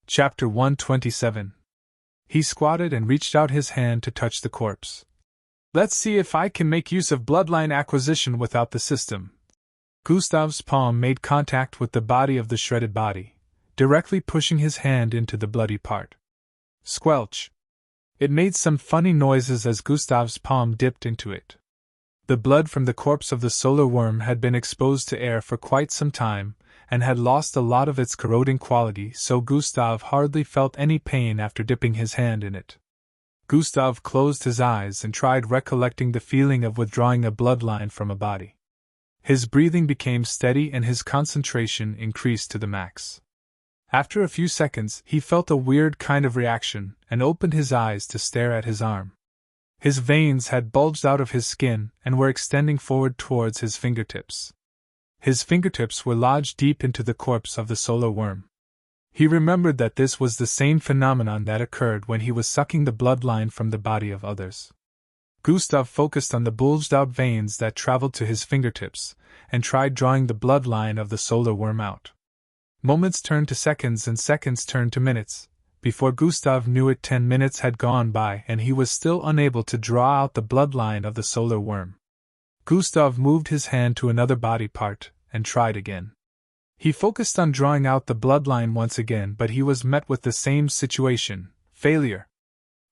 Chapter 127. He squatted and reached out his hand to touch the corpse. Let's see if I can make use of bloodline acquisition without the system. Gustav's palm made contact with the body of the shredded body, directly pushing his hand into the bloody part. Squelch! It made some funny noises as Gustav's palm dipped into it. The blood from the corpse of the solar worm had been exposed to air for quite some time, and had lost a lot of its corroding quality, so Gustav hardly felt any pain after dipping his hand in it. Gustav closed his eyes and tried recollecting the feeling of withdrawing a bloodline from a body. His breathing became steady and his concentration increased to the max. After a few seconds, he felt a weird kind of reaction and opened his eyes to stare at his arm. His veins had bulged out of his skin and were extending forward towards his fingertips. His fingertips were lodged deep into the corpse of the solar worm. He remembered that this was the same phenomenon that occurred when he was sucking the bloodline from the body of others. Gustav focused on the bulged-out veins that traveled to his fingertips, and tried drawing the bloodline of the solar worm out. Moments turned to seconds and seconds turned to minutes. Before Gustav knew it, 10 minutes had gone by and he was still unable to draw out the bloodline of the solar worm. Gustav moved his hand to another body part, and tried again. He focused on drawing out the bloodline once again, but he was met with the same situation: failure.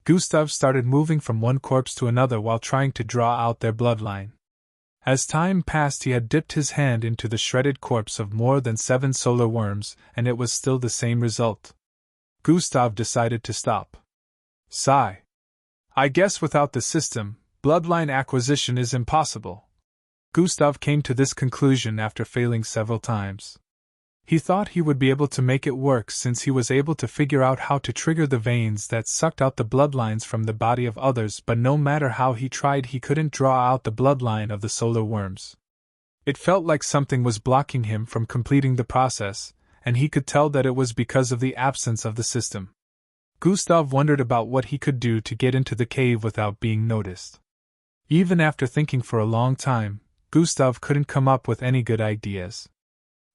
Gustav started moving from one corpse to another while trying to draw out their bloodline. As time passed, he had dipped his hand into the shredded corpse of more than 7 solar worms, and it was still the same result. Gustav decided to stop. Sigh. I guess without the system, bloodline acquisition is impossible. Gustav came to this conclusion after failing several times. He thought he would be able to make it work since he was able to figure out how to trigger the veins that sucked out the bloodlines from the body of others, but no matter how he tried, he couldn't draw out the bloodline of the solar worms. It felt like something was blocking him from completing the process, and he could tell that it was because of the absence of the system. Gustav wondered about what he could do to get into the cave without being noticed. Even after thinking for a long time, Gustav couldn't come up with any good ideas.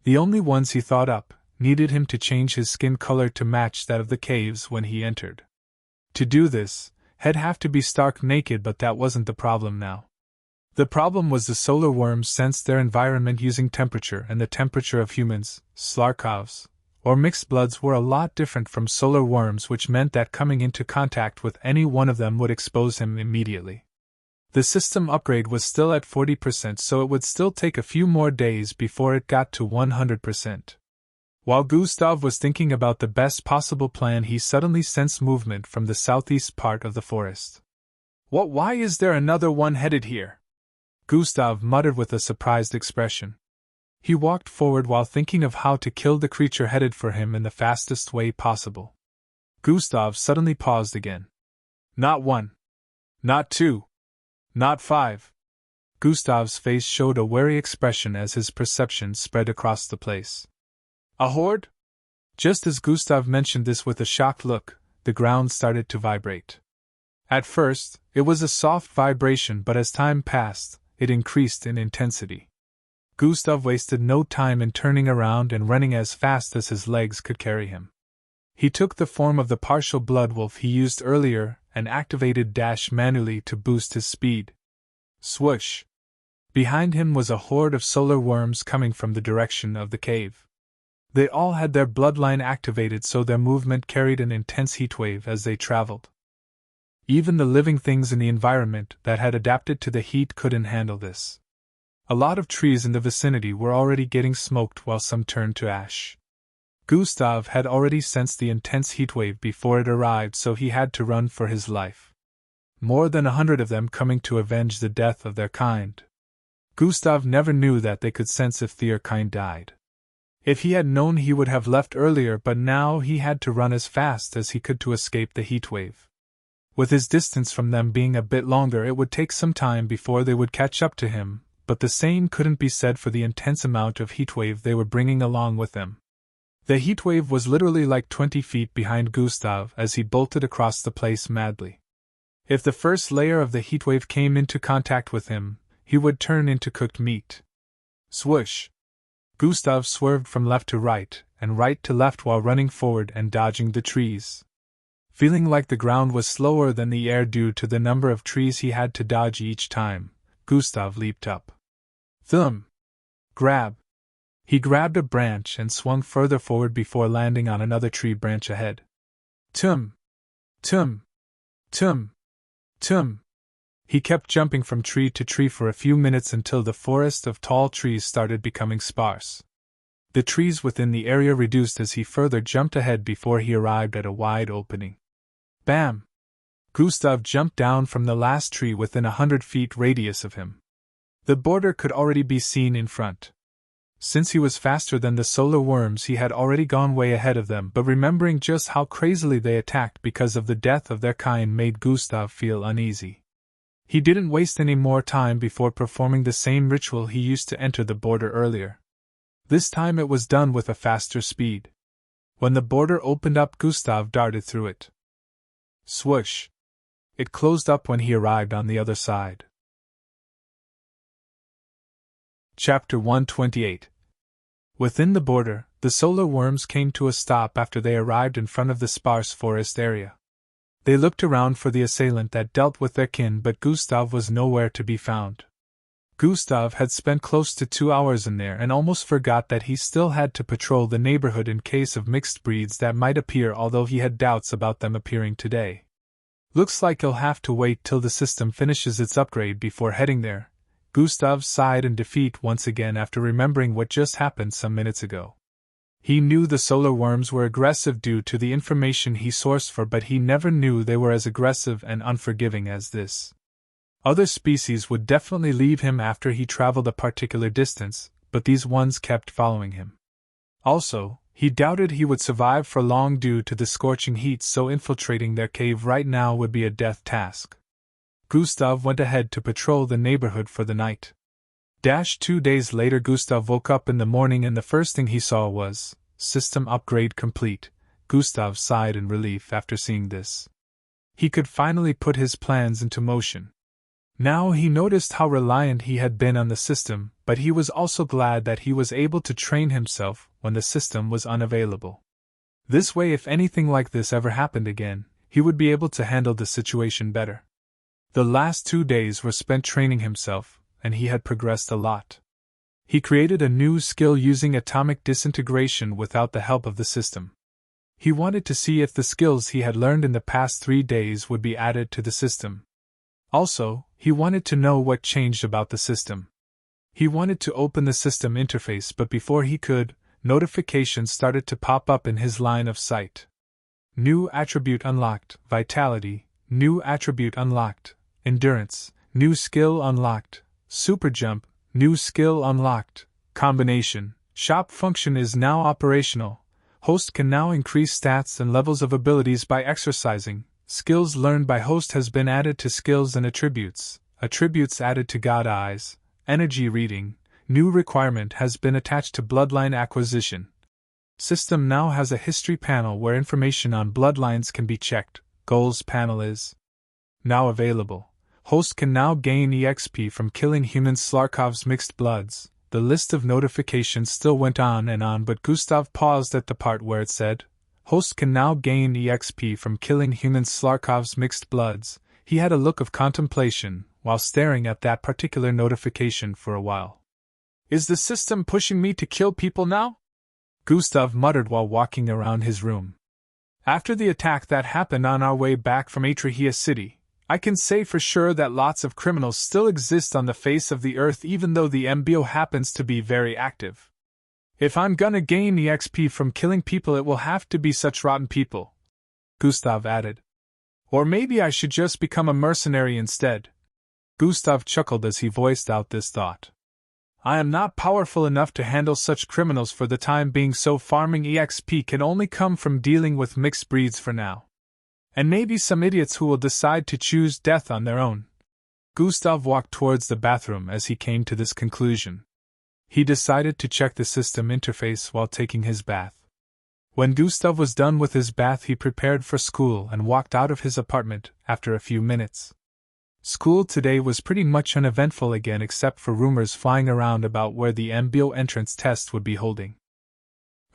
The only ones he thought up needed him to change his skin color to match that of the caves when he entered. To do this, he'd have to be stark naked, but that wasn't the problem now. The problem was the solar worms sensed their environment using temperature, and the temperature of humans, Slarkovs, or mixed bloods were a lot different from solar worms, which meant that coming into contact with any one of them would expose him immediately. The system upgrade was still at 40%, so it would still take a few more days before it got to 100%. While Gustav was thinking about the best possible plan, he suddenly sensed movement from the southeast part of the forest. Why is there another one headed here? Gustav muttered with a surprised expression. He walked forward while thinking of how to kill the creature headed for him in the fastest way possible. Gustav suddenly paused again. Not 1. Not 2. Not 5. Gustav's face showed a wary expression as his perception spread across the place. A horde? Just as Gustav mentioned this with a shocked look, the ground started to vibrate. At first, it was a soft vibration, but as time passed, it increased in intensity. Gustav wasted no time in turning around and running as fast as his legs could carry him. He took the form of the partial blood wolf he used earlier and activated dash manually to boost his speed. Swoosh! Behind him was a horde of solar worms coming from the direction of the cave. They all had their bloodline activated, so their movement carried an intense heatwave as they traveled. Even the living things in the environment that had adapted to the heat couldn't handle this. A lot of trees in the vicinity were already getting smoked while some turned to ash. Gustav had already sensed the intense heatwave before it arrived, so he had to run for his life. More than 100 of them coming to avenge the death of their kind. Gustav never knew that they could sense if their kind died. If he had known, he would have left earlier, but now he had to run as fast as he could to escape the heatwave. With his distance from them being a bit longer, it would take some time before they would catch up to him, but the same couldn't be said for the intense amount of heatwave they were bringing along with them. The heatwave was literally like 20 feet behind Gustav as he bolted across the place madly. If the first layer of the heatwave came into contact with him, he would turn into cooked meat. Swoosh! Gustav swerved from left to right and right to left while running forward and dodging the trees. Feeling like the ground was slower than the air due to the number of trees he had to dodge each time, Gustav leaped up. Thump! Grab! He grabbed a branch and swung further forward before landing on another tree branch ahead. Tum! Tum! Tum! Tum! He kept jumping from tree to tree for a few minutes until the forest of tall trees started becoming sparse. The trees within the area reduced as he further jumped ahead before he arrived at a wide opening. Bam! Gustav jumped down from the last tree within 100 feet radius of him. The border could already be seen in front. Since he was faster than the solar worms, he had already gone way ahead of them, but remembering just how crazily they attacked because of the death of their kind made Gustav feel uneasy. He didn't waste any more time before performing the same ritual he used to enter the border earlier. This time it was done with a faster speed. When the border opened up, Gustav darted through it. Swoosh! It closed up when he arrived on the other side. Chapter 128. Within the border, the solar worms came to a stop after they arrived in front of the sparse forest area. They looked around for the assailant that dealt with their kin, but Gustav was nowhere to be found. Gustav had spent close to 2 hours in there and almost forgot that he still had to patrol the neighborhood in case of mixed breeds that might appear, although he had doubts about them appearing today. Looks like he'll have to wait till the system finishes its upgrade before heading there. Gustav sighed in defeat once again after remembering what just happened some minutes ago. He knew the solar worms were aggressive due to the information he sourced for, but he never knew they were as aggressive and unforgiving as this. Other species would definitely leave him after he traveled a particular distance, but these ones kept following him. Also, he doubted he would survive for long due to the scorching heat, so infiltrating their cave right now would be a death task. Gustav went ahead to patrol the neighborhood for the night. 2 days later, Gustav woke up in the morning and the first thing he saw was, "System upgrade complete." Gustav sighed in relief after seeing this. He could finally put his plans into motion. Now he noticed how reliant he had been on the system, but he was also glad that he was able to train himself when the system was unavailable. This way, if anything like this ever happened again, he would be able to handle the situation better. The last 2 days were spent training himself, and he had progressed a lot. He created a new skill using atomic disintegration without the help of the system. He wanted to see if the skills he had learned in the past 3 days would be added to the system. Also, he wanted to know what changed about the system. He wanted to open the system interface, but before he could, notifications started to pop up in his line of sight. New attribute unlocked, vitality. New attribute unlocked, endurance. New skill unlocked, super jump. New skill unlocked, combination. Shop function is now operational. Host can now increase stats and levels of abilities by exercising. Skills learned by host has been added to skills and attributes. Attributes added to God Eyes. Energy reading. New requirement has been attached to bloodline acquisition. System now has a history panel where information on bloodlines can be checked. Goals panel is now available. Host can now gain EXP from killing human Slarkov's mixed bloods. The list of notifications still went on and on, but Gustav paused at the part where it said, Host can now gain EXP from killing human Slarkov's mixed bloods. He had a look of contemplation while staring at that particular notification for a while. Is the system pushing me to kill people now? Gustav muttered while walking around his room. After the attack that happened on our way back from Atrahia City, I can say for sure that lots of criminals still exist on the face of the earth, even though the MBO happens to be very active. If I'm gonna gain EXP from killing people, it will have to be such rotten people, Gustav added. Or maybe I should just become a mercenary instead. Gustav chuckled as he voiced out this thought. I am not powerful enough to handle such criminals for the time being, so farming EXP can only come from dealing with mixed breeds for now. And maybe some idiots who will decide to choose death on their own. Gustav walked towards the bathroom as he came to this conclusion. He decided to check the system interface while taking his bath. When Gustav was done with his bath, he prepared for school and walked out of his apartment after a few minutes. School today was pretty much uneventful again except for rumors flying around about where the MBO entrance test would be holding.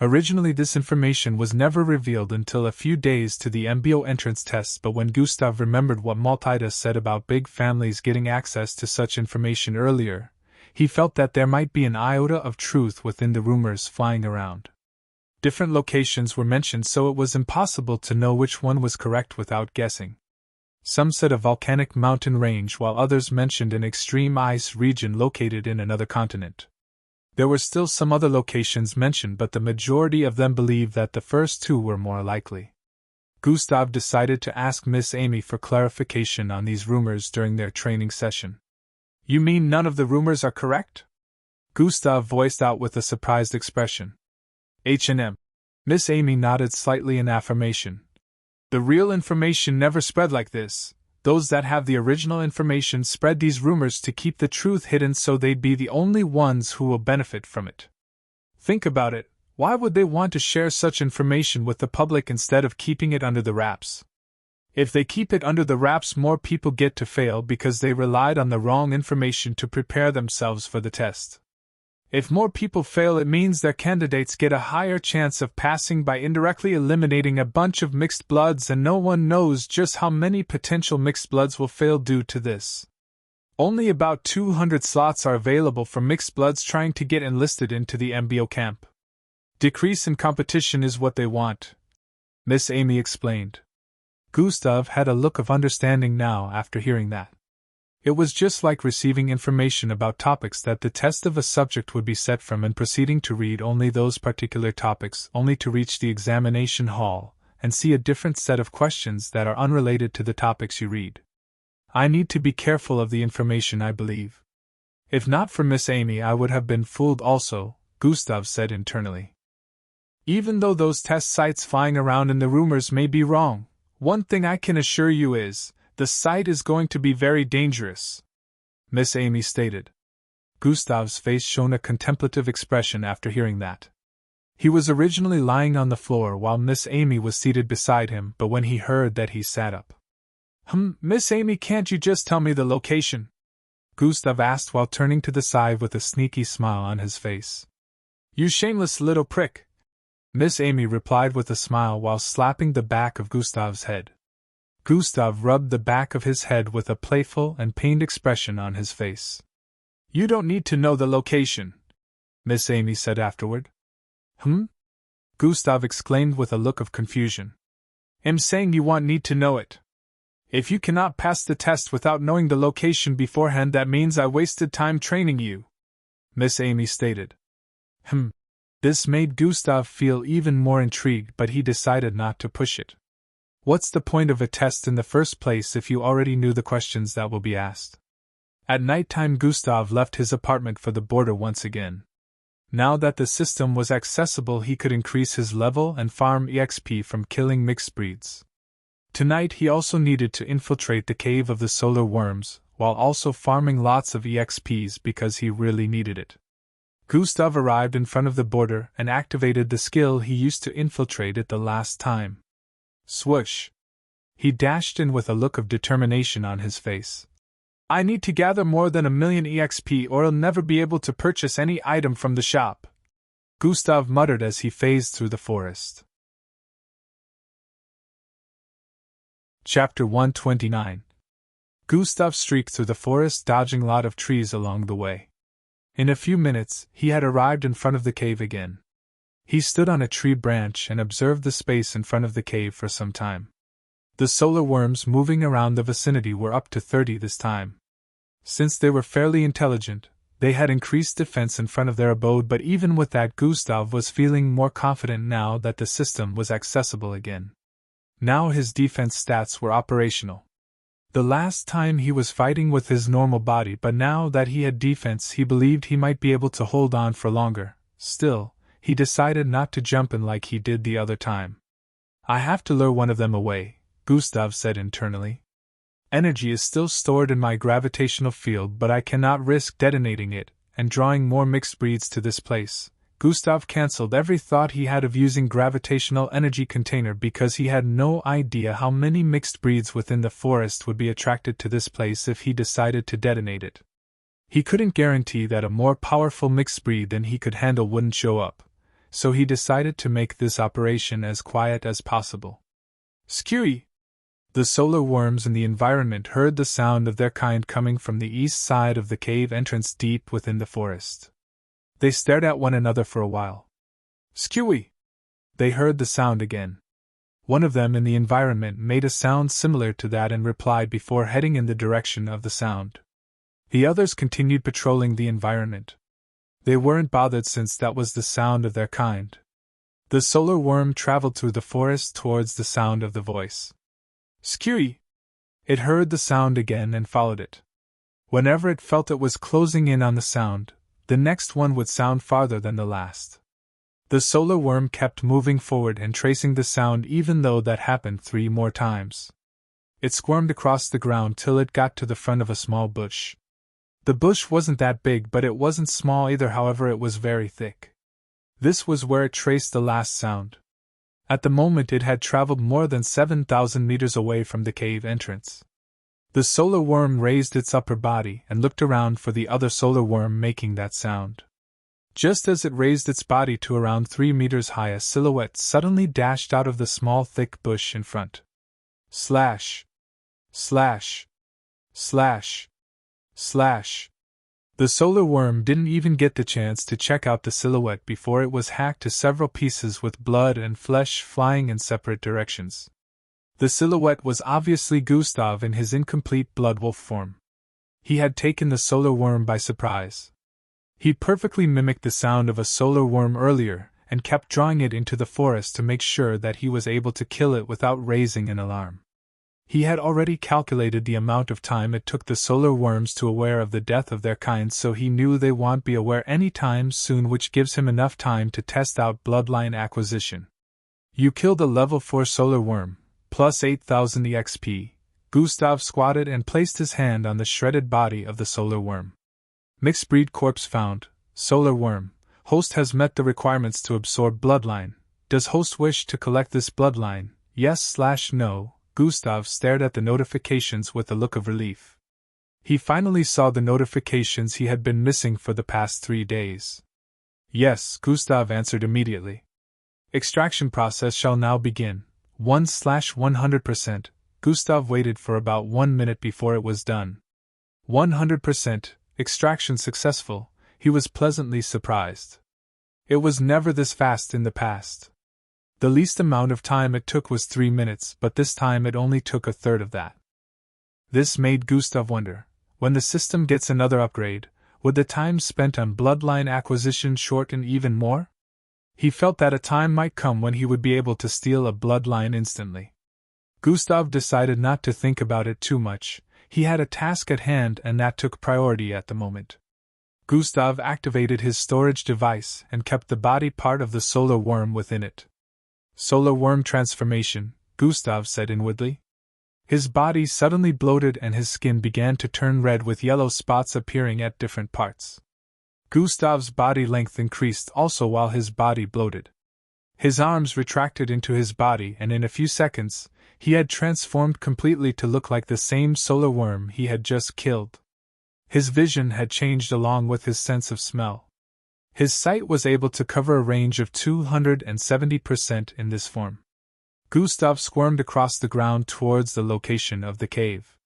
Originally, this information was never revealed until a few days to the MBO entrance test, but when Gustav remembered what Maltida said about big families getting access to such information earlier, he felt that there might be an iota of truth within the rumors flying around. Different locations were mentioned, so it was impossible to know which one was correct without guessing. Some said a volcanic mountain range, while others mentioned an extreme ice region located in another continent. There were still some other locations mentioned, but the majority of them believed that the first two were more likely. Gustav decided to ask Miss Amy for clarification on these rumors during their training session. "You mean none of the rumors are correct?" Gustav voiced out with a surprised expression. H&M. Miss Amy nodded slightly in affirmation. "The real information never spread like this. Those that have the original information spread these rumors to keep the truth hidden so they'd be the only ones who will benefit from it. Think about it, why would they want to share such information with the public instead of keeping it under the wraps? If they keep it under the wraps, more people get to fail because they relied on the wrong information to prepare themselves for the test. If more people fail, it means their candidates get a higher chance of passing by indirectly eliminating a bunch of mixed bloods, and no one knows just how many potential mixed bloods will fail due to this. Only about 200 slots are available for mixed bloods trying to get enlisted into the MBO camp. Decrease in competition is what they want," Miss Amy explained. Gustav had a look of understanding now after hearing that. It was just like receiving information about topics that the test of a subject would be set from and proceeding to read only those particular topics, only to reach the examination hall and see a different set of questions that are unrelated to the topics you read. I need to be careful of the information I believe. If not for Miss Amy, I would have been fooled also, Gustav said internally. Even though those test sites flying around in the rumors may be wrong, one thing I can assure you is, the site is going to be very dangerous, Miss Amy stated. Gustav's face shone a contemplative expression after hearing that. He was originally lying on the floor while Miss Amy was seated beside him, but when he heard that, he sat up. Miss Amy, can't you just tell me the location?" Gustav asked while turning to the side with a sneaky smile on his face. "You shameless little prick," Miss Amy replied with a smile while slapping the back of Gustav's head. Gustav rubbed the back of his head with a playful and pained expression on his face. "You don't need to know the location," Miss Amy said afterward. Gustav exclaimed with a look of confusion. "I'm saying you won't need to know it. If you cannot pass the test without knowing the location beforehand, that means I wasted time training you," Miss Amy stated. This made Gustav feel even more intrigued, but he decided not to push it. What's the point of a test in the first place if you already knew the questions that will be asked? At nighttime, Gustav left his apartment for the border once again. Now that the system was accessible, he could increase his level and farm EXP from killing mixed breeds. Tonight he also needed to infiltrate the cave of the solar worms, while also farming lots of EXPs because he really needed it. Gustav arrived in front of the border and activated the skill he used to infiltrate it the last time. Swoosh! He dashed in with a look of determination on his face. "I need to gather more than 1,000,000 EXP or I'll never be able to purchase any item from the shop," Gustav muttered as he phased through the forest. Chapter 129. Gustav streaked through the forest, dodging a lot of trees along the way. In a few minutes, he had arrived in front of the cave again. He stood on a tree branch and observed the space in front of the cave for some time. The solar worms moving around the vicinity were up to 30 this time. Since they were fairly intelligent, they had increased defense in front of their abode, but even with that, Gustav was feeling more confident now that the system was accessible again. Now his defense stats were operational. The last time he was fighting with his normal body, but now that he had defense, he believed he might be able to hold on for longer. Still, he decided not to jump in like he did the other time. "I have to lure one of them away," Gustav said internally. "Energy is still stored in my gravitational field, but I cannot risk detonating it and drawing more mixed breeds to this place," Gustav cancelled every thought he had of using gravitational energy container because he had no idea how many mixed breeds within the forest would be attracted to this place if he decided to detonate it. He couldn't guarantee that a more powerful mixed breed than he could handle wouldn't show up, so he decided to make this operation as quiet as possible. Skewy! The solar worms in the environment heard the sound of their kind coming from the east side of the cave entrance deep within the forest. They stared at one another for a while. Skewy! They heard the sound again. One of them in the environment made a sound similar to that and replied before heading in the direction of the sound. The others continued patrolling the environment. They weren't bothered since that was the sound of their kind. The solar worm traveled through the forest towards the sound of the voice. Skewy! It heard the sound again and followed it. Whenever it felt it was closing in on the sound, the next one would sound farther than the last. The solar worm kept moving forward and tracing the sound even though that happened 3 more times. It squirmed across the ground till it got to the front of a small bush. The bush wasn't that big, but it wasn't small either, however it was very thick. This was where it traced the last sound. At the moment it had traveled more than 7,000 meters away from the cave entrance. The solar worm raised its upper body and looked around for the other solar worm making that sound. Just as it raised its body to around 3 meters high, a silhouette suddenly dashed out of the small thick bush in front. Slash! Slash! Slash! Slash! The solar worm didn't even get the chance to check out the silhouette before it was hacked to several pieces with blood and flesh flying in separate directions. The silhouette was obviously Gustav in his incomplete blood wolf form. He had taken the solar worm by surprise. He perfectly mimicked the sound of a solar worm earlier and kept drawing it into the forest to make sure that he was able to kill it without raising an alarm. He had already calculated the amount of time it took the solar worms to aware of the death of their kind, so he knew they won't be aware any time soon, which gives him enough time to test out bloodline acquisition. You killed a level 4 solar worm, plus 8,000 EXP. Gustav squatted and placed his hand on the shredded body of the solar worm. Mixed breed corpse found. Solar worm. Host has met the requirements to absorb bloodline. Does host wish to collect this bloodline? Yes/no. Gustav stared at the notifications with a look of relief. He finally saw the notifications he had been missing for the past 3 days. Yes, Gustav answered immediately. Extraction process shall now begin. 1/100%. Gustav waited for about 1 minute before it was done. 100%. Extraction successful. He was pleasantly surprised. It was never this fast in the past. The least amount of time it took was 3 minutes, but this time it only took a third of that. This made Gustav wonder, when the system gets another upgrade, would the time spent on bloodline acquisition shorten even more? He felt that a time might come when he would be able to steal a bloodline instantly. Gustav decided not to think about it too much. He had a task at hand and that took priority at the moment. Gustav activated his storage device and kept the body part of the solar worm within it. Solar worm transformation, Gustav said inwardly. His body suddenly bloated and his skin began to turn red with yellow spots appearing at different parts. Gustav's body length increased also while his body bloated. His arms retracted into his body and in a few seconds, he had transformed completely to look like the same solar worm he had just killed. His vision had changed along with his sense of smell. His sight was able to cover a range of 270% in this form. Gustav squirmed across the ground towards the location of the cave.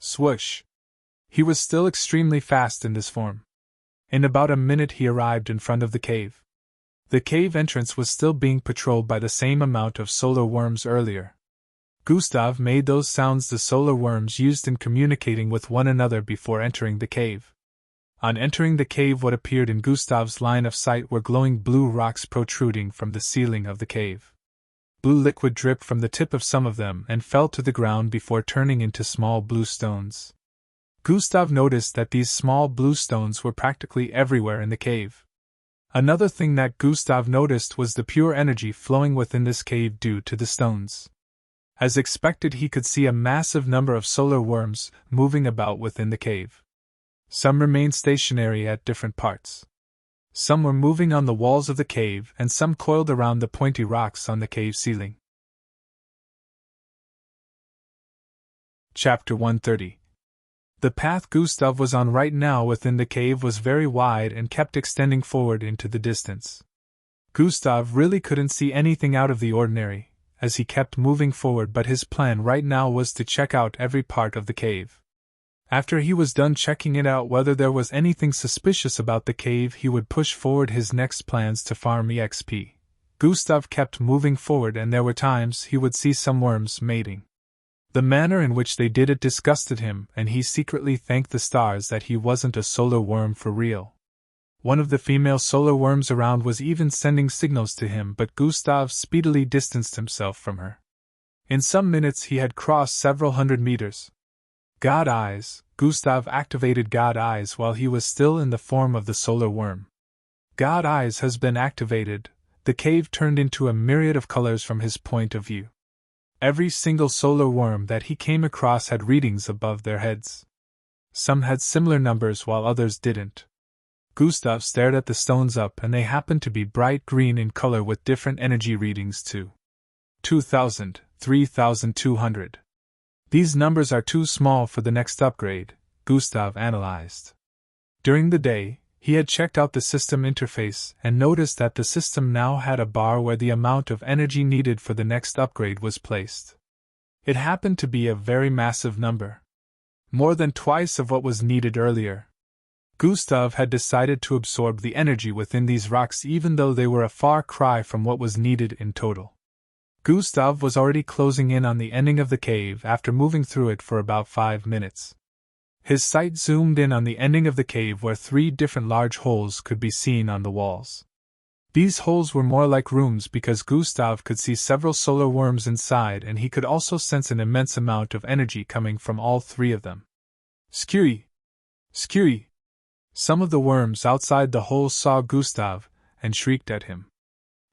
Swoosh! He was still extremely fast in this form. In about a minute he arrived in front of the cave. The cave entrance was still being patrolled by the same amount of solar worms earlier. Gustav made those sounds the solar worms used in communicating with one another before entering the cave. On entering the cave, what appeared in Gustav's line of sight were glowing blue rocks protruding from the ceiling of the cave. Blue liquid dripped from the tip of some of them and fell to the ground before turning into small blue stones. Gustav noticed that these small blue stones were practically everywhere in the cave. Another thing that Gustav noticed was the pure energy flowing within this cave due to the stones. As expected, he could see a massive number of solar worms moving about within the cave. Some remained stationary at different parts. Some were moving on the walls of the cave, and some coiled around the pointy rocks on the cave ceiling. Chapter 130. The path Gustav was on right now within the cave was very wide and kept extending forward into the distance. Gustav really couldn't see anything out of the ordinary, as he kept moving forward, but his plan right now was to check out every part of the cave. After he was done checking it out whether there was anything suspicious about the cave, he would push forward his next plans to farm EXP. Gustav kept moving forward, and there were times he would see some worms mating. The manner in which they did it disgusted him, and he secretly thanked the stars that he wasn't a solar worm for real. One of the female solar worms around was even sending signals to him, but Gustav speedily distanced himself from her. In some minutes he had crossed several hundred meters. God Eyes. Gustav activated God Eyes while he was still in the form of the solar worm. God Eyes has been activated. The cave turned into a myriad of colors from his point of view. Every single solar worm that he came across had readings above their heads. Some had similar numbers while others didn't. Gustav stared at the stones up, and they happened to be bright green in color with different energy readings too. 2,000, 3,200. These numbers are too small for the next upgrade, Gustav analyzed. During the day, he had checked out the system interface and noticed that the system now had a bar where the amount of energy needed for the next upgrade was placed. It happened to be a very massive number. More than twice of what was needed earlier. Gustav had decided to absorb the energy within these rocks even though they were a far cry from what was needed in total. Gustav was already closing in on the ending of the cave after moving through it for about 5 minutes. His sight zoomed in on the ending of the cave where 3 different large holes could be seen on the walls. These holes were more like rooms because Gustav could see several solar worms inside, and he could also sense an immense amount of energy coming from all 3 of them. Skewy! Skewy! Some of the worms outside the holes saw Gustav and shrieked at him.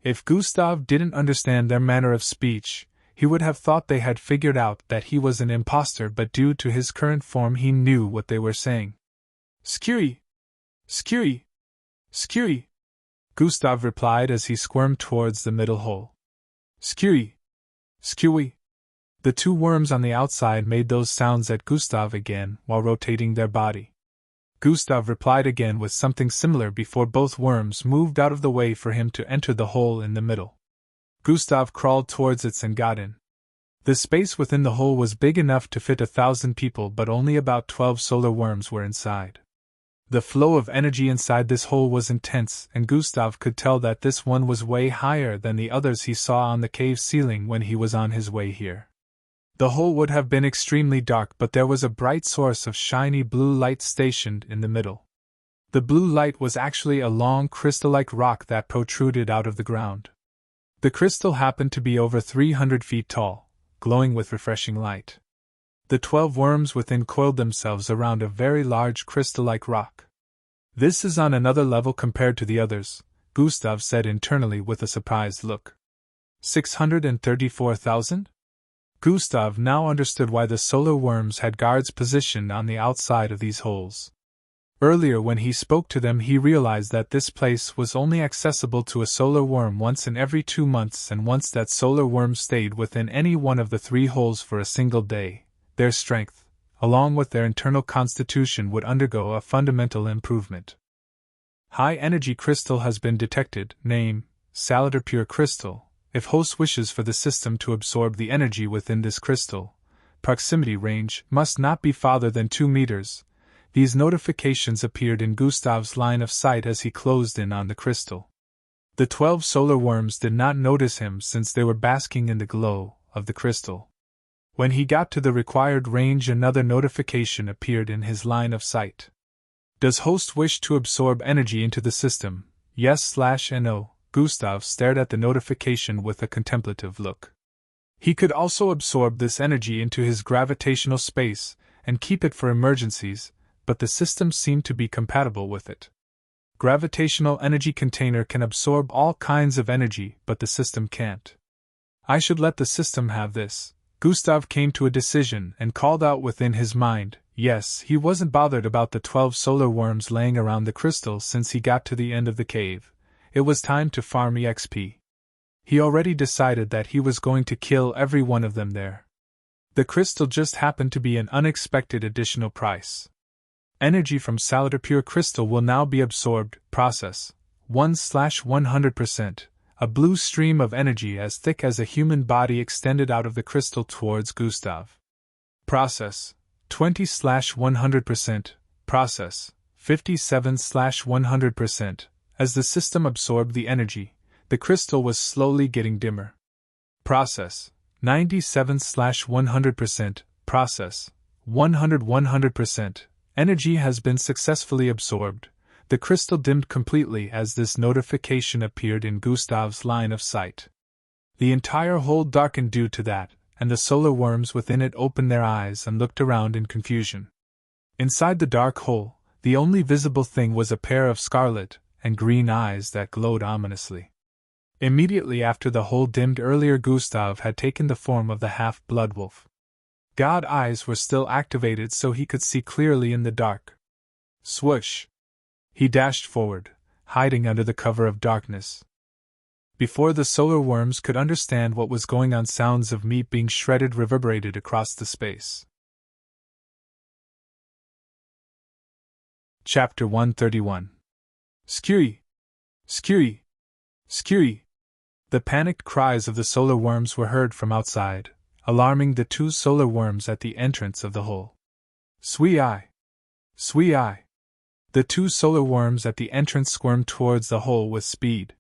If Gustav didn't understand their manner of speech, he would have thought they had figured out that he was an imposter, but due to his current form he knew what they were saying. Skewy! Skewy! Skewy! Gustav replied as he squirmed towards the middle hole. Skewy! Skewy! The 2 worms on the outside made those sounds at Gustav again while rotating their body. Gustav replied again with something similar before both worms moved out of the way for him to enter the hole in the middle. Gustav crawled towards it and got in. The space within the hole was big enough to fit 1,000 people, but only about 12 solar worms were inside. The flow of energy inside this hole was intense, and Gustav could tell that this one was way higher than the others he saw on the cave ceiling when he was on his way here. The hole would have been extremely dark, but there was a bright source of shiny blue light stationed in the middle. The blue light was actually a long crystal-like rock that protruded out of the ground. The crystal happened to be over 300 feet tall, glowing with refreshing light. The 12 worms within coiled themselves around a very large crystal-like rock. This is on another level compared to the others, Gustav said internally with a surprised look. 634,000? Gustav now understood why the solar worms had guards positioned on the outside of these holes. Earlier when he spoke to them he realized that this place was only accessible to a solar worm once in every 2 months, and once that solar worm stayed within any one of the 3 holes for a single day, their strength, along with their internal constitution, would undergo a fundamental improvement. High energy crystal has been detected, name, Salader Pure Crystal. If host wishes for the system to absorb the energy within this crystal, proximity range must not be farther than 2 meters. These notifications appeared in Gustav's line of sight as he closed in on the crystal. The 12 solar worms did not notice him since they were basking in the glow of the crystal. When he got to the required range, another notification appeared in his line of sight. Does host wish to absorb energy into the system? Yes/no. Gustav stared at the notification with a contemplative look. He could also absorb this energy into his gravitational space and keep it for emergencies, but the system seemed to be compatible with it. Gravitational energy container can absorb all kinds of energy, but the system can't. I should let the system have this. Gustav came to a decision and called out within his mind, Yes, he wasn't bothered about the 12 solar worms laying around the crystal since he got to the end of the cave. It was time to farm EXP. He already decided that he was going to kill every one of them there. The crystal just happened to be an unexpected additional price. Energy from Saliter Pure Crystal will now be absorbed. Process 1/100%. A blue stream of energy as thick as a human body extended out of the crystal towards Gustav. Process 20/100%. Process 57/100%. As the system absorbed the energy, the crystal was slowly getting dimmer. Process 97/100%. Process 100%. Energy has been successfully absorbed. The crystal dimmed completely as this notification appeared in Gustav's line of sight. The entire hole darkened due to that, and the solar worms within it opened their eyes and looked around in confusion. Inside the dark hole, the only visible thing was a pair of scarlet and green eyes that glowed ominously. Immediately after the hole dimmed earlier, Gustav had taken the form of the half-blood wolf. God eyes were still activated so he could see clearly in the dark. Swoosh! He dashed forward, hiding under the cover of darkness. Before the solar worms could understand what was going on, sounds of meat being shredded reverberated across the space. Chapter 131. Skewy! Skewy! Skewy! The panicked cries of the solar worms were heard from outside, alarming the 2 solar worms at the entrance of the hole. Swee-eye! Swee-eye! The 2 solar worms at the entrance squirmed towards the hole with speed.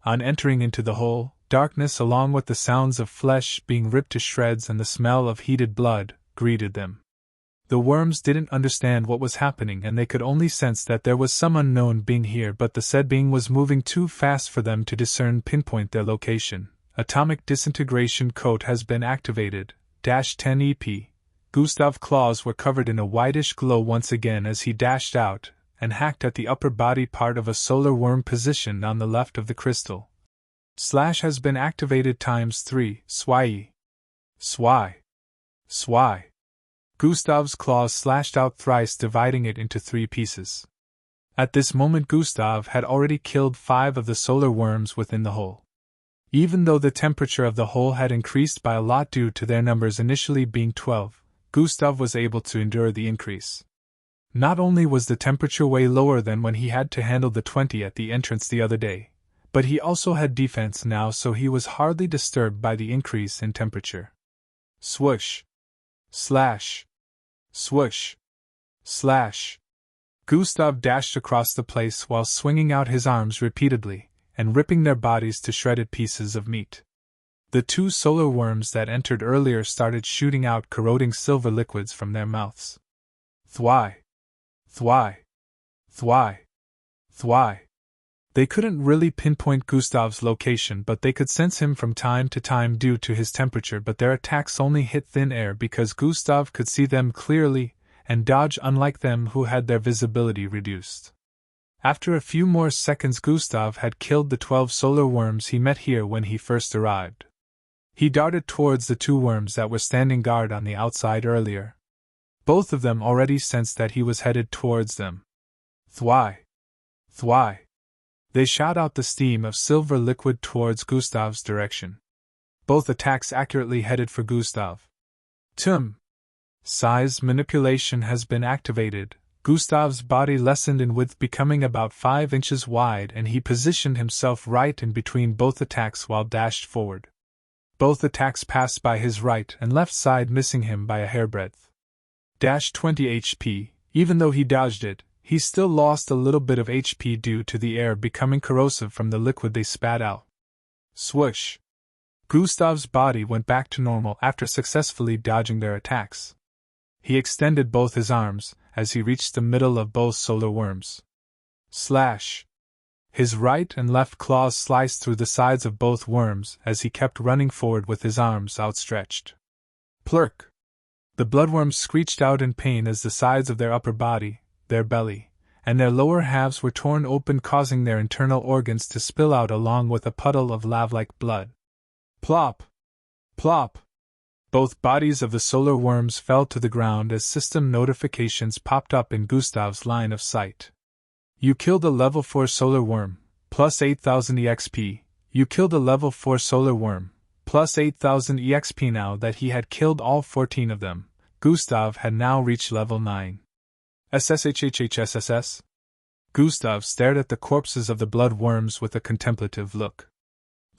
On entering into the hole, darkness along with the sounds of flesh being ripped to shreds and the smell of heated blood greeted them. The worms didn't understand what was happening and they could only sense that there was some unknown being here, but the said being was moving too fast for them to pinpoint their location. Atomic disintegration code has been activated. -10 EP. Gustav's claws were covered in a whitish glow once again as he dashed out and hacked at the upper body part of a solar worm positioned on the left of the crystal. Slash has been activated ×3. Swai. Swai. Swai. Gustav's claws slashed out thrice, dividing it into 3 pieces. At this moment Gustav had already killed 5 of the solar worms within the hole. Even though the temperature of the hole had increased by a lot due to their numbers initially being 12, Gustav was able to endure the increase. Not only was the temperature way lower than when he had to handle the 20 at the entrance the other day, but he also had defense now, so he was hardly disturbed by the increase in temperature. Swoosh! Slash! Swoosh! Slash! Gustav dashed across the place while swinging out his arms repeatedly and ripping their bodies to shredded pieces of meat. The 2 solar worms that entered earlier started shooting out corroding silver liquids from their mouths. Thwai! Thwai! Thwai! Thwai! They couldn't really pinpoint Gustav's location, but they could sense him from time to time due to his temperature, but their attacks only hit thin air because Gustav could see them clearly and dodge, unlike them who had their visibility reduced. After a few more seconds Gustav had killed the 12 solar worms he met here when he first arrived. He darted towards the 2 worms that were standing guard on the outside earlier. Both of them already sensed that he was headed towards them. Thwai! Thwai! They shot out the steam of silver liquid towards Gustav's direction. Both attacks accurately headed for Gustav. Size manipulation has been activated. Gustav's body lessened in width, becoming about 5 inches wide, and he positioned himself right in between both attacks while dashed forward. Both attacks passed by his right and left side, missing him by a hairbreadth. -20 HP. Even though he dodged it, he still lost a little bit of HP due to the air becoming corrosive from the liquid they spat out. Swoosh! Gustav's body went back to normal after successfully dodging their attacks. He extended both his arms as he reached the middle of both solar worms. Slash! His right and left claws sliced through the sides of both worms as he kept running forward with his arms outstretched. Plurk! The bloodworms screeched out in pain as the sides of their upper body, their belly, and their lower halves were torn open, causing their internal organs to spill out along with a puddle of lava-like blood. Plop! Plop! Both bodies of the solar worms fell to the ground as system notifications popped up in Gustav's line of sight. You killed a level 4 solar worm, plus 8000 EXP. You killed a level 4 solar worm, plus 8000 EXP. Now that he had killed all 14 of them, Gustav had now reached level 9. SSHHHSSS? Gustav stared at the corpses of the blood worms with a contemplative look.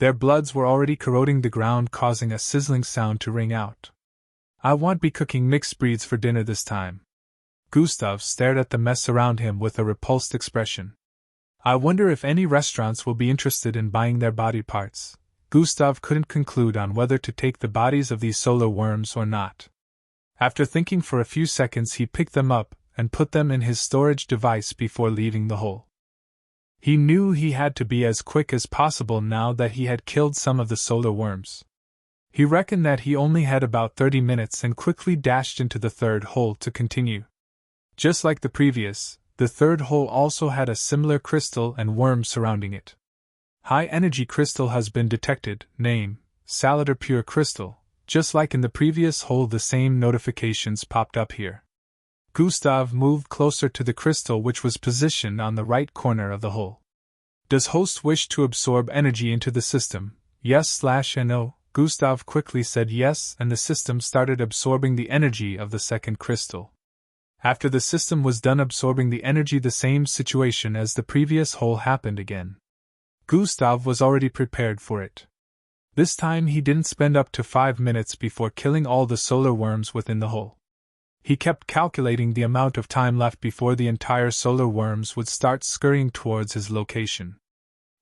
Their bloods were already corroding the ground, causing a sizzling sound to ring out. I won't be cooking mixed breeds for dinner this time. Gustav stared at the mess around him with a repulsed expression. I wonder if any restaurants will be interested in buying their body parts. Gustav couldn't conclude on whether to take the bodies of these solar worms or not. After thinking for a few seconds, he picked them up and put them in his storage device before leaving the hole. He knew he had to be as quick as possible now that he had killed some of the solar worms. He reckoned that he only had about 30 minutes and quickly dashed into the third hole to continue. Just like the previous, the third hole also had a similar crystal and worm surrounding it. High energy crystal has been detected, name, Salad or pure crystal. Just like in the previous hole, the same notifications popped up here. Gustav moved closer to the crystal, which was positioned on the right corner of the hole. Does host wish to absorb energy into the system? Yes/no. Gustav quickly said yes, and the system started absorbing the energy of the second crystal. After the system was done absorbing the energy, the same situation as the previous hole happened again. Gustav was already prepared for it. This time he didn't spend up to 5 minutes before killing all the solar worms within the hole. He kept calculating the amount of time left before the entire solar worms would start scurrying towards his location.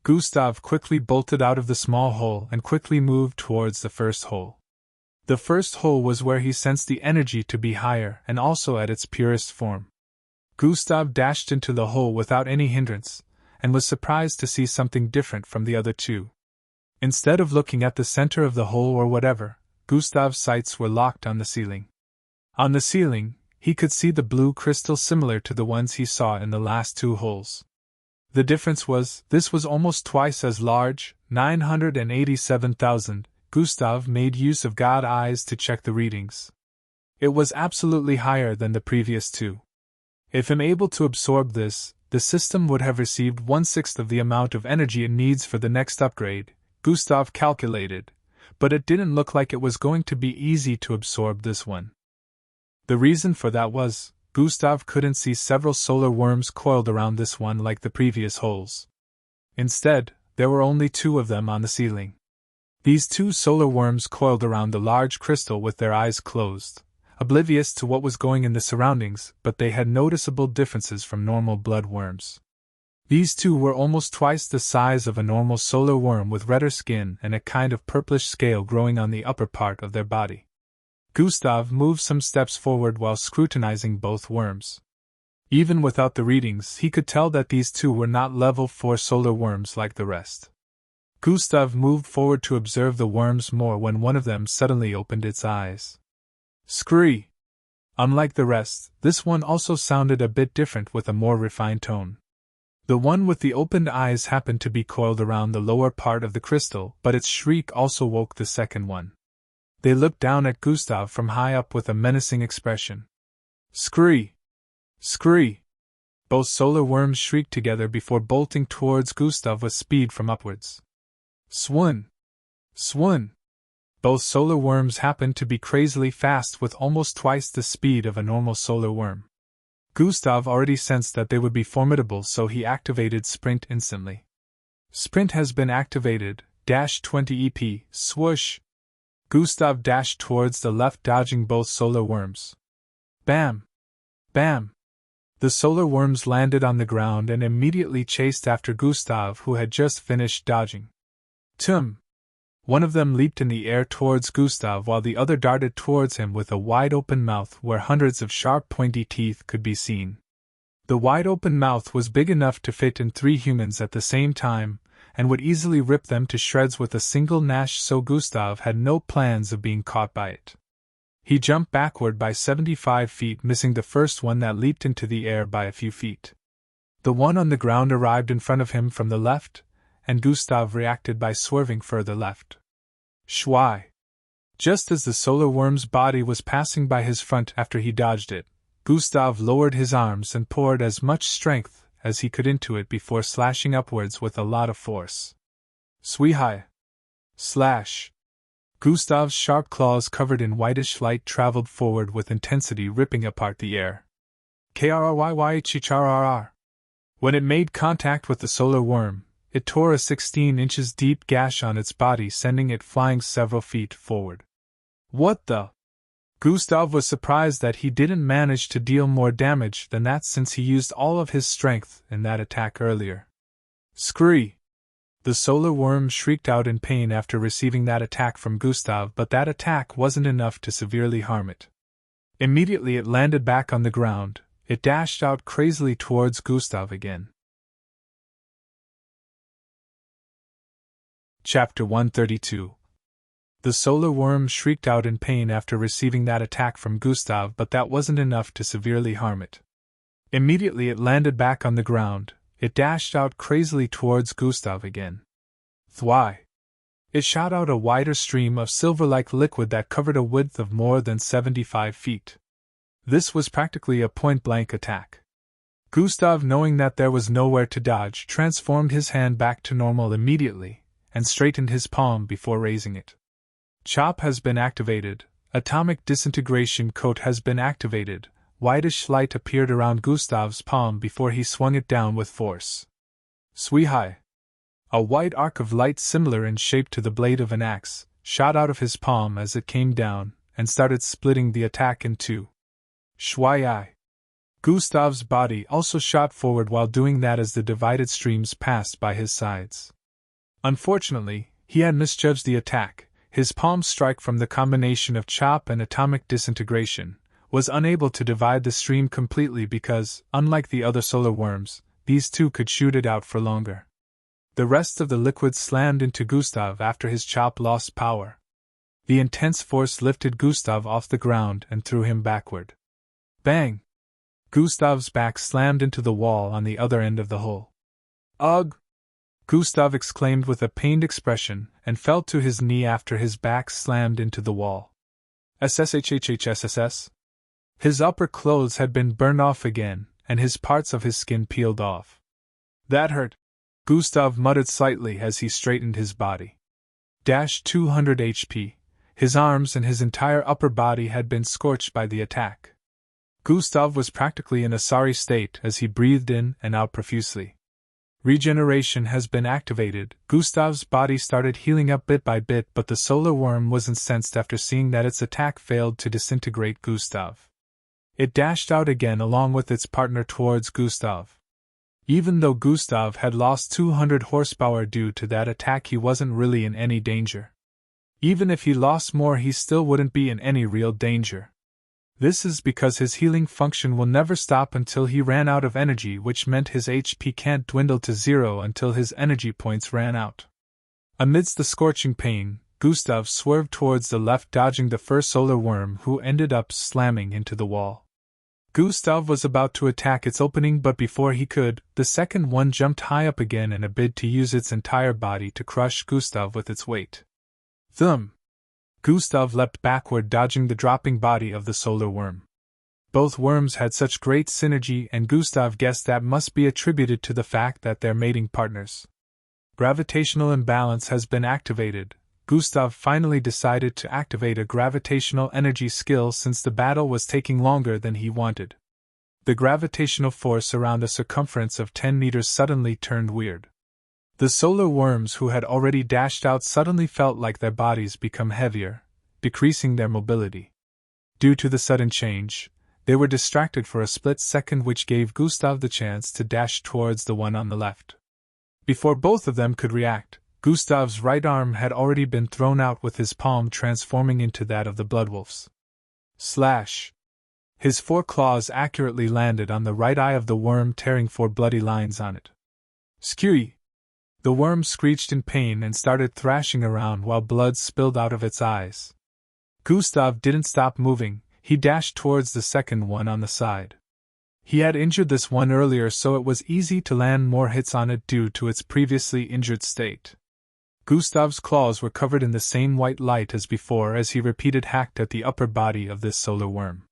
Gustav quickly bolted out of the small hole and quickly moved towards the first hole. The first hole was where he sensed the energy to be higher and also at its purest form. Gustav dashed into the hole without any hindrance, and was surprised to see something different from the other two. Instead of looking at the center of the hole or whatever, Gustav's sights were locked on the ceiling. On the ceiling, he could see the blue crystal similar to the ones he saw in the last two holes. The difference was, this was almost twice as large, 987,000. Gustav made use of God eyes to check the readings. It was absolutely higher than the previous two. If I'm able to absorb this, the system would have received 1/6 of the amount of energy it needs for the next upgrade, Gustav calculated, but it didn't look like it was going to be easy to absorb this one. The reason for that was, Gustav couldn't see several solar worms coiled around this one like the previous holes. Instead, there were only 2 of them on the ceiling. These 2 solar worms coiled around the large crystal with their eyes closed, oblivious to what was going in the surroundings, but they had noticeable differences from normal blood worms. These 2 were almost twice the size of a normal solar worm, with redder skin and a kind of purplish scale growing on the upper part of their body. Gustav moved some steps forward while scrutinizing both worms. Even without the readings, he could tell that these 2 were not level 4 solar worms like the rest. Gustav moved forward to observe the worms more when one of them suddenly opened its eyes. Scree! Unlike the rest, this one also sounded a bit different with a more refined tone. The one with the opened eyes happened to be coiled around the lower part of the crystal, but its shriek also woke the second one. They looked down at Gustav from high up with a menacing expression. Scree! Scree! Both solar worms shrieked together before bolting towards Gustav with speed from upwards. Swoon! Swoon! Both solar worms happened to be crazily fast with almost twice the speed of a normal solar worm. Gustav already sensed that they would be formidable, so he activated Sprint instantly. Sprint has been activated, -20 EP, swoosh! Gustav dashed towards the left, dodging both solar worms. Bam! Bam! The solar worms landed on the ground and immediately chased after Gustav, who had just finished dodging. Tum! One of them leaped in the air towards Gustav while the other darted towards him with a wide-open mouth where hundreds of sharp pointy teeth could be seen. The wide-open mouth was big enough to fit in 3 humans at the same time, and would easily rip them to shreds with a single gnash, so Gustav had no plans of being caught by it. He jumped backward by 75 feet, missing the first one that leaped into the air by a few feet. The one on the ground arrived in front of him from the left, and Gustav reacted by swerving further left. Shwai! Just as the solar worm's body was passing by his front after he dodged it, Gustav lowered his arms and poured as much strength as he could into it before slashing upwards with a lot of force. Swee-hi! Slash! Gustav's sharp claws covered in whitish light traveled forward with intensity, ripping apart the air. Kryychhrr. When it made contact with the solar worm, it tore a 16 inches deep gash on its body, sending it flying several feet forward. What the? Gustav was surprised that he didn't manage to deal more damage than that since he used all of his strength in that attack earlier. Scree! The solar worm shrieked out in pain after receiving that attack from Gustav, but that attack wasn't enough to severely harm it. Immediately it landed back on the ground. It dashed out crazily towards Gustav again. Chapter 132. The solar worm shrieked out in pain after receiving that attack from Gustav, but that wasn't enough to severely harm it. Immediately it landed back on the ground. It dashed out crazily towards Gustav again. Thwai! It shot out a wider stream of silver-like liquid that covered a width of more than 75 feet. This was practically a point-blank attack. Gustav, knowing that there was nowhere to dodge, transformed his hand back to normal immediately, and straightened his palm before raising it. Chop has been activated. Atomic disintegration coat has been activated. Whitish light appeared around Gustav's palm before he swung it down with force. Swee-hi! A white arc of light similar in shape to the blade of an axe shot out of his palm as it came down, and started splitting the attack in two. Shwai-ai! Gustav's body also shot forward while doing that as the divided streams passed by his sides. Unfortunately, he had misjudged the attack. His palm strike from the combination of chop and atomic disintegration was unable to divide the stream completely because, unlike the other solar worms, these two could shoot it out for longer. The rest of the liquid slammed into Gustav after his chop lost power. The intense force lifted Gustav off the ground and threw him backward. Bang! Gustav's back slammed into the wall on the other end of the hole. Ugh! Gustav exclaimed with a pained expression and fell to his knee after his back slammed into the wall. SSHHHSSS? His upper clothes had been burned off again, and his parts of his skin peeled off. That hurt, Gustav muttered slightly as he straightened his body. 200 HP. His arms and his entire upper body had been scorched by the attack. Gustav was practically in a sorry state as he breathed in and out profusely. Regeneration has been activated. Gustav's body started healing up bit by bit, but the solar worm was incensed after seeing that its attack failed to disintegrate Gustav. It dashed out again along with its partner towards Gustav. Even though Gustav had lost 200 horsepower due to that attack, he wasn't really in any danger. Even if he lost more, he still wouldn't be in any real danger. This is because his healing function will never stop until he ran out of energy, which meant his HP can't dwindle to zero until his energy points ran out. Amidst the scorching pain, Gustav swerved towards the left, dodging the first solar worm, who ended up slamming into the wall. Gustav was about to attack its opening, but before he could, the second one jumped high up again in a bid to use its entire body to crush Gustav with its weight. Thump! Gustav leapt backward, dodging the dropping body of the solar worm. Both worms had such great synergy, and Gustav guessed that must be attributed to the fact that they're mating partners. Gravitational imbalance has been activated. Gustav finally decided to activate a gravitational energy skill since the battle was taking longer than he wanted. The gravitational force around a circumference of 10 meters suddenly turned weird. The solar worms who had already dashed out suddenly felt like their bodies become heavier, decreasing their mobility. Due to the sudden change, they were distracted for a split second, which gave Gustav the chance to dash towards the one on the left. Before both of them could react, Gustav's right arm had already been thrown out, with his palm transforming into that of the Bloodwolf's. Slash! His foreclaws accurately landed on the right eye of the worm, tearing 4 bloody lines on it. Skewy! The worm screeched in pain and started thrashing around while blood spilled out of its eyes. Gustav didn't stop moving. He dashed towards the second one on the side. He had injured this one earlier, so it was easy to land more hits on it due to its previously injured state. Gustav's claws were covered in the same white light as before as he repeated hacked at the upper body of this solar worm.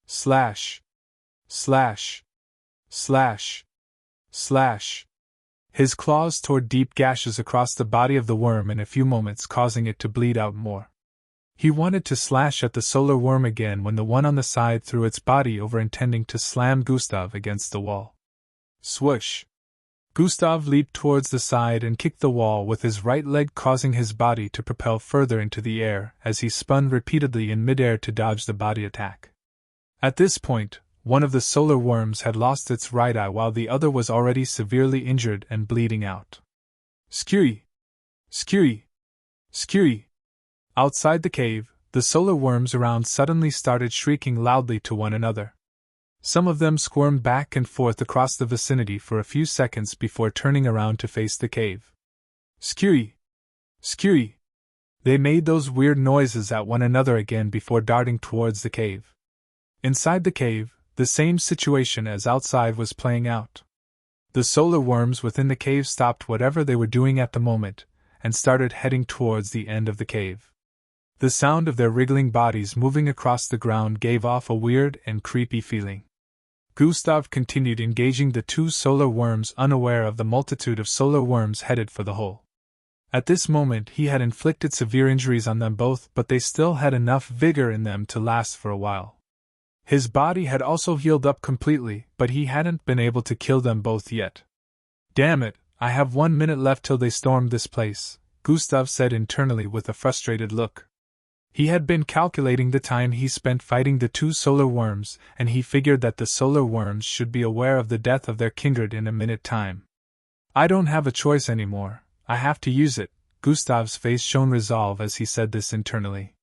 Slash! Slash! Slash! Slash! His claws tore deep gashes across the body of the worm in a few moments, causing it to bleed out more. He wanted to slash at the solar worm again when the one on the side threw its body over, intending to slam Gustav against the wall. Swoosh! Gustav leaped towards the side and kicked the wall with his right leg, causing his body to propel further into the air as he spun repeatedly in midair to dodge the body attack. At this point, one of the solar worms had lost its right eye while the other was already severely injured and bleeding out. Skewy! Skewy! Skewy! Outside the cave, the solar worms around suddenly started shrieking loudly to one another. Some of them squirmed back and forth across the vicinity for a few seconds before turning around to face the cave. Skewy! Skewy! They made those weird noises at one another again before darting towards the cave. Inside the cave, the same situation as outside was playing out. The solar worms within the cave stopped whatever they were doing at the moment and started heading towards the end of the cave. The sound of their wriggling bodies moving across the ground gave off a weird and creepy feeling. Gustav continued engaging the two solar worms, unaware of the multitude of solar worms headed for the hole. At this moment he had inflicted severe injuries on them both, but they still had enough vigor in them to last for a while. His body had also healed up completely, but he hadn't been able to kill them both yet. Damn it, I have 1 minute left till they storm this place, Gustav said internally with a frustrated look. He had been calculating the time he spent fighting the two solar worms, and he figured that the solar worms should be aware of the death of their kindred in a minute time. I don't have a choice anymore, I have to use it. Gustav's face shone resolve as he said this internally.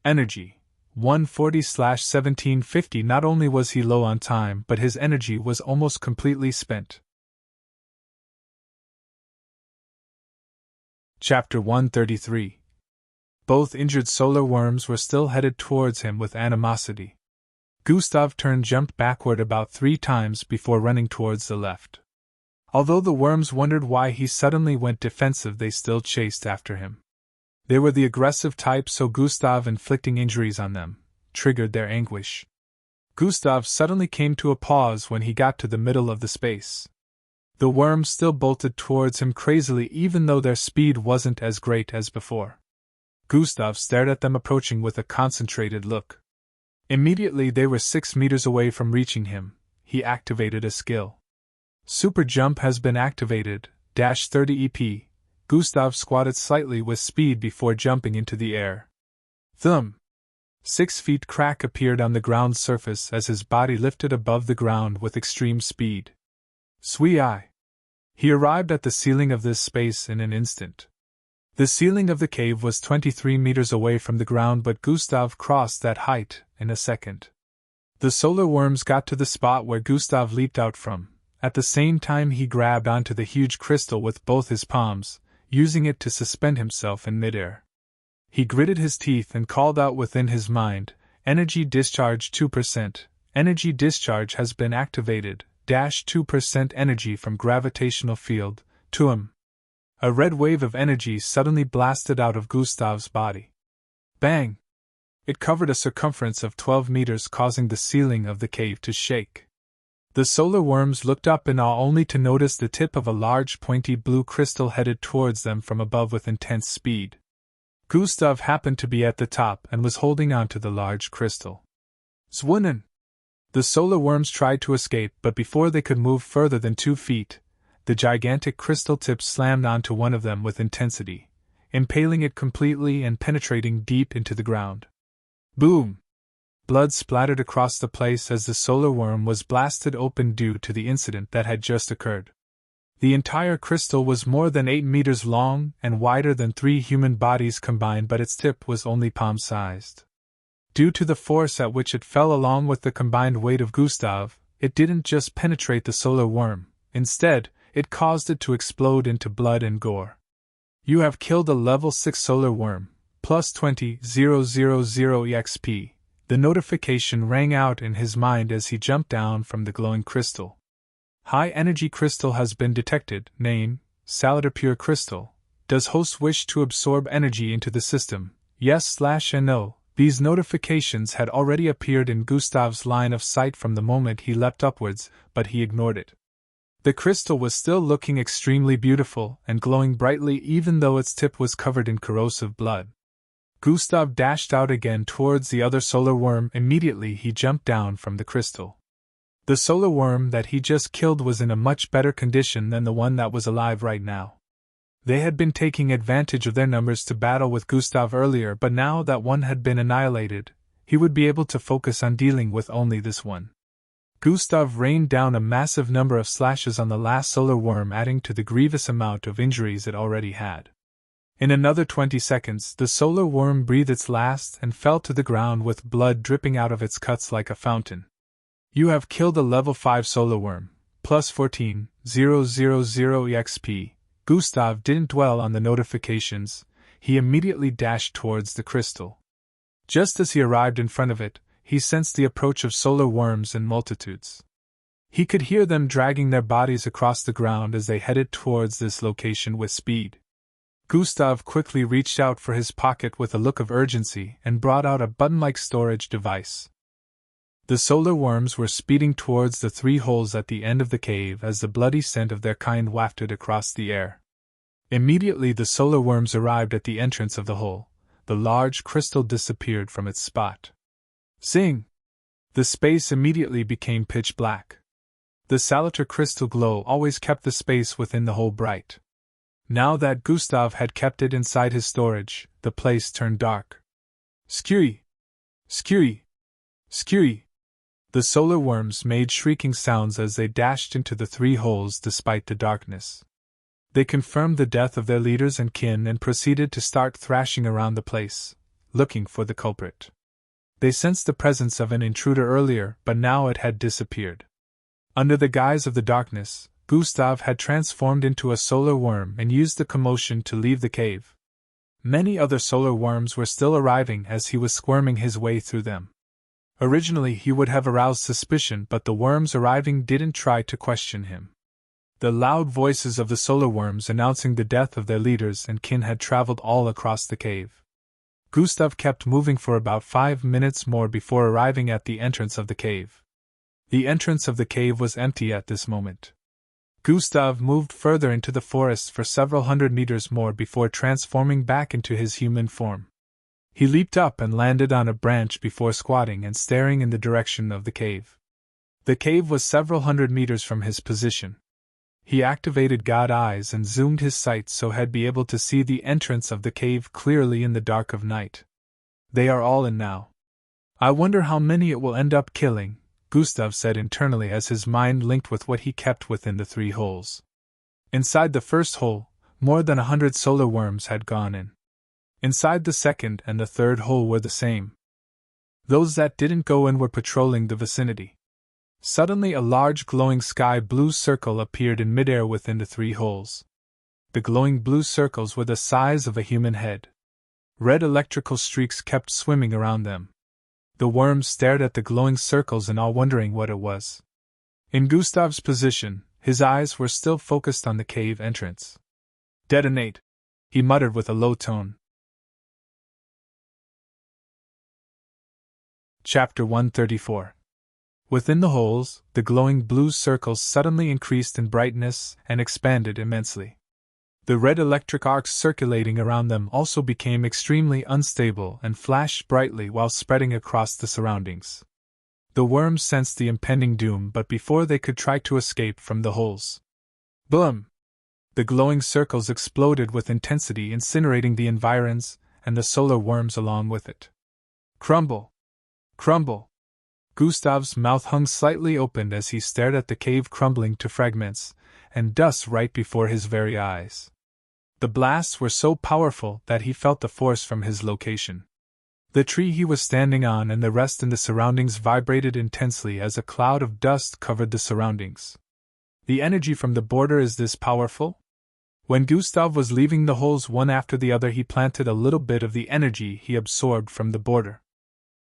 Energy. 140/1750. Not only was he low on time, but his energy was almost completely spent. Chapter 133. Both injured solar worms were still headed towards him with animosity. Gustav jumped backward about 3 times before running towards the left. Although the worms wondered why he suddenly went defensive, they still chased after him. They were the aggressive type, so Gustav inflicting injuries on them triggered their anguish. Gustav suddenly came to a pause when he got to the middle of the space. The worms still bolted towards him crazily, even though their speed wasn't as great as before. Gustav stared at them approaching with a concentrated look. Immediately they were 6 meters away from reaching him. He activated a skill. Super jump has been activated, -30 EP. Gustav squatted slightly with speed before jumping into the air. Thump! 6 feet crack appeared on the ground surface as his body lifted above the ground with extreme speed. Swee-eye! He arrived at the ceiling of this space in an instant. The ceiling of the cave was 23 meters away from the ground, but Gustav crossed that height in a second. The solar worms got to the spot where Gustav leaped out from. At the same time he grabbed onto the huge crystal with both his palms, using it to suspend himself in midair. He gritted his teeth and called out within his mind, Energy discharge 2%. Energy discharge has been activated, -2% energy from gravitational field, to him. A red wave of energy suddenly blasted out of Gustav's body. Bang! It covered a circumference of 12 meters, causing the ceiling of the cave to shake. The solar worms looked up in awe only to notice the tip of a large pointy blue crystal headed towards them from above with intense speed. Gustav happened to be at the top and was holding on to the large crystal. Zwunnen! The solar worms tried to escape, but before they could move further than 2 feet, the gigantic crystal tip slammed onto one of them with intensity, impaling it completely and penetrating deep into the ground. Boom! Blood splattered across the place as the solar worm was blasted open due to the incident that had just occurred. The entire crystal was more than 8 meters long and wider than 3 human bodies combined, but its tip was only palm-sized. Due to the force at which it fell along with the combined weight of Gustav, it didn't just penetrate the solar worm, instead, it caused it to explode into blood and gore. You have killed a level 6 solar worm, plus 20,000 EXP. The notification rang out in his mind as he jumped down from the glowing crystal. High energy crystal has been detected. Name, Salada Pure Crystal. Does host wish to absorb energy into the system? Yes/and no. These notifications had already appeared in Gustav's line of sight from the moment he leapt upwards, but he ignored it. The crystal was still looking extremely beautiful and glowing brightly even though its tip was covered in corrosive blood. Gustav dashed out again towards the other solar worm. Immediately he jumped down from the crystal. The solar worm that he just killed was in a much better condition than the one that was alive right now. They had been taking advantage of their numbers to battle with Gustav earlier, but now that one had been annihilated, he would be able to focus on dealing with only this one. Gustav rained down a massive number of slashes on the last solar worm, adding to the grievous amount of injuries it already had. In another 20 seconds, the solar worm breathed its last and fell to the ground with blood dripping out of its cuts like a fountain. You have killed a level 5 solar worm, plus 14,000 EXP. Gustav didn't dwell on the notifications, he immediately dashed towards the crystal. Just as he arrived in front of it, he sensed the approach of solar worms in multitudes. He could hear them dragging their bodies across the ground as they headed towards this location with speed. Gustav quickly reached out for his pocket with a look of urgency and brought out a button-like storage device. The solar worms were speeding towards the 3 holes at the end of the cave as the bloody scent of their kind wafted across the air. Immediately the solar worms arrived at the entrance of the hole. The large crystal disappeared from its spot. Zing! The space immediately became pitch black. The saliter crystal glow always kept the space within the hole bright. Now that Gustav had kept it inside his storage, the place turned dark. Skewey! Skewey! Skewey! The solar worms made shrieking sounds as they dashed into the 3 holes despite the darkness. They confirmed the death of their leaders and kin and proceeded to start thrashing around the place, looking for the culprit. They sensed the presence of an intruder earlier, but now it had disappeared. Under the guise of the darkness, Gustav had transformed into a solar worm and used the commotion to leave the cave. Many other solar worms were still arriving as he was squirming his way through them. Originally he would have aroused suspicion, but the worms arriving didn't try to question him. The loud voices of the solar worms announcing the death of their leaders and kin had traveled all across the cave. Gustav kept moving for about 5 minutes more before arriving at the entrance of the cave. The entrance of the cave was empty at this moment. Gustav moved further into the forest for several hundred meters more before transforming back into his human form. He leaped up and landed on a branch before squatting and staring in the direction of the cave. The cave was several hundred meters from his position. He activated God Eyes and zoomed his sight so he'd be able to see the entrance of the cave clearly in the dark of night. They are all in now. I wonder how many it will end up killing, Gustav said internally as his mind linked with what he kept within the 3 holes. Inside the first hole, more than 100 solar worms had gone in. Inside the second and the third hole were the same. Those that didn't go in were patrolling the vicinity. Suddenly a large glowing sky blue circle appeared in midair within the 3 holes. The glowing blue circles were the size of a human head. Red electrical streaks kept swimming around them. The worms stared at the glowing circles in awe, wondering what it was. In Gustav's position, his eyes were still focused on the cave entrance. Detonate, he muttered with a low tone. Chapter 134. Within the holes, the glowing blue circles suddenly increased in brightness and expanded immensely. The red electric arcs circulating around them also became extremely unstable and flashed brightly while spreading across the surroundings. The worms sensed the impending doom, but before they could try to escape from the holes. Boom! The glowing circles exploded with intensity, incinerating the environs and the solar worms along with it. Crumble! Crumble! Gustav's mouth hung slightly open as he stared at the cave crumbling to fragments and dust right before his very eyes. The blasts were so powerful that he felt the force from his location. The tree he was standing on and the rest in the surroundings vibrated intensely as a cloud of dust covered the surroundings. The energy from the border is this powerful? When Gustav was leaving the holes one after the other, he planted a little bit of the energy he absorbed from the border.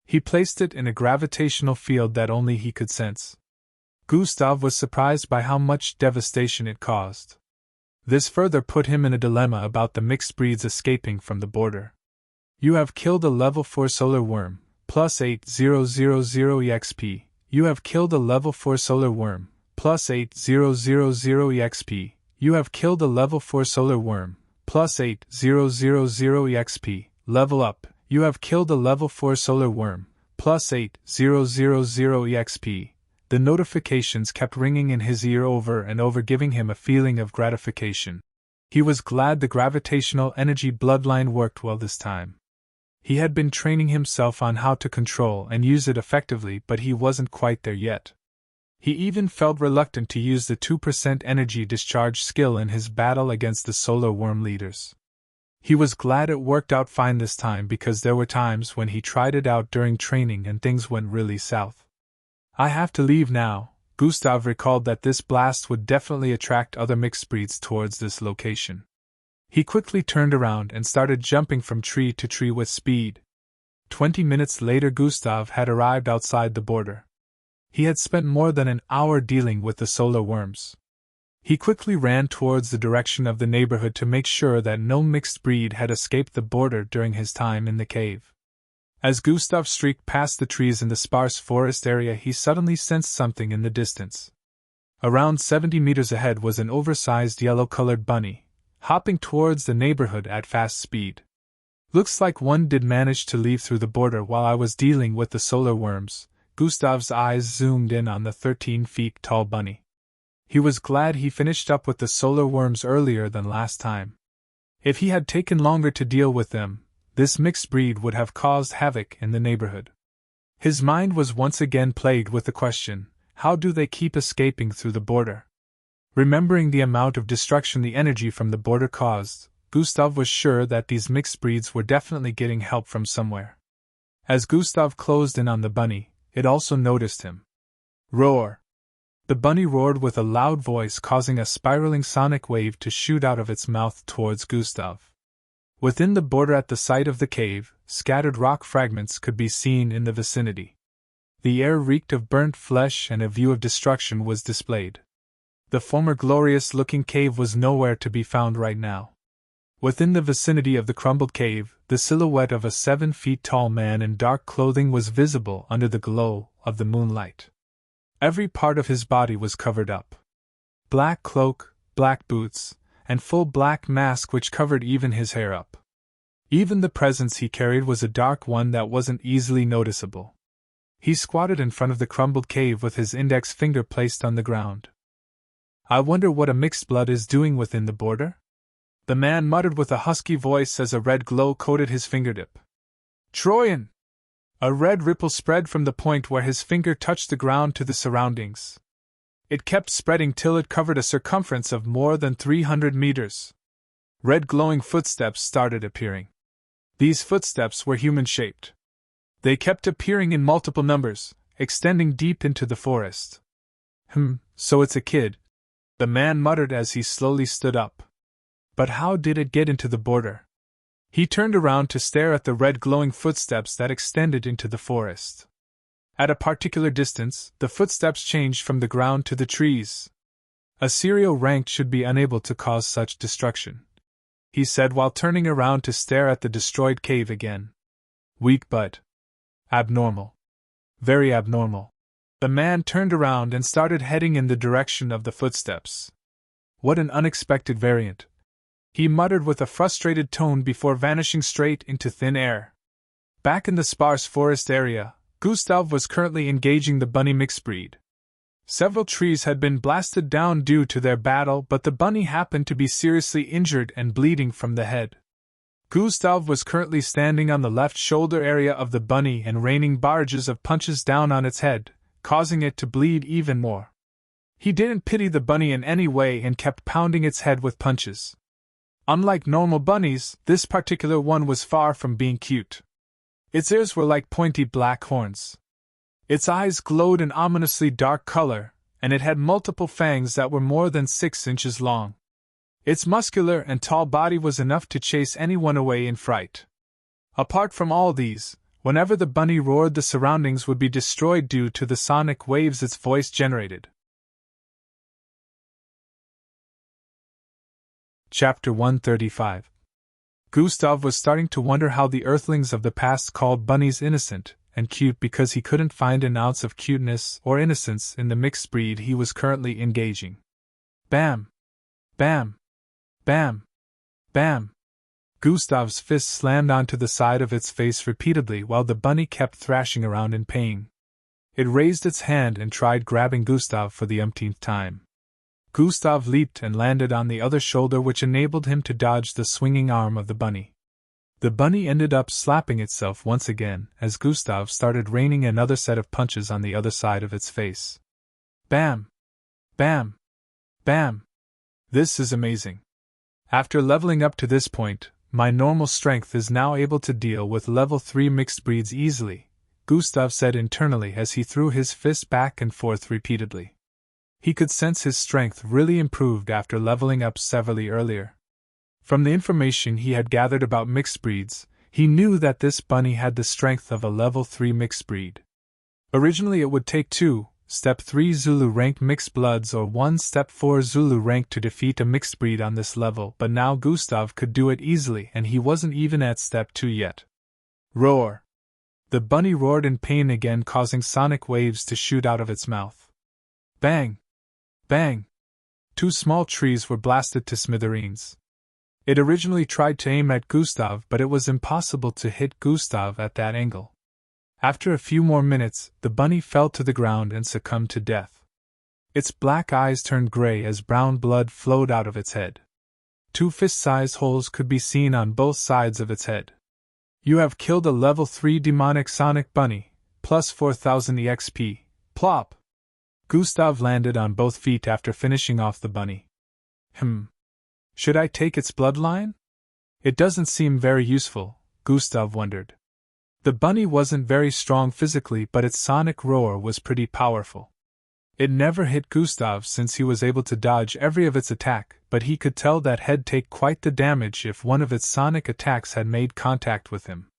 He placed it in a gravitational field that only he could sense. Gustav was surprised by how much devastation it caused. This further put him in a dilemma about the mixed breeds escaping from the border. You have killed a level 4 solar worm, plus 8000 EXP. You have killed a level 4 solar worm, plus 8000 EXP. You have killed a level 4 solar worm, plus 8000 EXP. Level up. You have killed a level 4 solar worm, plus 8000 EXP. The notifications kept ringing in his ear over and over, giving him a feeling of gratification. He was glad the gravitational energy bloodline worked well this time. He had been training himself on how to control and use it effectively, but he wasn't quite there yet. He even felt reluctant to use the 2% energy discharge skill in his battle against the solar worm leaders. He was glad it worked out fine this time, because there were times when he tried it out during training and things went really south. I have to leave now. Gustav recalled that this blast would definitely attract other mixed breeds towards this location. He quickly turned around and started jumping from tree to tree with speed. 20 minutes later, Gustav had arrived outside the border. He had spent more than an hour dealing with the solar worms. He quickly ran towards the direction of the neighborhood to make sure that no mixed breed had escaped the border during his time in the cave. As Gustav streaked past the trees in the sparse forest area, he suddenly sensed something in the distance. Around 70 meters ahead was an oversized yellow-colored bunny, hopping towards the neighborhood at fast speed. Looks like one did manage to leave through the border while I was dealing with the solar worms. Gustav's eyes zoomed in on the 13 feet tall bunny. He was glad he finished up with the solar worms earlier than last time. If he had taken longer to deal with them, this mixed breed would have caused havoc in the neighborhood. His mind was once again plagued with the question, how do they keep escaping through the border? Remembering the amount of destruction the energy from the border caused, Gustav was sure that these mixed breeds were definitely getting help from somewhere. As Gustav closed in on the bunny, it also noticed him. Roar! The bunny roared with a loud voice, causing a spiraling sonic wave to shoot out of its mouth towards Gustav. Within the border at the site of the cave, scattered rock fragments could be seen in the vicinity. The air reeked of burnt flesh and a view of destruction was displayed. The former glorious-looking cave was nowhere to be found right now. Within the vicinity of the crumbled cave, the silhouette of a 7-feet-tall man in dark clothing was visible under the glow of the moonlight. Every part of his body was covered up. Black cloak, black boots, and full black mask which covered even his hair up. Even the presence he carried was a dark one that wasn't easily noticeable. He squatted in front of the crumbled cave with his index finger placed on the ground. I wonder what a mixed blood is doing within the border? The man muttered with a husky voice as a red glow coated his fingertip. Troyan! A red ripple spread from the point where his finger touched the ground to the surroundings. It kept spreading till it covered a circumference of more than 300 meters. Red glowing footsteps started appearing. These footsteps were human-shaped. They kept appearing in multiple numbers, extending deep into the forest. So it's a kid, the man muttered as he slowly stood up. But how did it get into the border? He turned around to stare at the red glowing footsteps that extended into the forest. At a particular distance, the footsteps changed from the ground to the trees. A serial rank should be unable to cause such destruction, he said while turning around to stare at the destroyed cave again. Weak but abnormal. Very abnormal. The man turned around and started heading in the direction of the footsteps. What an unexpected variant, he muttered with a frustrated tone before vanishing straight into thin air. Back in the sparse forest area, Gustav was currently engaging the bunny mixed breed. Several trees had been blasted down due to their battle, but the bunny happened to be seriously injured and bleeding from the head. Gustav was currently standing on the left shoulder area of the bunny and raining barrages of punches down on its head, causing it to bleed even more. He didn't pity the bunny in any way and kept pounding its head with punches. Unlike normal bunnies, this particular one was far from being cute. Its ears were like pointy black horns. Its eyes glowed an ominously dark color, and it had multiple fangs that were more than 6 inches long. Its muscular and tall body was enough to chase anyone away in fright. Apart from all these, whenever the bunny roared, the surroundings would be destroyed due to the sonic waves its voice generated. Chapter 135. Gustav was starting to wonder how the earthlings of the past called bunnies innocent and cute because he couldn't find an ounce of cuteness or innocence in the mixed breed he was currently engaging. Bam! Bam! Bam! Bam! Gustav's fist slammed onto the side of its face repeatedly while the bunny kept thrashing around in pain. It raised its hand and tried grabbing Gustav for the umpteenth time. Gustav leaped and landed on the other shoulder, which enabled him to dodge the swinging arm of the bunny. The bunny ended up slapping itself once again as Gustav started raining another set of punches on the other side of its face. Bam! Bam! Bam! This is amazing. After leveling up to this point, my normal strength is now able to deal with level 3 mixed breeds easily, Gustav said internally as he threw his fist back and forth repeatedly. He could sense his strength really improved after leveling up severely earlier. From the information he had gathered about mixed breeds, he knew that this bunny had the strength of a level 3 mixed breed. Originally it would take 2 Step 3 Zulu rank mixed bloods or 1 Step 4 Zulu rank to defeat a mixed breed on this level, but now Gustav could do it easily and he wasn't even at Step 2 yet. Roar! The bunny roared in pain again, causing sonic waves to shoot out of its mouth. Bang! Bang! 2 small trees were blasted to smithereens. It originally tried to aim at Gustav, but it was impossible to hit Gustav at that angle. After a few more minutes, the bunny fell to the ground and succumbed to death. Its black eyes turned gray as brown blood flowed out of its head. 2 fist-sized holes could be seen on both sides of its head. You have killed a level 3 demonic sonic bunny, plus 4000 EXP. Plop! Gustav landed on both feet after finishing off the bunny. Should I take its bloodline? It doesn't seem very useful, Gustav wondered. The bunny wasn't very strong physically, but its sonic roar was pretty powerful. It never hit Gustav since he was able to dodge every of its attack, but he could tell that he'd take quite the damage if one of its sonic attacks had made contact with him.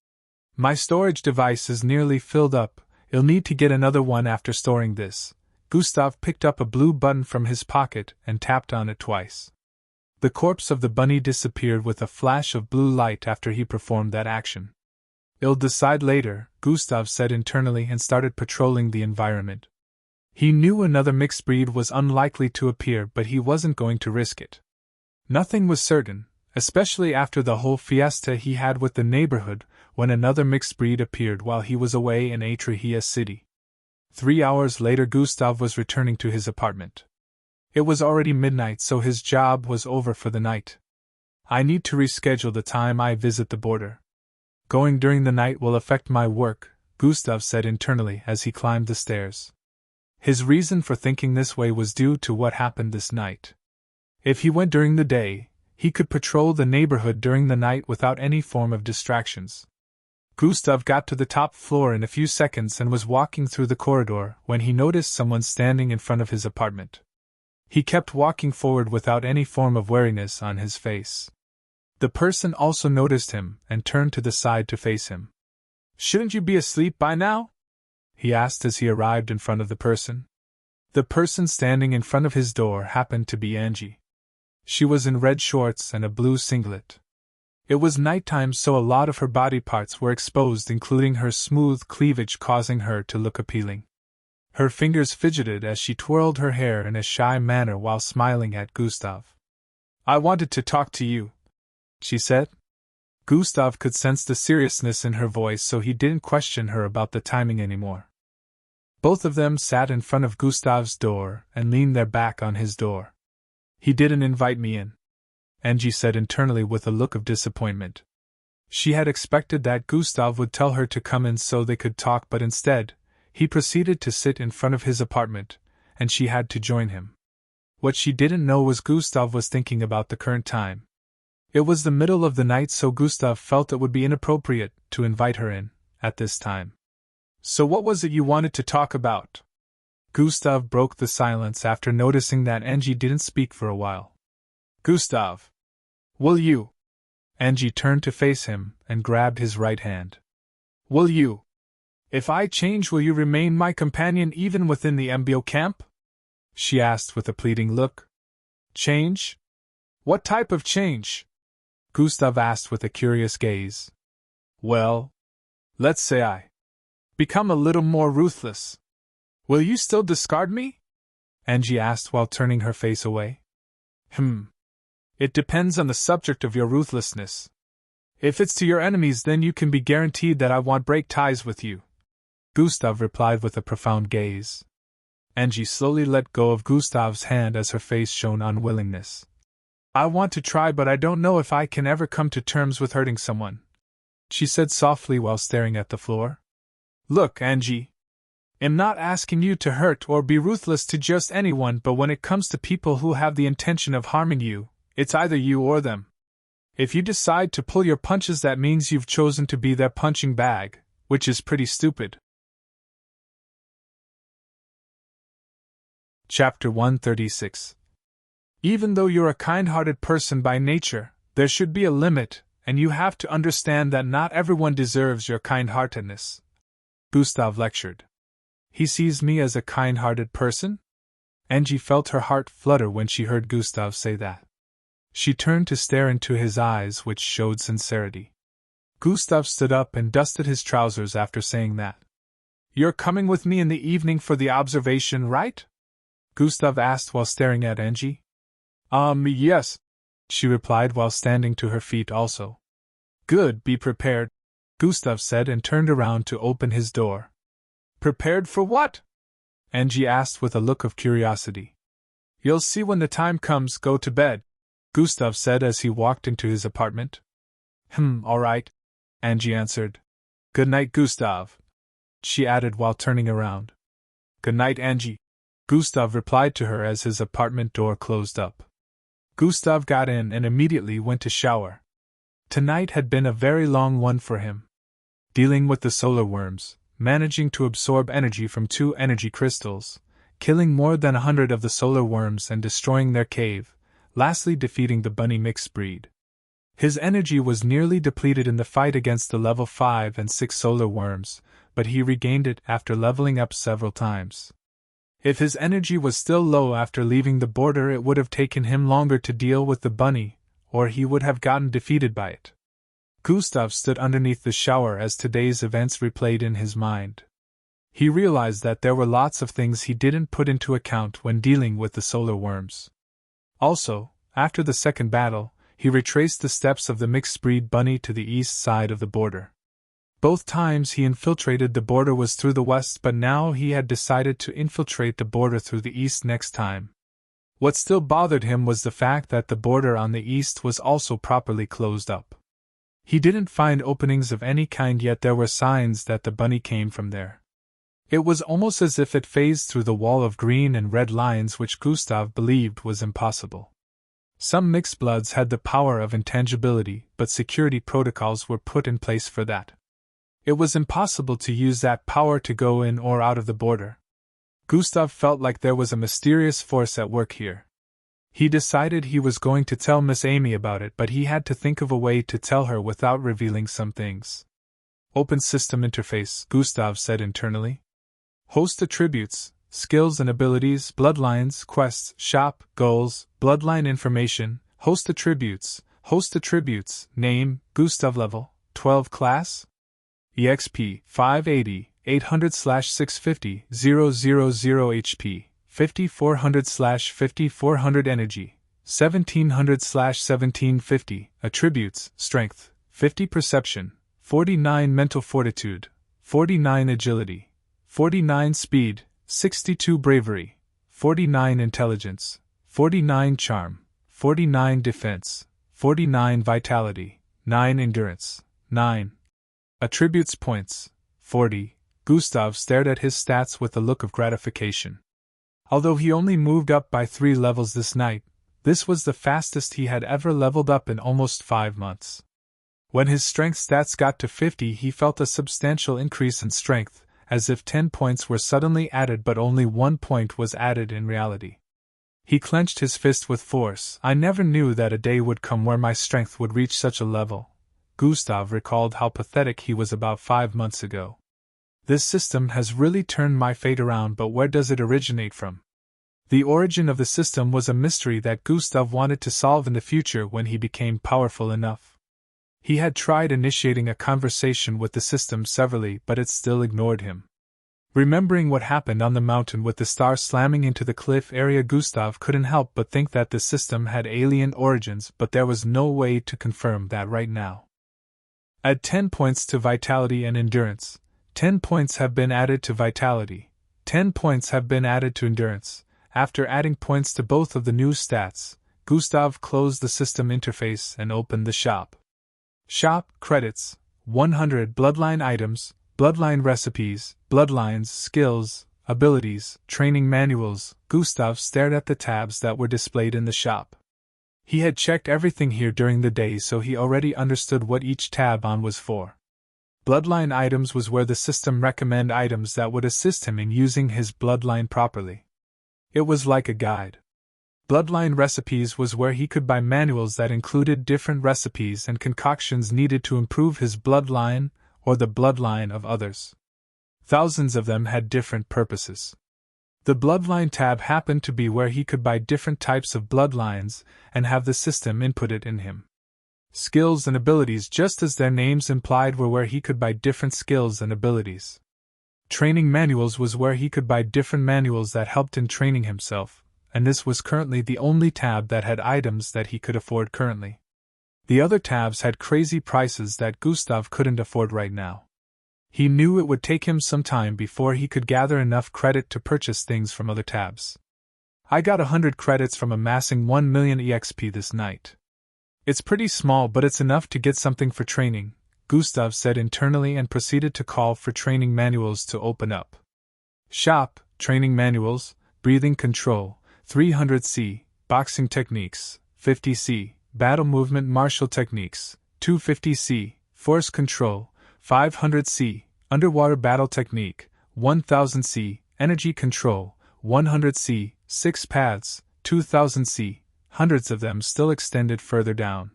My storage device is nearly filled up, you'll need to get another one after storing this. Gustav picked up a blue button from his pocket and tapped on it twice. The corpse of the bunny disappeared with a flash of blue light after he performed that action. I'll decide later, Gustav said internally and started patrolling the environment. He knew another mixed breed was unlikely to appear, but he wasn't going to risk it. Nothing was certain, especially after the whole fiesta he had with the neighborhood, when another mixed breed appeared while he was away in Atrahia City. 3 hours later, Gustav was returning to his apartment. It was already midnight, so his job was over for the night. I need to reschedule the time I visit the border. Going during the night will affect my work, Gustav said internally as he climbed the stairs. His reason for thinking this way was due to what happened this night. If he went during the day, he could patrol the neighborhood during the night without any form of distractions. Gustav got to the top floor in a few seconds and was walking through the corridor when he noticed someone standing in front of his apartment. He kept walking forward without any form of wariness on his face. The person also noticed him and turned to the side to face him. "Shouldn't you be asleep by now?" he asked as he arrived in front of the person. The person standing in front of his door happened to be Angie. She was in red shorts and a blue singlet. It was nighttime, so a lot of her body parts were exposed, including her smooth cleavage, causing her to look appealing. Her fingers fidgeted as she twirled her hair in a shy manner while smiling at Gustav. "I wanted to talk to you," she said. Gustav could sense the seriousness in her voice, so he didn't question her about the timing anymore. Both of them sat in front of Gustav's door and leaned their back on his door. "He didn't invite me in," Angie said internally with a look of disappointment. She had expected that Gustav would tell her to come in so they could talk, but instead, he proceeded to sit in front of his apartment, and she had to join him. What she didn't know was Gustav was thinking about the current time. It was the middle of the night, so Gustav felt it would be inappropriate to invite her in at this time. "So what was it you wanted to talk about?" Gustav broke the silence after noticing that Angie didn't speak for a while. "Gustav! Will you?" Angie turned to face him and grabbed his right hand. "Will you? If I change, will you remain my companion even within the MBO camp?" she asked with a pleading look. "Change?" What type of change? Gustav asked with a curious gaze. Well, let's say I become a little more ruthless. Will you still discard me? Angie asked while turning her face away. It depends on the subject of your ruthlessness. If it's to your enemies, then you can be guaranteed that I won't break ties with you, Gustav replied with a profound gaze. Angie slowly let go of Gustav's hand as her face showed unwillingness. I want to try, but I don't know if I can ever come to terms with hurting someone, she said softly while staring at the floor. Look, Angie. I'm not asking you to hurt or be ruthless to just anyone, but when it comes to people who have the intention of harming you, it's either you or them. If you decide to pull your punches, that means you've chosen to be their punching bag, which is pretty stupid. Chapter 136. Even though you're a kind-hearted person by nature, there should be a limit, and you have to understand that not everyone deserves your kind-heartedness, Gustav lectured. He sees me as a kind-hearted person? Angie felt her heart flutter when she heard Gustav say that. She turned to stare into his eyes, which showed sincerity. Gustav stood up and dusted his trousers after saying that. You're coming with me in the evening for the observation, right? Gustav asked while staring at Angie. Yes, she replied while standing to her feet also. Good, be prepared, Gustav said and turned around to open his door. Prepared for what? Angie asked with a look of curiosity. You'll see when the time comes. Go to bed, Gustav said as he walked into his apartment. All right, Angie answered. Good night, Gustav, she added while turning around. Good night, Angie, Gustav replied to her as his apartment door closed up. Gustav got in and immediately went to shower. Tonight had been a very long one for him. Dealing with the solar worms, managing to absorb energy from 2 energy crystals, killing more than 100 of the solar worms and destroying their cave, lastly defeating the bunny mixed breed. His energy was nearly depleted in the fight against the level 5 and 6 solar worms, but he regained it after leveling up several times. If his energy was still low after leaving the border, it would have taken him longer to deal with the bunny, or he would have gotten defeated by it. Gustav stood underneath the shower as today's events replayed in his mind. He realized that there were lots of things he didn't put into account when dealing with the solar worms. Also, after the second battle, he retraced the steps of the mixed-breed bunny to the east side of the border. Both times he infiltrated the border was through the west, but now he had decided to infiltrate the border through the east next time. What still bothered him was the fact that the border on the east was also properly closed up. He didn't find openings of any kind, yet there were signs that the bunny came from there. It was almost as if it phased through the wall of green and red lines, which Gustav believed was impossible. Some mixed bloods had the power of intangibility, but security protocols were put in place for that. It was impossible to use that power to go in or out of the border. Gustav felt like there was a mysterious force at work here. He decided he was going to tell Miss Amy about it, but he had to think of a way to tell her without revealing some things. Open system interface, Gustav said internally. Host attributes, skills and abilities, bloodlines, quests, shop, goals, bloodline information, host attributes, name, Gustav level, 12 class, EXP, 580, 800/650, 000 HP, 5400/5400 energy, 1700/1750, attributes, strength, 50 perception, 49 mental fortitude, 49 agility, 49 speed, 62 bravery, 49 intelligence, 49 charm, 49 defense, 49 vitality, 9 endurance, 9 attributes points, 40. Gustav stared at his stats with a look of gratification. Although he only moved up by 3 levels this night, this was the fastest he had ever leveled up in almost 5 months. When his strength stats got to 50, he felt a substantial increase in strength, as if 10 points were suddenly added, but only 1 point was added in reality. He clenched his fist with force. I never knew that a day would come where my strength would reach such a level. Gustav recalled how pathetic he was about 5 months ago. This system has really turned my fate around, but where does it originate from? The origin of the system was a mystery that Gustav wanted to solve in the future when he became powerful enough. He had tried initiating a conversation with the system severally, but it still ignored him. Remembering what happened on the mountain with the star slamming into the cliff area, Gustav couldn't help but think that the system had alien origins, but there was no way to confirm that right now. Add 10 points to vitality and endurance. 10 points have been added to vitality. 10 points have been added to endurance. After adding points to both of the new stats, Gustav closed the system interface and opened the shop. Shop credits: 100 bloodline items, bloodline recipes, bloodlines, skills, abilities, training manuals. Gustav stared at the tabs that were displayed in the shop. He had checked everything here during the day, so he already understood what each tab on was for. Bloodline items was where the system recommended items that would assist him in using his bloodline properly. It was like a guide. Bloodline recipes was where he could buy manuals that included different recipes and concoctions needed to improve his bloodline or the bloodline of others. Thousands of them had different purposes. The bloodline tab happened to be where he could buy different types of bloodlines and have the system input it in him. Skills and abilities, just as their names implied, were where he could buy different skills and abilities. Training manuals was where he could buy different manuals that helped in training himself, and this was currently the only tab that had items that he could afford currently. The other tabs had crazy prices that Gustav couldn't afford right now. He knew it would take him some time before he could gather enough credit to purchase things from other tabs. I got 100 credits from amassing 1 million EXP this night. It's pretty small, but it's enough to get something for training, Gustav said internally and proceeded to call for training manuals to open up. Shop, training manuals, breathing control, 300C, boxing techniques, 50C, battle movement martial techniques, 250C, force control, 500C, underwater battle technique, 1000C, energy control, 100C, 6 paths, 2000C, hundreds of them still extended further down.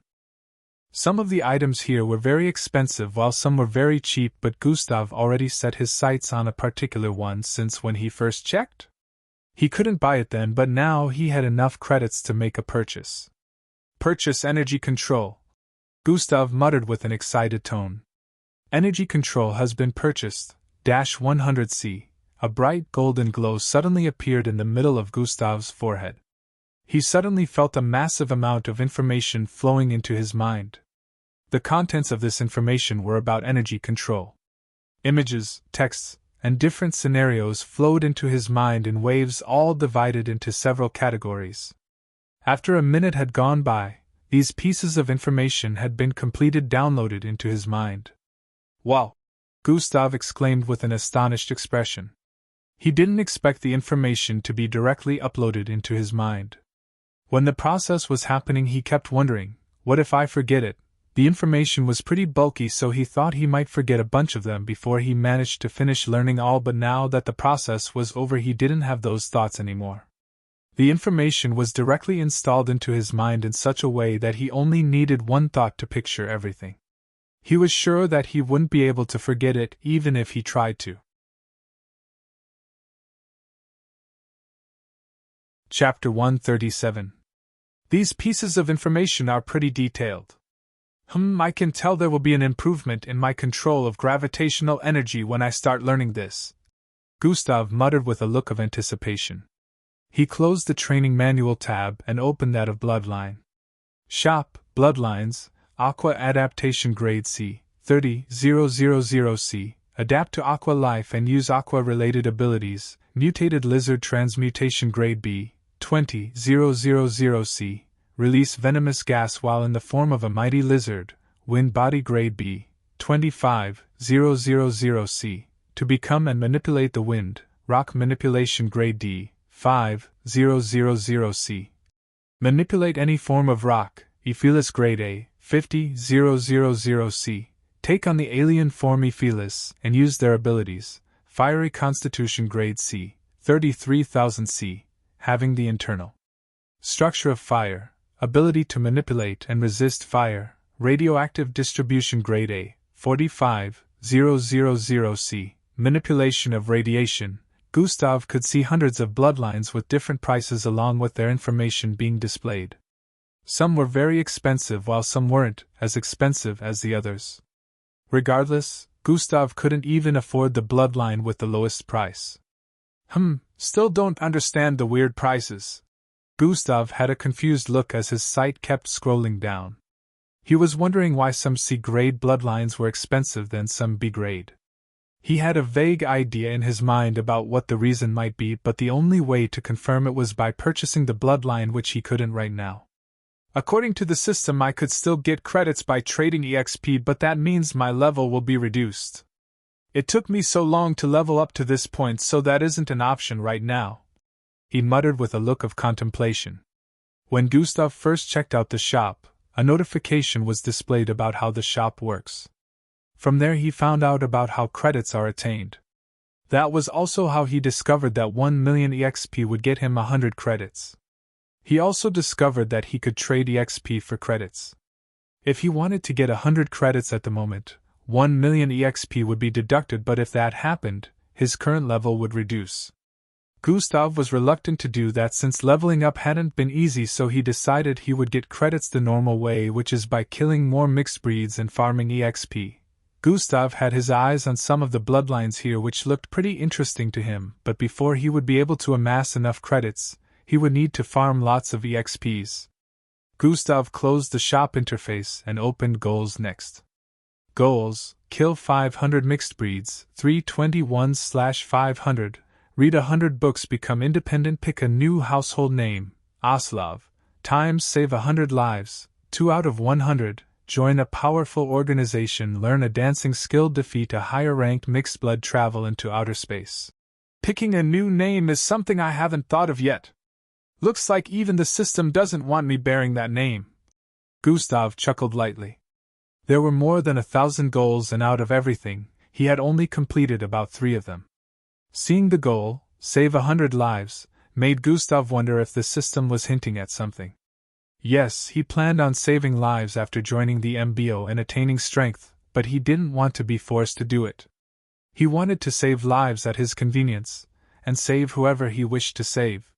Some of the items here were very expensive while some were very cheap, but Gustav already set his sights on a particular one since when he first checked. He couldn't buy it then, but now he had enough credits to make a purchase. Purchase energy control, Gustav muttered with an excited tone. Energy control has been purchased, -100C. A bright golden glow suddenly appeared in the middle of Gustav's forehead. He suddenly felt a massive amount of information flowing into his mind. The contents of this information were about energy control. Images, texts, and different scenarios flowed into his mind in waves, all divided into several categories. After a minute had gone by, these pieces of information had been completed, downloaded into his mind. Wow! Gustav exclaimed with an astonished expression. He didn't expect the information to be directly uploaded into his mind. When the process was happening, he kept wondering, what if I forget it? The information was pretty bulky, so he thought he might forget a bunch of them before he managed to finish learning all, but now that the process was over, he didn't have those thoughts anymore. The information was directly installed into his mind in such a way that he only needed one thought to picture everything. He was sure that he wouldn't be able to forget it even if he tried to. Chapter 137. These pieces of information are pretty detailed. I can tell there will be an improvement in my control of gravitational energy when I start learning this, Gustav muttered with a look of anticipation. He closed the training manual tab and opened that of Bloodline. Shop, Bloodlines, Aqua Adaptation Grade C, 30000C, adapt to Aqua Life and use Aqua-related abilities, Mutated Lizard Transmutation Grade B, 20000C, release venomous gas while in the form of a mighty lizard, Wind Body Grade B, 25000C, to become and manipulate the wind, Rock Manipulation Grade D, 5000C. Manipulate any form of rock, Ephelis Grade A, 50000C. Take on the alien form Ephelis and use their abilities, Fiery Constitution Grade C, 33000C, having the internal structure of fire, ability to manipulate and resist fire, Radioactive Distribution Grade A, 45000C, manipulation of radiation, Gustav could see hundreds of bloodlines with different prices along with their information being displayed. Some were very expensive while some weren't as expensive as the others. Regardless, Gustav couldn't even afford the bloodline with the lowest price. Still don't understand the weird prices. Gustav had a confused look as his sight kept scrolling down. He was wondering why some C-grade bloodlines were expensive than some B-grade. He had a vague idea in his mind about what the reason might be, but the only way to confirm it was by purchasing the bloodline, which he couldn't right now. According to the system, I could still get credits by trading EXP, but that means my level will be reduced. It took me so long to level up to this point, so that isn't an option right now, he muttered with a look of contemplation. When Gustav first checked out the shop, a notification was displayed about how the shop works. From there he found out about how credits are attained. That was also how he discovered that 1 million EXP would get him 100 credits. He also discovered that he could trade EXP for credits. If he wanted to get 100 credits at the moment, 1 million EXP would be deducted, but if that happened, his current level would reduce. Gustav was reluctant to do that since leveling up hadn't been easy, so he decided he would get credits the normal way, which is by killing more mixed breeds and farming EXP. Gustav had his eyes on some of the bloodlines here which looked pretty interesting to him, but before he would be able to amass enough credits, he would need to farm lots of EXPs. Gustav closed the shop interface and opened Goals next. Goals: kill 500 mixed breeds, 321/500, read 100 books, become independent, pick a new household name, Oslov, times save 100 lives, 2 out of 100, join a powerful organization, learn a dancing skill, defeat a higher ranked mixed blood, travel into outer space. Picking a new name is something I haven't thought of yet. Looks like even the system doesn't want me bearing that name. Gustav chuckled lightly. There were more than 1,000 goals, and out of everything, he had only completed about 3 of them. Seeing the goal, save 100 lives, made Gustav wonder if the system was hinting at something. Yes, he planned on saving lives after joining the MBO and attaining strength, but he didn't want to be forced to do it. He wanted to save lives at his convenience, and save whoever he wished to save.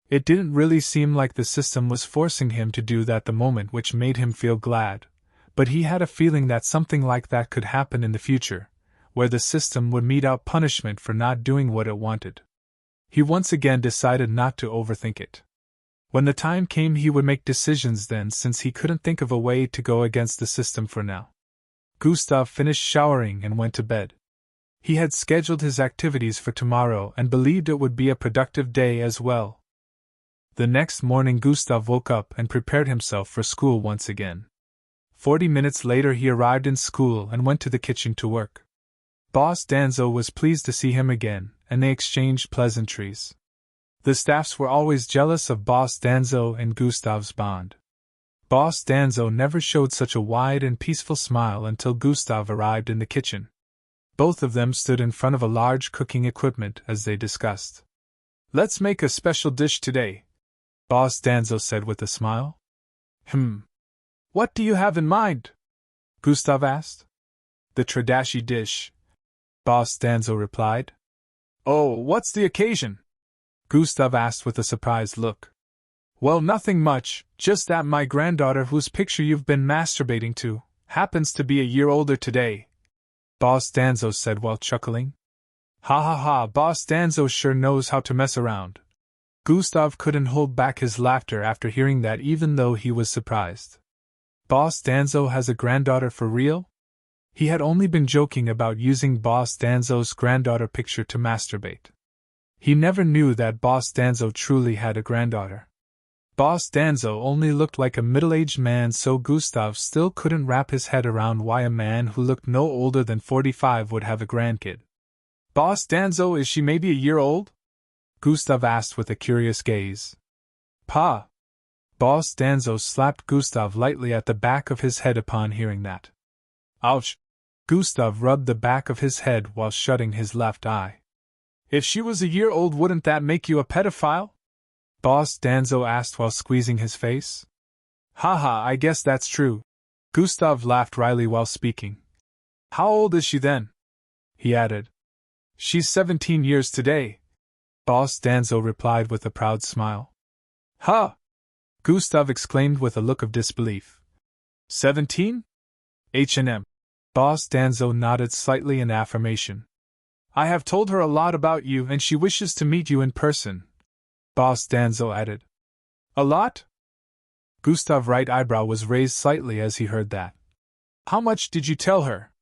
It didn't really seem like the system was forcing him to do that the moment, which made him feel glad, but he had a feeling that something like that could happen in the future, where the system would mete out punishment for not doing what it wanted. He once again decided not to overthink it. When the time came, he would make decisions then, since he couldn't think of a way to go against the system for now. Gustav finished showering and went to bed. He had scheduled his activities for tomorrow and believed it would be a productive day as well. The next morning Gustav woke up and prepared himself for school once again. 40 minutes later he arrived in school and went to the kitchen to work. Boss Danzo was pleased to see him again, and they exchanged pleasantries. The staffs were always jealous of Boss Danzo and Gustav's bond. Boss Danzo never showed such a wide and peaceful smile until Gustav arrived in the kitchen. Both of them stood in front of a large cooking equipment as they discussed. "Let's make a special dish today," Boss Danzo said with a smile. What do you have in mind?" Gustav asked. "The Tradashi dish," Boss Danzo replied. "Oh, what's the occasion?" Gustav asked with a surprised look. "Well, nothing much, just that my granddaughter, whose picture you've been masturbating to, happens to be a year older today," Boss Danzo said while chuckling. "Ha ha ha, Boss Danzo sure knows how to mess around." Gustav couldn't hold back his laughter after hearing that, even though he was surprised. Boss Danzo has a granddaughter for real? He had only been joking about using Boss Danzo's granddaughter picture to masturbate. He never knew that Boss Danzo truly had a granddaughter. Boss Danzo only looked like a middle-aged man, so Gustav still couldn't wrap his head around why a man who looked no older than 45 would have a grandkid. "Boss Danzo, is she maybe a year old?" Gustav asked with a curious gaze. "Pa!" Boss Danzo slapped Gustav lightly at the back of his head upon hearing that. "Ouch!" Gustav rubbed the back of his head while shutting his left eye. "If she was a year old, wouldn't that make you a pedophile?" Boss Danzo asked while squeezing his face. "Haha, I guess that's true." Gustav laughed wryly while speaking. "How old is she then?" he added. "She's 17 years today," Boss Danzo replied with a proud smile. Ha! Gustav exclaimed with a look of disbelief. 17? H&M. Boss Danzo nodded slightly in affirmation. I have told her a lot about you and she wishes to meet you in person. Boss Danzo added. A lot? Gustav's right eyebrow was raised slightly as he heard that. How much did you tell her?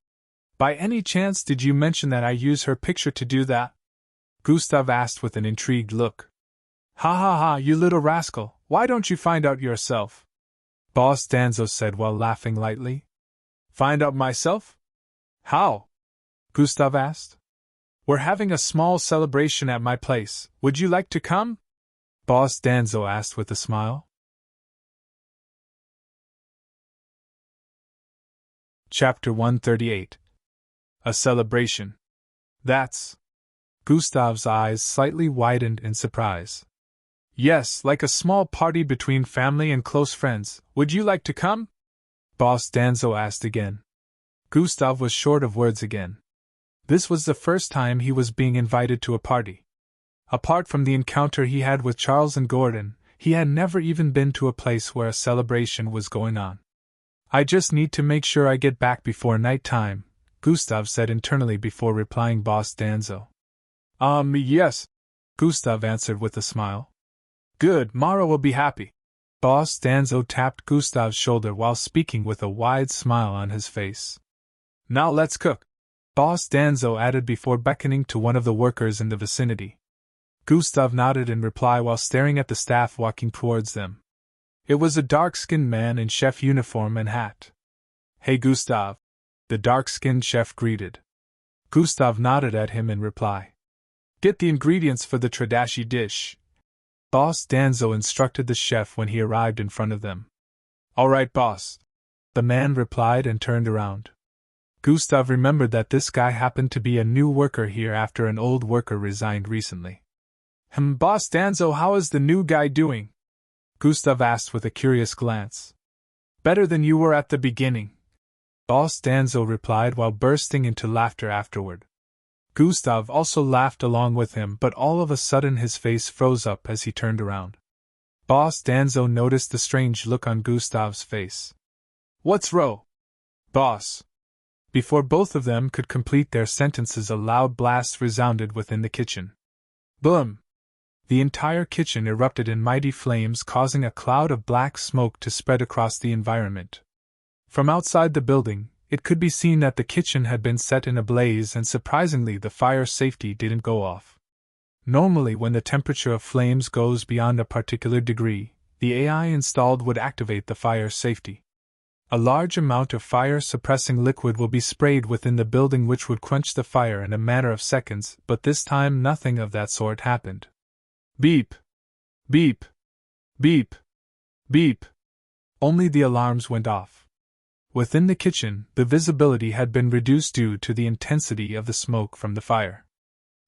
By any chance did you mention that I use her picture to do that? Gustav asked with an intrigued look. Ha ha ha, you little rascal, why don't you find out yourself? Boss Danzo said while laughing lightly. Find out myself? How? Gustav asked. We're having a small celebration at my place, would you like to come? Boss Danzo asked with a smile. Chapter 138. A Celebration. That's... Gustav's eyes slightly widened in surprise. Yes, like a small party between family and close friends. Would you like to come? Boss Danzo asked again. Gustav was short of words again. This was the first time he was being invited to a party. Apart from the encounter he had with Charles and Gordon, he had never even been to a place where a celebration was going on. I just need to make sure I get back before night time, Gustav said internally before replying Boss Danzo. Yes, Gustav answered with a smile. Good, Mara will be happy. Boss Danzo tapped Gustav's shoulder while speaking with a wide smile on his face. Now let's cook, Boss Danzo added before beckoning to one of the workers in the vicinity. Gustav nodded in reply while staring at the staff walking towards them. It was a dark-skinned man in chef uniform and hat. Hey Gustav, the dark-skinned chef greeted. Gustav nodded at him in reply. Get the ingredients for the Tradashi dish. Boss Danzo instructed the chef when he arrived in front of them. All right, boss. The man replied and turned around. Gustav remembered that this guy happened to be a new worker here after an old worker resigned recently. Boss Danzo, how is the new guy doing? Gustav asked with a curious glance. Better than you were at the beginning. Boss Danzo replied while bursting into laughter afterward. Gustav also laughed along with him, but all of a sudden his face froze up as he turned around. Boss Danzo noticed the strange look on Gustav's face. What's boss? Before both of them could complete their sentences, a loud blast resounded within the kitchen. Boom! The entire kitchen erupted in mighty flames, causing a cloud of black smoke to spread across the environment. From outside the building, it could be seen that the kitchen had been set in a blaze, and surprisingly the fire safety didn't go off. Normally when the temperature of flames goes beyond a particular degree, the AI installed would activate the fire safety. A large amount of fire-suppressing liquid will be sprayed within the building which would quench the fire in a matter of seconds, but this time nothing of that sort happened. Beep! Beep! Beep! Beep! Only the alarms went off. Within the kitchen, the visibility had been reduced due to the intensity of the smoke from the fire.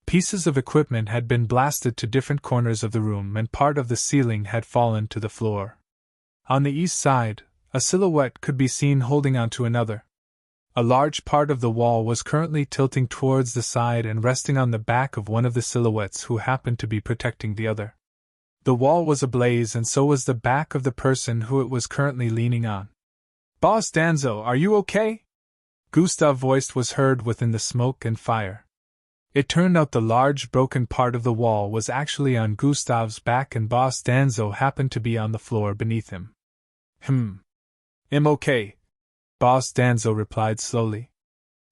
Pieces of equipment had been blasted to different corners of the room, and part of the ceiling had fallen to the floor. On the east side, a silhouette could be seen holding onto another. A large part of the wall was currently tilting towards the side and resting on the back of one of the silhouettes who happened to be protecting the other. The wall was ablaze, and so was the back of the person who it was currently leaning on. Boss Danzo, are you okay? Gustav's voice was heard within the smoke and fire. It turned out the large broken part of the wall was actually on Gustav's back, and Boss Danzo happened to be on the floor beneath him. I'm okay, Boss Danzo replied slowly.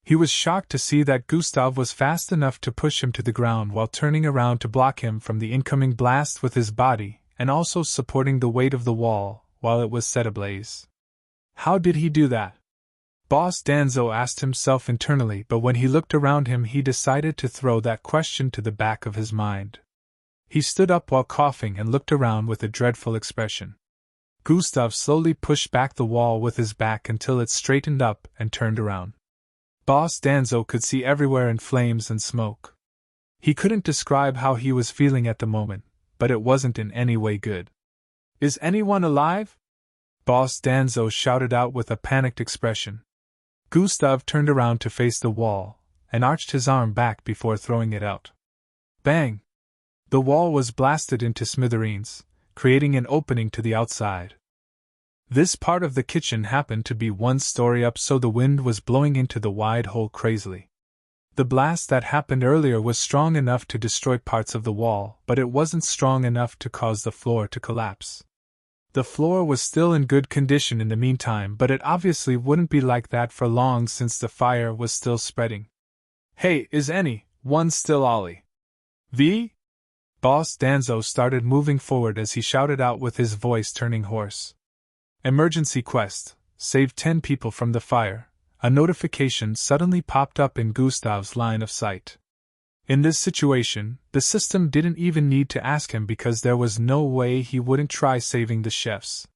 He was shocked to see that Gustav was fast enough to push him to the ground while turning around to block him from the incoming blast with his body, and also supporting the weight of the wall while it was set ablaze. How did he do that? Boss Danzo asked himself internally, but when he looked around him he decided to throw that question to the back of his mind. He stood up while coughing and looked around with a dreadful expression. Gustav slowly pushed back the wall with his back until it straightened up and turned around. Boss Danzo could see everywhere in flames and smoke. He couldn't describe how he was feeling at the moment, but it wasn't in any way good. Is anyone alive? Boss Danzo shouted out with a panicked expression. Gustav turned around to face the wall, and arched his arm back before throwing it out. Bang! The wall was blasted into smithereens, creating an opening to the outside. This part of the kitchen happened to be 1 story up, so the wind was blowing into the wide hole crazily. The blast that happened earlier was strong enough to destroy parts of the wall, but it wasn't strong enough to cause the floor to collapse. The floor was still in good condition in the meantime, but it obviously wouldn't be like that for long since the fire was still spreading. "Hey, is anyone still Ollie? V?" Boss Danzo started moving forward as he shouted out with his voice turning hoarse. "Emergency quest, save 10 people from the fire." A notification suddenly popped up in Gustav's line of sight. In this situation, the system didn't even need to ask him because there was no way he wouldn't try saving the chefs.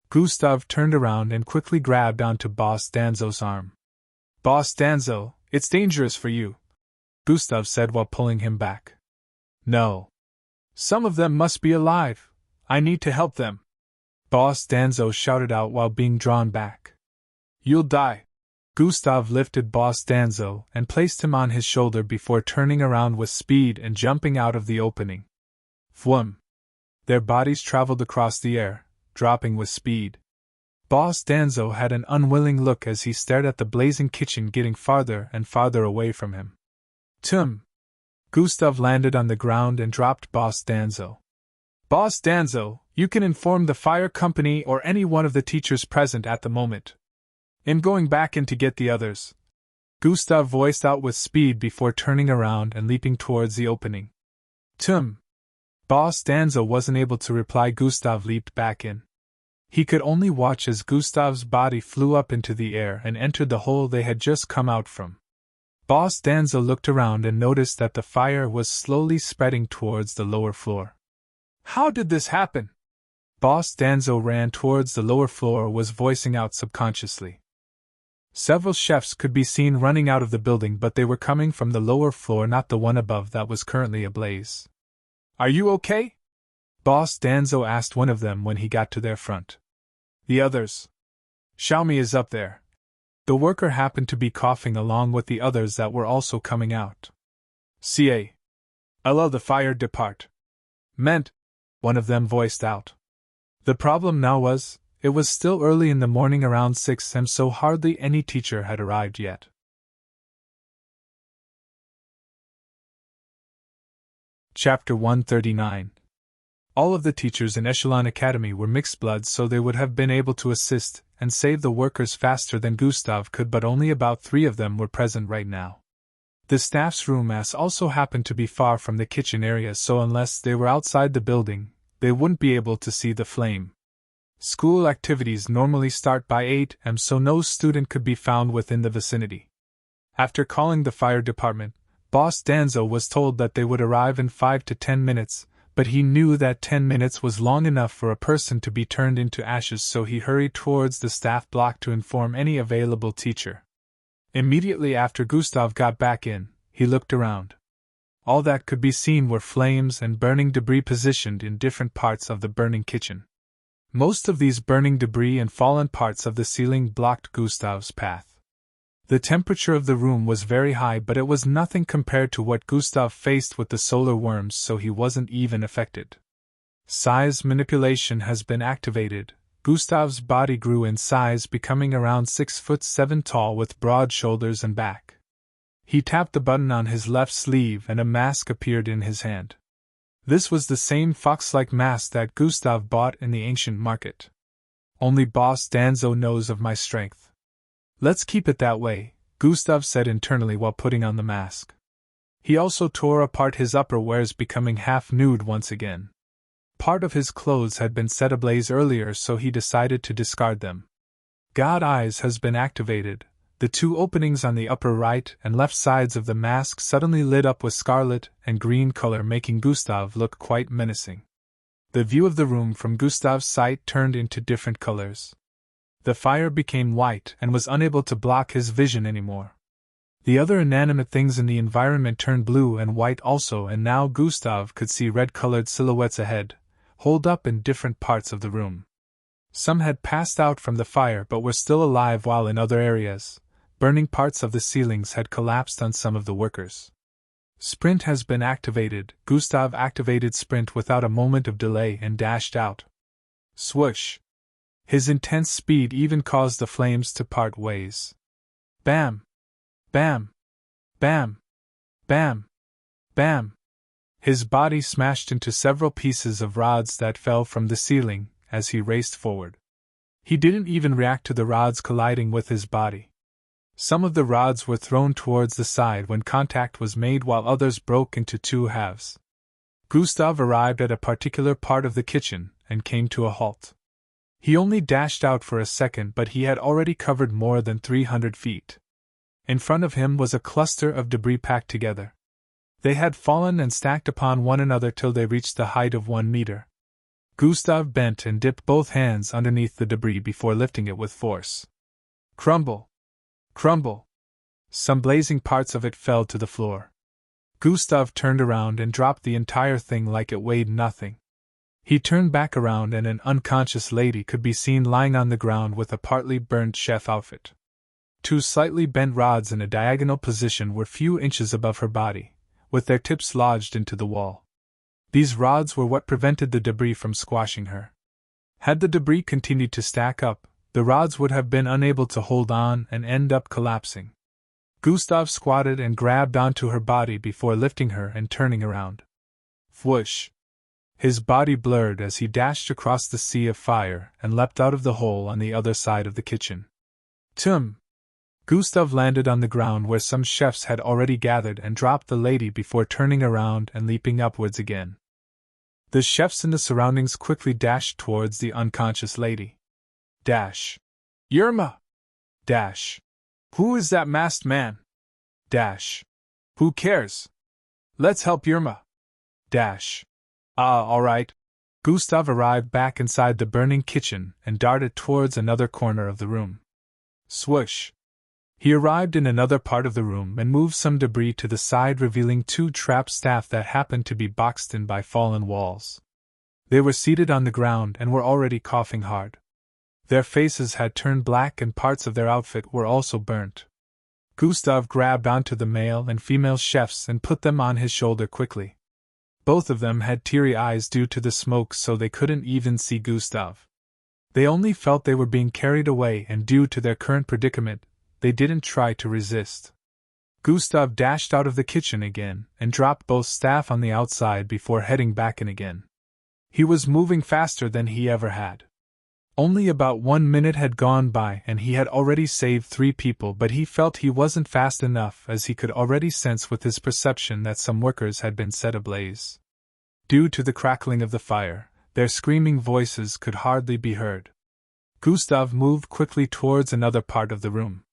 Gustav turned around and quickly grabbed onto Boss Danzo's arm. "Boss Danzo, it's dangerous for you," Gustav said while pulling him back. "No. Some of them must be alive. I need to help them," Boss Danzo shouted out while being drawn back. "You'll die." Gustav lifted Boss Danzo and placed him on his shoulder before turning around with speed and jumping out of the opening. Vroom! Their bodies traveled across the air, dropping with speed. Boss Danzo had an unwilling look as he stared at the blazing kitchen getting farther and farther away from him. "Tum!" Gustav landed on the ground and dropped Boss Danzo. "Boss Danzo, you can inform the fire company or any one of the teachers present at the moment. I'm going back in to get the others," Gustav voiced out with speed before turning around and leaping towards the opening. "Tum!" Boss Danzo wasn't able to reply. Gustav leaped back in. He could only watch as Gustav's body flew up into the air and entered the hole they had just come out from. Boss Danzo looked around and noticed that the fire was slowly spreading towards the lower floor. "How did this happen?" Boss Danzo ran towards the lower floor, was voicing out subconsciously. Several chefs could be seen running out of the building, but they were coming from the lower floor, not the one above that was currently ablaze. "Are you okay?" Boss Danzo asked one of them when he got to their front. "The others? Xiaomi is up there." The worker happened to be coughing along with the others that were also coming out. "Ca. the fire depart. Meant," one of them voiced out. The problem now was, it was still early in the morning, around 6 am, so hardly any teacher had arrived yet. Chapter 139. All of the teachers in Echelon Academy were mixed bloods, so they would have been able to assist and save the workers faster than Gustav could, but only about 3 of them were present right now. The staff's room also happened to be far from the kitchen area, so unless they were outside the building, they wouldn't be able to see the flame. School activities normally start by 8 am, so no student could be found within the vicinity. After calling the fire department, Boss Danzo was told that they would arrive in 5 to 10 minutes, but he knew that 10 minutes was long enough for a person to be turned into ashes, so he hurried towards the staff block to inform any available teacher. Immediately after Gustav got back in, he looked around. All that could be seen were flames and burning debris positioned in different parts of the burning kitchen. Most of these burning debris and fallen parts of the ceiling blocked Gustav's path. The temperature of the room was very high, but it was nothing compared to what Gustav faced with the solar worms, so he wasn't even affected. Size manipulation has been activated. Gustav's body grew in size, becoming around 6'7" tall with broad shoulders and back. He tapped the button on his left sleeve and a mask appeared in his hand. This was the same fox-like mask that Gustav bought in the ancient market. "Only Boss Danzo knows of my strength. Let's keep it that way," Gustav said internally while putting on the mask. He also tore apart his upperwears, becoming half nude once again. Part of his clothes had been set ablaze earlier, so he decided to discard them. God Eyes has been activated. The 2 openings on the upper right and left sides of the mask suddenly lit up with scarlet and green color, making Gustav look quite menacing. The view of the room from Gustav's sight turned into different colors. The fire became white and was unable to block his vision anymore. The other inanimate things in the environment turned blue and white also, and now Gustav could see red-colored silhouettes ahead, holed up in different parts of the room. Some had passed out from the fire but were still alive, while in other areas, burning parts of the ceilings had collapsed on some of the workers. Sprint has been activated. Gustav activated sprint without a moment of delay and dashed out. Swoosh! His intense speed even caused the flames to part ways. Bam! Bam! Bam! Bam! Bam! His body smashed into several pieces of rods that fell from the ceiling as he raced forward. He didn't even react to the rods colliding with his body. Some of the rods were thrown towards the side when contact was made, while others broke into two halves. Gustav arrived at a particular part of the kitchen and came to a halt. He only dashed out for a second, but he had already covered more than 300 feet. In front of him was a cluster of debris packed together. They had fallen and stacked upon one another till they reached the height of 1 meter. Gustav bent and dipped both hands underneath the debris before lifting it with force. Crumble! Crumble! Some blazing parts of it fell to the floor. Gustav turned around and dropped the entire thing like it weighed nothing. He turned back around and an unconscious lady could be seen lying on the ground with a partly burned chef outfit. 2 slightly bent rods in a diagonal position were few inches above her body, with their tips lodged into the wall. These rods were what prevented the debris from squashing her. Had the debris continued to stack up, the rods would have been unable to hold on and end up collapsing. Gustav squatted and grabbed onto her body before lifting her and turning around. Whoosh! His body blurred as he dashed across the sea of fire and leapt out of the hole on the other side of the kitchen. Tum! Gustav landed on the ground where some chefs had already gathered and dropped the lady before turning around and leaping upwards again. The chefs in the surroundings quickly dashed towards the unconscious lady. Dash! Yerma! Dash! Who is that masked man? Dash! Who cares? Let's help Yerma! Dash! All right. Gustav arrived back inside the burning kitchen and darted towards another corner of the room. Swoosh! He arrived in another part of the room and moved some debris to the side, revealing 2 trapped staff that happened to be boxed in by fallen walls. They were seated on the ground and were already coughing hard. Their faces had turned black and parts of their outfit were also burnt. Gustav grabbed onto the male and female chefs and put them on his shoulder quickly. Both of them had teary eyes due to the smoke, so they couldn't even see Gustav. They only felt they were being carried away, and due to their current predicament, they didn't try to resist. Gustav dashed out of the kitchen again and dropped both staff on the outside before heading back in again. He was moving faster than he ever had. Only about 1 minute had gone by and he had already saved 3 people, but he felt he wasn't fast enough, as he could already sense with his perception that some workers had been set ablaze. Due to the crackling of the fire, their screaming voices could hardly be heard. Gustav moved quickly towards another part of the room.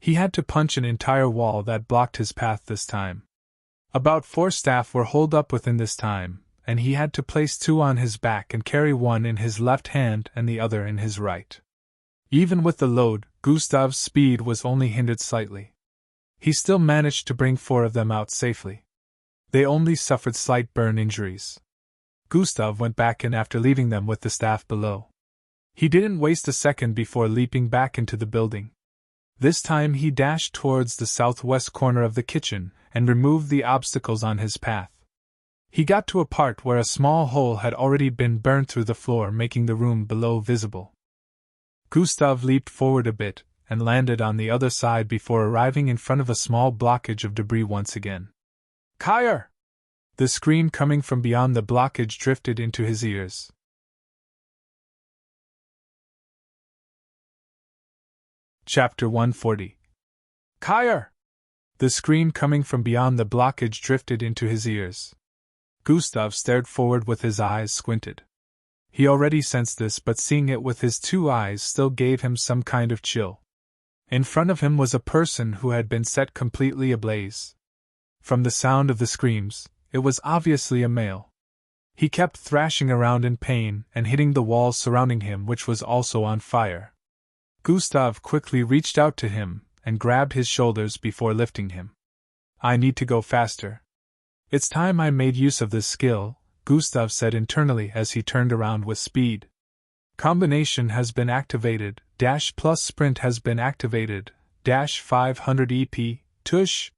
He had to punch an entire wall that blocked his path this time. About 4 staff were holed up within this time, and he had to place 2 on his back and carry one in his left hand and the other in his right. Even with the load, Gustav's speed was only hindered slightly. He still managed to bring 4 of them out safely. They only suffered slight burn injuries. Gustav went back in after leaving them with the staff below. He didn't waste a second before leaping back into the building. This time he dashed towards the southwest corner of the kitchen and removed the obstacles on his path. He got to a part where a small hole had already been burned through the floor, making the room below visible. Gustav leaped forward a bit and landed on the other side before arriving in front of a small blockage of debris once again. Kyer! The scream coming from beyond the blockage drifted into his ears. Chapter 140. Kyer! The scream coming from beyond the blockage drifted into his ears. Gustav stared forward with his eyes squinted. He already sensed this, but seeing it with his 2 eyes still gave him some kind of chill. In front of him was a person who had been set completely ablaze. From the sound of the screams, it was obviously a male. He kept thrashing around in pain and hitting the walls surrounding him, which was also on fire. Gustav quickly reached out to him and grabbed his shoulders before lifting him. I need to go faster. It's time I made use of this skill, Gustav said internally as he turned around with speed. Combination has been activated, dash plus sprint has been activated, dash 500 EP, tush.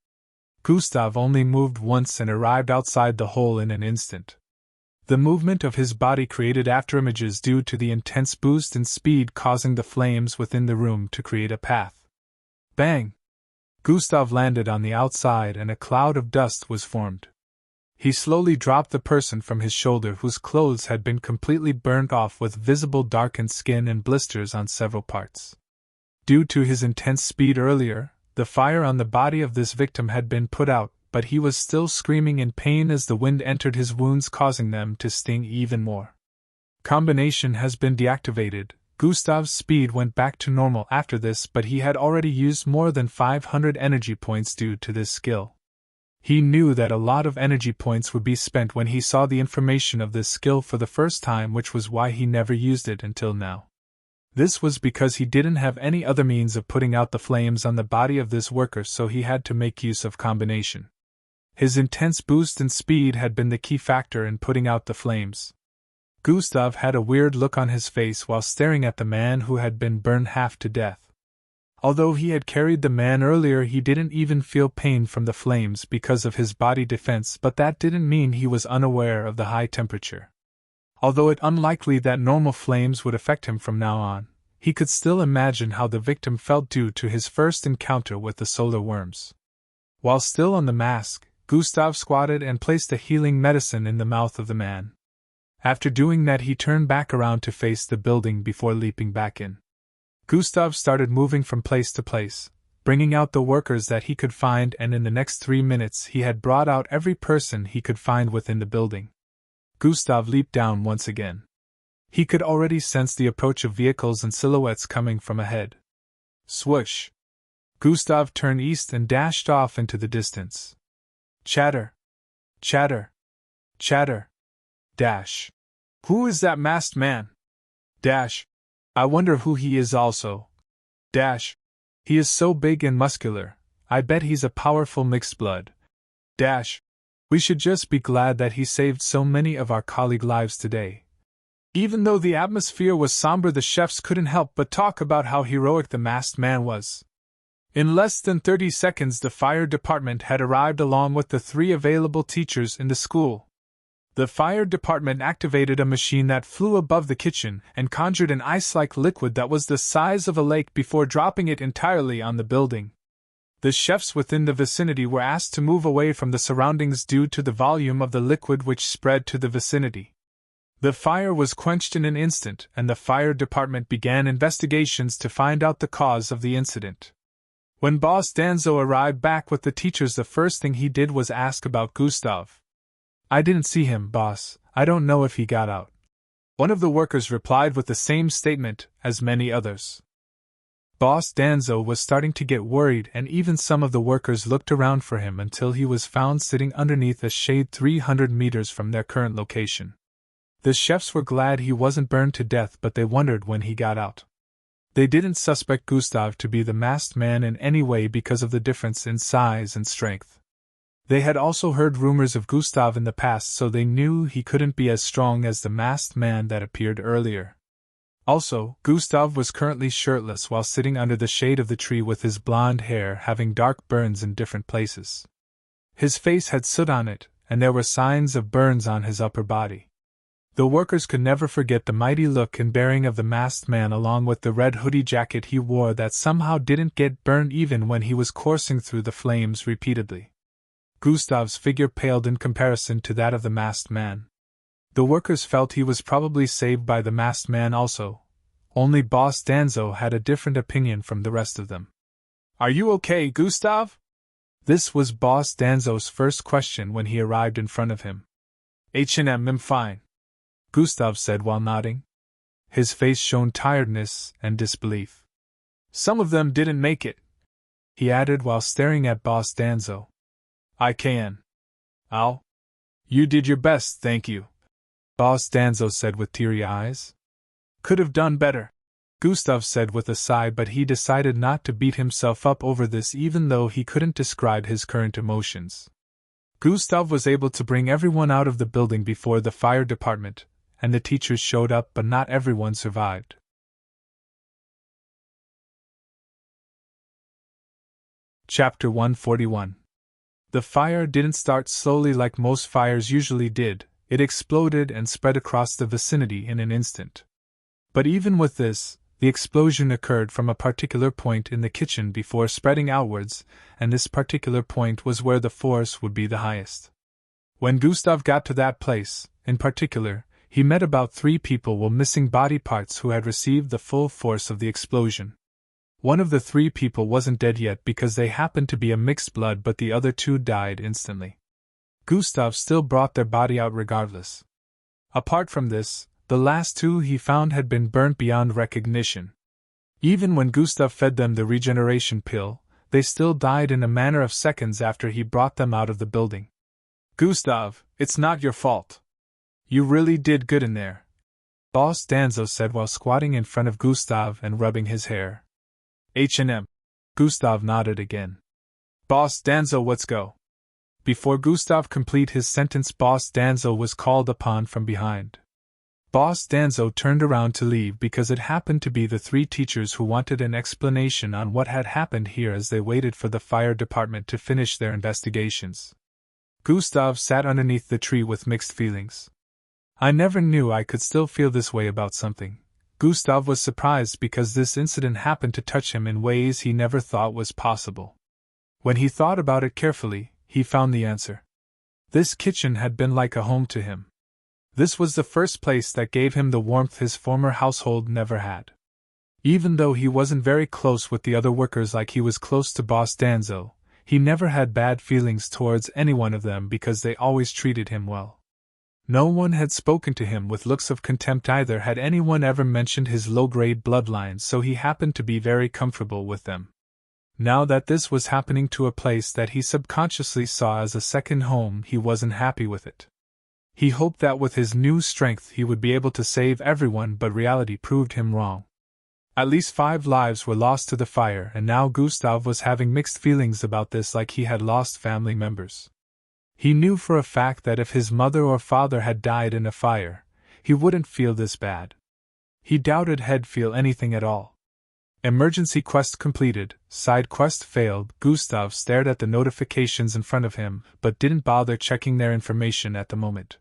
Gustav only moved once and arrived outside the hole in an instant. The movement of his body created afterimages due to the intense boost in speed, causing the flames within the room to create a path. Bang! Gustav landed on the outside and a cloud of dust was formed. He slowly dropped the person from his shoulder whose clothes had been completely burnt off with visible darkened skin and blisters on several parts. Due to his intense speed earlier, the fire on the body of this victim had been put out, but he was still screaming in pain as the wind entered his wounds, causing them to sting even more. Combination has been deactivated. Gustav's speed went back to normal after this, but he had already used more than 500 energy points due to this skill. He knew that a lot of energy points would be spent when he saw the information of this skill for the first time, which was why he never used it until now. This was because he didn't have any other means of putting out the flames on the body of this worker, so he had to make use of combination. His intense boost in speed had been the key factor in putting out the flames. Gustav had a weird look on his face while staring at the man who had been burned half to death. Although he had carried the man earlier, he didn't even feel pain from the flames because of his body defense, but that didn't mean he was unaware of the high temperature. Although it unlikely that normal flames would affect him from now on, he could still imagine how the victim felt due to his first encounter with the solar worms. While still on the mask, Gustav squatted and placed a healing medicine in the mouth of the man. After doing that, he turned back around to face the building before leaping back in. Gustav started moving from place to place, bringing out the workers that he could find, and in the next 3 minutes he had brought out every person he could find within the building. Gustav leaped down once again. He could already sense the approach of vehicles and silhouettes coming from ahead. Swoosh! Gustav turned east and dashed off into the distance. Chatter! Chatter! Chatter! Dash! Who is that masked man? Dash! I wonder who he is also. Dash! He is so big and muscular, I bet he's a powerful mixed blood. Dash! We should just be glad that he saved so many of our colleague lives today. Even though the atmosphere was somber, the chefs couldn't help but talk about how heroic the masked man was. In less than 30 seconds, the fire department had arrived along with the 3 available teachers in the school. The fire department activated a machine that flew above the kitchen and conjured an ice-like liquid that was the size of a lake before dropping it entirely on the building. The chefs within the vicinity were asked to move away from the surroundings due to the volume of the liquid which spread to the vicinity. The fire was quenched in an instant, and the fire department began investigations to find out the cause of the incident. When Boss Danzo arrived back with the teachers, the first thing he did was ask about Gustav. I didn't see him, boss. I don't know if he got out. One of the workers replied with the same statement as many others. Boss Danzo was starting to get worried, and even some of the workers looked around for him until he was found sitting underneath a shade 300 meters from their current location. The chefs were glad he wasn't burned to death, but they wondered when he got out. They didn't suspect Gustav to be the masked man in any way because of the difference in size and strength. They had also heard rumors of Gustav in the past, so they knew he couldn't be as strong as the masked man that appeared earlier. Also, Gustav was currently shirtless while sitting under the shade of the tree, with his blonde hair having dark burns in different places. His face had soot on it, and there were signs of burns on his upper body. The workers could never forget the mighty look and bearing of the masked man, along with the red hoodie jacket he wore that somehow didn't get burned even when he was coursing through the flames repeatedly. Gustav's figure paled in comparison to that of the masked man. The workers felt he was probably saved by the masked man also. Only Boss Danzo had a different opinion from the rest of them. Are you okay, Gustav? This was Boss Danzo's first question when he arrived in front of him. I'm fine, Gustav said while nodding. His face showed tiredness and disbelief. Some of them didn't make it, he added while staring at Boss Danzo. I can. Ow. You did your best, thank you, Boss Danzo said with teary eyes. Could have done better, Gustav said with a sigh, but he decided not to beat himself up over this even though he couldn't describe his current emotions. Gustav was able to bring everyone out of the building before the fire department, and the teachers showed up, but not everyone survived. Chapter 141. The fire didn't start slowly like most fires usually did, it exploded and spread across the vicinity in an instant. But even with this, the explosion occurred from a particular point in the kitchen before spreading outwards, and this particular point was where the force would be the highest. When Gustav got to that place, in particular, he met about 3 people with missing body parts who had received the full force of the explosion. One of the 3 people wasn't dead yet because they happened to be a mixed blood, but the other 2 died instantly. Gustav still brought their body out regardless. Apart from this, the last 2 he found had been burnt beyond recognition. Even when Gustav fed them the regeneration pill, they still died in a matter of seconds after he brought them out of the building. Gustav, it's not your fault. You really did good in there, Boss Danzo said while squatting in front of Gustav and rubbing his hair. H&M. Gustav nodded again. Boss Danzo, let's go. Before Gustav complete his sentence, Boss Danzo was called upon from behind. Boss Danzo turned around to leave because it happened to be the 3 teachers who wanted an explanation on what had happened here as they waited for the fire department to finish their investigations. Gustav sat underneath the tree with mixed feelings. I never knew I could still feel this way about something. Gustav was surprised because this incident happened to touch him in ways he never thought was possible. When he thought about it carefully, he found the answer. This kitchen had been like a home to him. This was the first place that gave him the warmth his former household never had. Even though he wasn't very close with the other workers like he was close to Boss Danzo, he never had bad feelings towards any one of them because they always treated him well. No one had spoken to him with looks of contempt either had anyone ever mentioned his low-grade bloodlines, so he happened to be very comfortable with them. Now that this was happening to a place that he subconsciously saw as a second home, he wasn't happy with it. He hoped that with his new strength he would be able to save everyone, but reality proved him wrong. At least 5 lives were lost to the fire, and now Gustav was having mixed feelings about this, like he had lost family members. He knew for a fact that if his mother or father had died in a fire, he wouldn't feel this bad. He doubted he'd feel anything at all. Emergency quest completed, side quest failed. Gustav stared at the notifications in front of him, but didn't bother checking their information at the moment.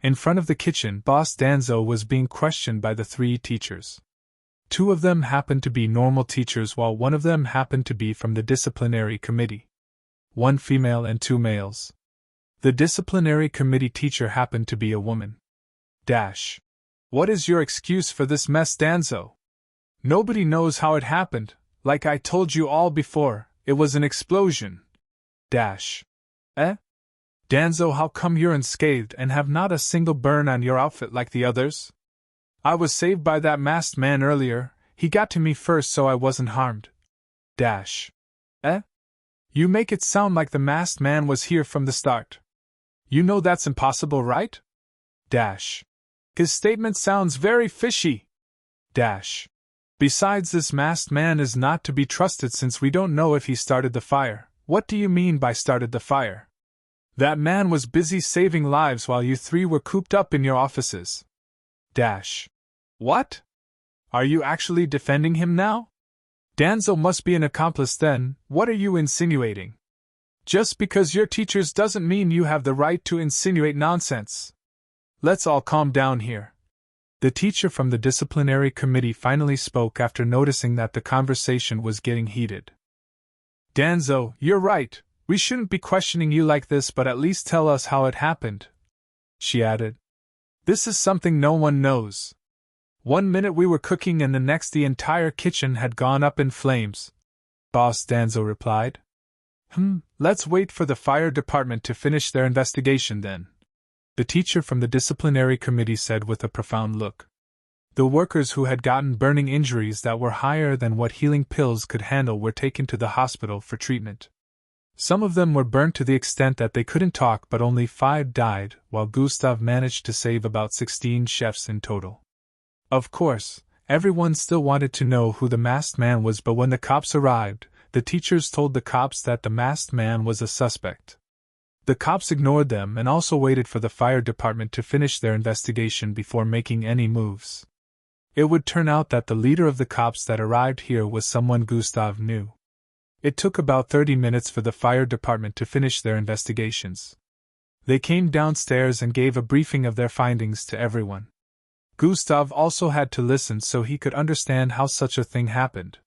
In front of the kitchen, Boss Danzo was being questioned by the 3 teachers. 2 of them happened to be normal teachers, while one of them happened to be from the disciplinary committee. 1 female and 2 males. The disciplinary committee teacher happened to be a woman. What is your excuse for this mess, Danzo? Nobody knows how it happened. Like I told you all before, it was an explosion. Danzo, how come you're unscathed and have not a single burn on your outfit like the others? I was saved by that masked man earlier. He got to me first, so I wasn't harmed. You make it sound like the masked man was here from the start. You know that's impossible, right? His statement sounds very fishy. Besides, this masked man is not to be trusted since we don't know if he started the fire. What do you mean by started the fire? That man was busy saving lives while you 3 were cooped up in your offices. What? Are you actually defending him now? Danzo must be an accomplice then. What are you insinuating? Just because you're teachers doesn't mean you have the right to insinuate nonsense. Let's all calm down here. The teacher from the disciplinary committee finally spoke after noticing that the conversation was getting heated. Danzo, you're right. We shouldn't be questioning you like this, but at least tell us how it happened, she added. This is something no one knows. 1 minute we were cooking and the next the entire kitchen had gone up in flames, Boss Danzo replied. Let's wait for the fire department to finish their investigation then, the teacher from the disciplinary committee said with a profound look. The workers who had gotten burning injuries that were higher than what healing pills could handle were taken to the hospital for treatment. Some of them were burnt to the extent that they couldn't talk, but only 5 died, while Gustav managed to save about 16 chefs in total. Of course, everyone still wanted to know who the masked man was, but when the cops arrived, the teachers told the cops that the masked man was a suspect. The cops ignored them and also waited for the fire department to finish their investigation before making any moves. It would turn out that the leader of the cops that arrived here was someone Gustav knew. It took about 30 minutes for the fire department to finish their investigations. They came downstairs and gave a briefing of their findings to everyone. Gustav also had to listen so he could understand how such a thing happened.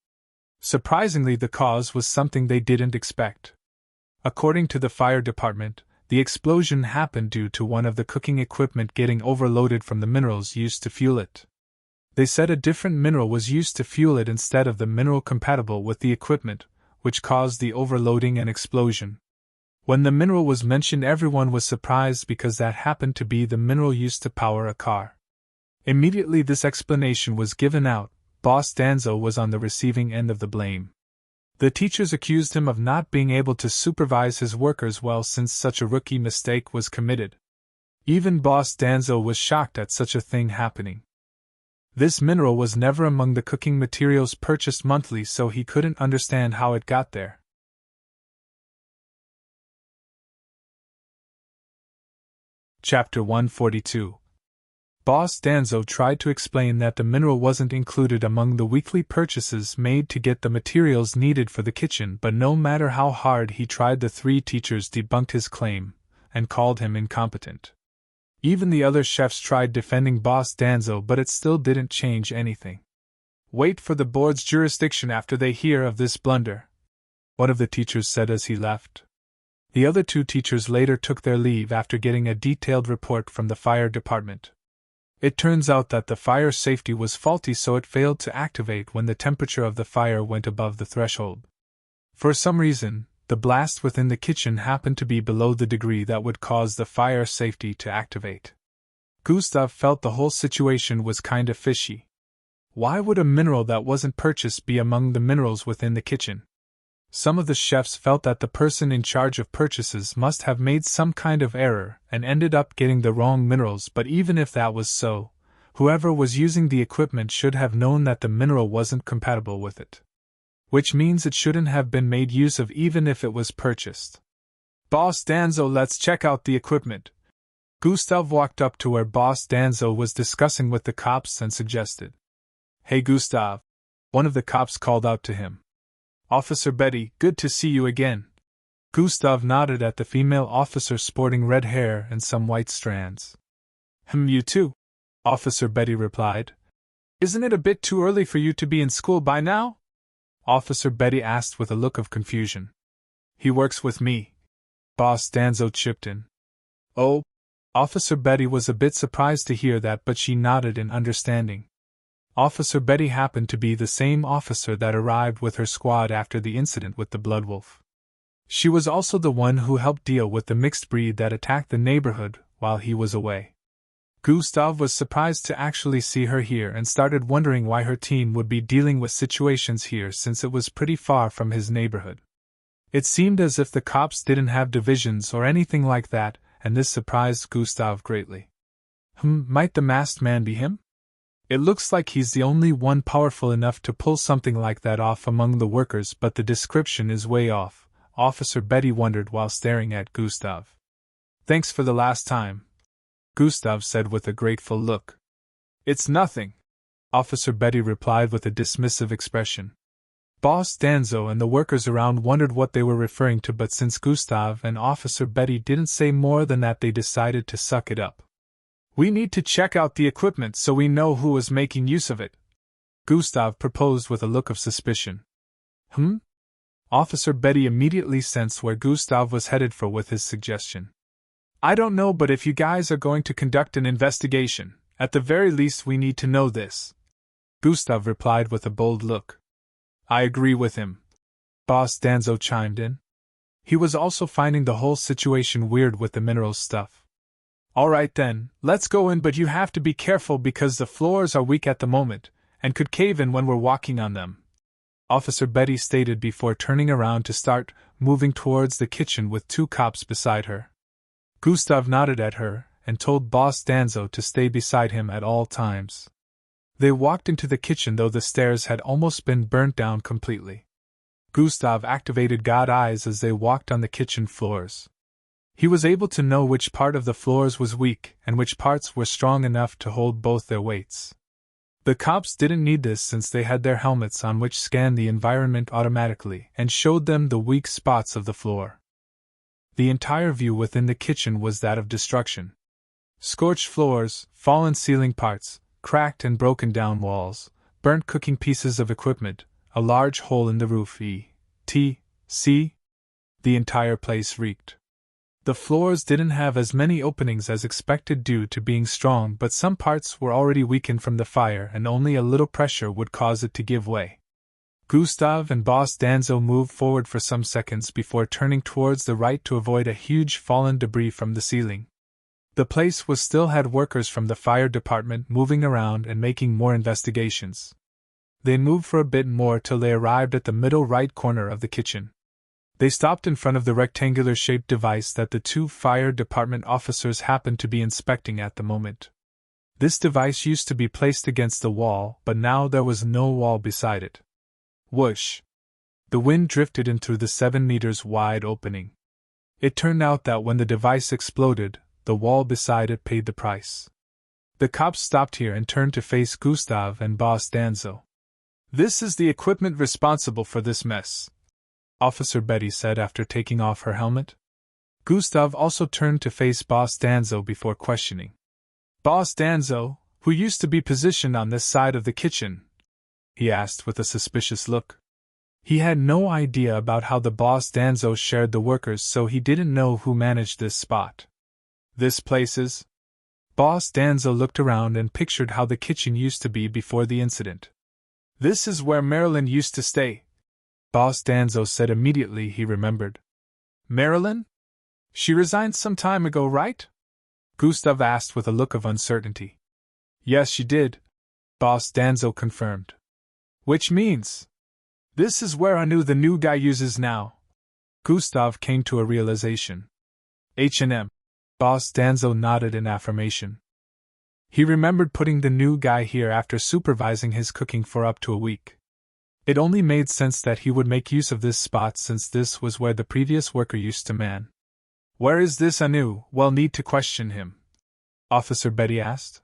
Surprisingly, the cause was something they didn't expect. According to the fire department, the explosion happened due to one of the cooking equipment getting overloaded from the minerals used to fuel it. They said a different mineral was used to fuel it instead of the mineral compatible with the equipment, which caused the overloading and explosion. When the mineral was mentioned, everyone was surprised because that happened to be the mineral used to power a car. Immediately this explanation was given out, Boss Danzo was on the receiving end of the blame. The teachers accused him of not being able to supervise his workers well since such a rookie mistake was committed. Even Boss Danzo was shocked at such a thing happening. This mineral was never among the cooking materials purchased monthly, so he couldn't understand how it got there. Chapter 142. Boss Danzo tried to explain that the mineral wasn't included among the weekly purchases made to get the materials needed for the kitchen, but no matter how hard he tried, the three teachers debunked his claim and called him incompetent. Even the other chefs tried defending Boss Danzo, but it still didn't change anything. "Wait for the board's jurisdiction after they hear of this blunder," one of the teachers said as he left. The other two teachers later took their leave after getting a detailed report from the fire department. It turns out that the fire safety was faulty, so it failed to activate when the temperature of the fire went above the threshold. For some reason, the blast within the kitchen happened to be below the degree that would cause the fire safety to activate. Gustav felt the whole situation was kinda fishy. Why would a mineral that wasn't purchased be among the minerals within the kitchen? Some of the chefs felt that the person in charge of purchases must have made some kind of error and ended up getting the wrong minerals, but even if that was so, whoever was using the equipment should have known that the mineral wasn't compatible with it. Which means it shouldn't have been made use of even if it was purchased. "Boss Danzo, let's check out the equipment." Gustav walked up to where Boss Danzo was discussing with the cops and suggested. "Hey Gustav," one of the cops called out to him. "Officer Betty, good to see you again." Gustav nodded at the female officer sporting red hair and some white strands. You too," Officer Betty replied. "Isn't it a bit too early for you to be in school by now?" Officer Betty asked with a look of confusion. "He works with me," Boss Danzo chipped in. "Oh," Officer Betty was a bit surprised to hear that, but she nodded in understanding. Officer Betty happened to be the same officer that arrived with her squad after the incident with the Bloodwolf. She was also the one who helped deal with the mixed breed that attacked the neighborhood while he was away. Gustav was surprised to actually see her here and started wondering why her team would be dealing with situations here since it was pretty far from his neighborhood. It seemed as if the cops didn't have divisions or anything like that, and this surprised Gustav greatly. Might the masked man be him? It looks like he's the only one powerful enough to pull something like that off among the workers, but the description is way off, Officer Betty wondered while staring at Gustav. "Thanks for the last time," Gustav said with a grateful look. "It's nothing," Officer Betty replied with a dismissive expression. Boss Danzo and the workers around wondered what they were referring to, but since Gustav and Officer Betty didn't say more than that, they decided to suck it up. "We need to check out the equipment so we know who was making use of it," Gustav proposed with a look of suspicion. Officer Betty immediately sensed where Gustav was headed for with his suggestion. "I don't know, but if you guys are going to conduct an investigation, at the very least we need to know this," Gustav replied with a bold look. "I agree with him," Boss Danzo chimed in. He was also finding the whole situation weird with the minerals stuff. "All right then, let's go in, but you have to be careful because the floors are weak at the moment, and could cave in when we're walking on them," Officer Betty stated before turning around to start moving towards the kitchen with two cops beside her. Gustav nodded at her and told Boss Danzo to stay beside him at all times. They walked into the kitchen, though the stairs had almost been burnt down completely. Gustav activated God Eyes as they walked on the kitchen floors. He was able to know which part of the floors was weak and which parts were strong enough to hold both their weights. The cops didn't need this since they had their helmets on which scanned the environment automatically and showed them the weak spots of the floor. The entire view within the kitchen was that of destruction. Scorched floors, fallen ceiling parts, cracked and broken down walls, burnt cooking pieces of equipment, a large hole in the roof etc. The entire place reeked. The floors didn't have as many openings as expected due to being strong, but some parts were already weakened from the fire and only a little pressure would cause it to give way. Gustav and Boss Danzo moved forward for some seconds before turning towards the right to avoid a huge fallen debris from the ceiling. The place still had workers from the fire department moving around and making more investigations. They moved for a bit more till they arrived at the middle right corner of the kitchen. They stopped in front of the rectangular-shaped device that the two fire department officers happened to be inspecting at the moment. This device used to be placed against the wall, but now there was no wall beside it. Whoosh! The wind drifted in through the 7 meters wide opening. It turned out that when the device exploded, the wall beside it paid the price. The cops stopped here and turned to face Gustav and Boss Danzo. "This is the equipment responsible for this mess," Officer Betty said after taking off her helmet. Gustav also turned to face Boss Danzo before questioning. "Boss Danzo, who used to be positioned on this side of the kitchen?" he asked with a suspicious look. He had no idea about how the Boss Danzo shared the workers, so he didn't know who managed this spot. "This place is?" Boss Danzo looked around and pictured how the kitchen used to be before the incident. "This is where Marilyn used to stay," Boss Danzo said immediately he remembered. "Marilyn? She resigned some time ago, right?" Gustav asked with a look of uncertainty. "Yes, she did," Boss Danzo confirmed. "Which means this is where the new guy uses now." Gustav came to a realization. H&M. Boss Danzo nodded in affirmation. He remembered putting the new guy here after supervising his cooking for up to a week. It only made sense that he would make use of this spot since this was where the previous worker used to man. "Where is this Anu? We'll need to question him," Officer Betty asked.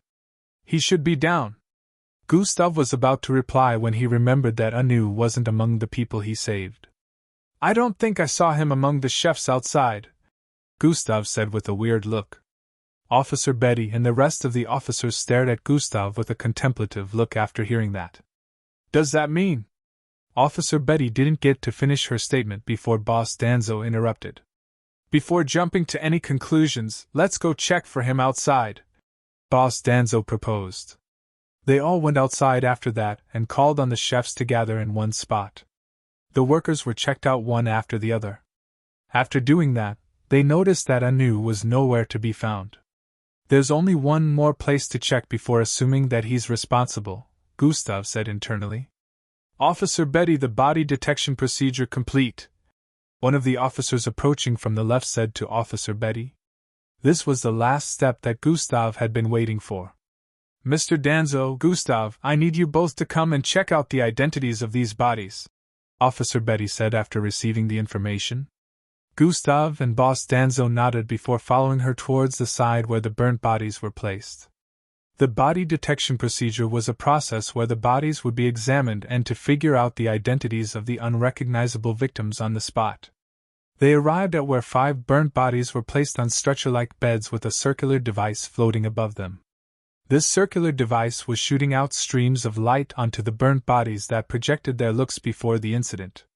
"He should be down." Gustav was about to reply when he remembered that Anu wasn't among the people he saved. "I don't think I saw him among the chefs outside," Gustav said with a weird look. Officer Betty and the rest of the officers stared at Gustav with a contemplative look after hearing that. "Does that mean?" Officer Betty didn't get to finish her statement before Boss Danzo interrupted. "Before jumping to any conclusions, let's go check for him outside," Boss Danzo proposed. They all went outside after that and called on the chefs to gather in one spot. The workers were checked out one after the other. After doing that, they noticed that Anu was nowhere to be found. "There's only one more place to check before assuming that he's responsible," Gustav said internally. "Officer Betty, the body detection procedure complete," one of the officers approaching from the left said to Officer Betty. This was the last step that Gustav had been waiting for. "Mr. Danzo, Gustav, I need you both to come and check out the identities of these bodies," Officer Betty said after receiving the information. Gustav and Boss Danzo nodded before following her towards the side where the burnt bodies were placed. The body detection procedure was a process where the bodies would be examined and to figure out the identities of the unrecognizable victims on the spot. They arrived at where 5 burnt bodies were placed on stretcher-like beds with a circular device floating above them. This circular device was shooting out streams of light onto the burnt bodies that projected their looks before the incident.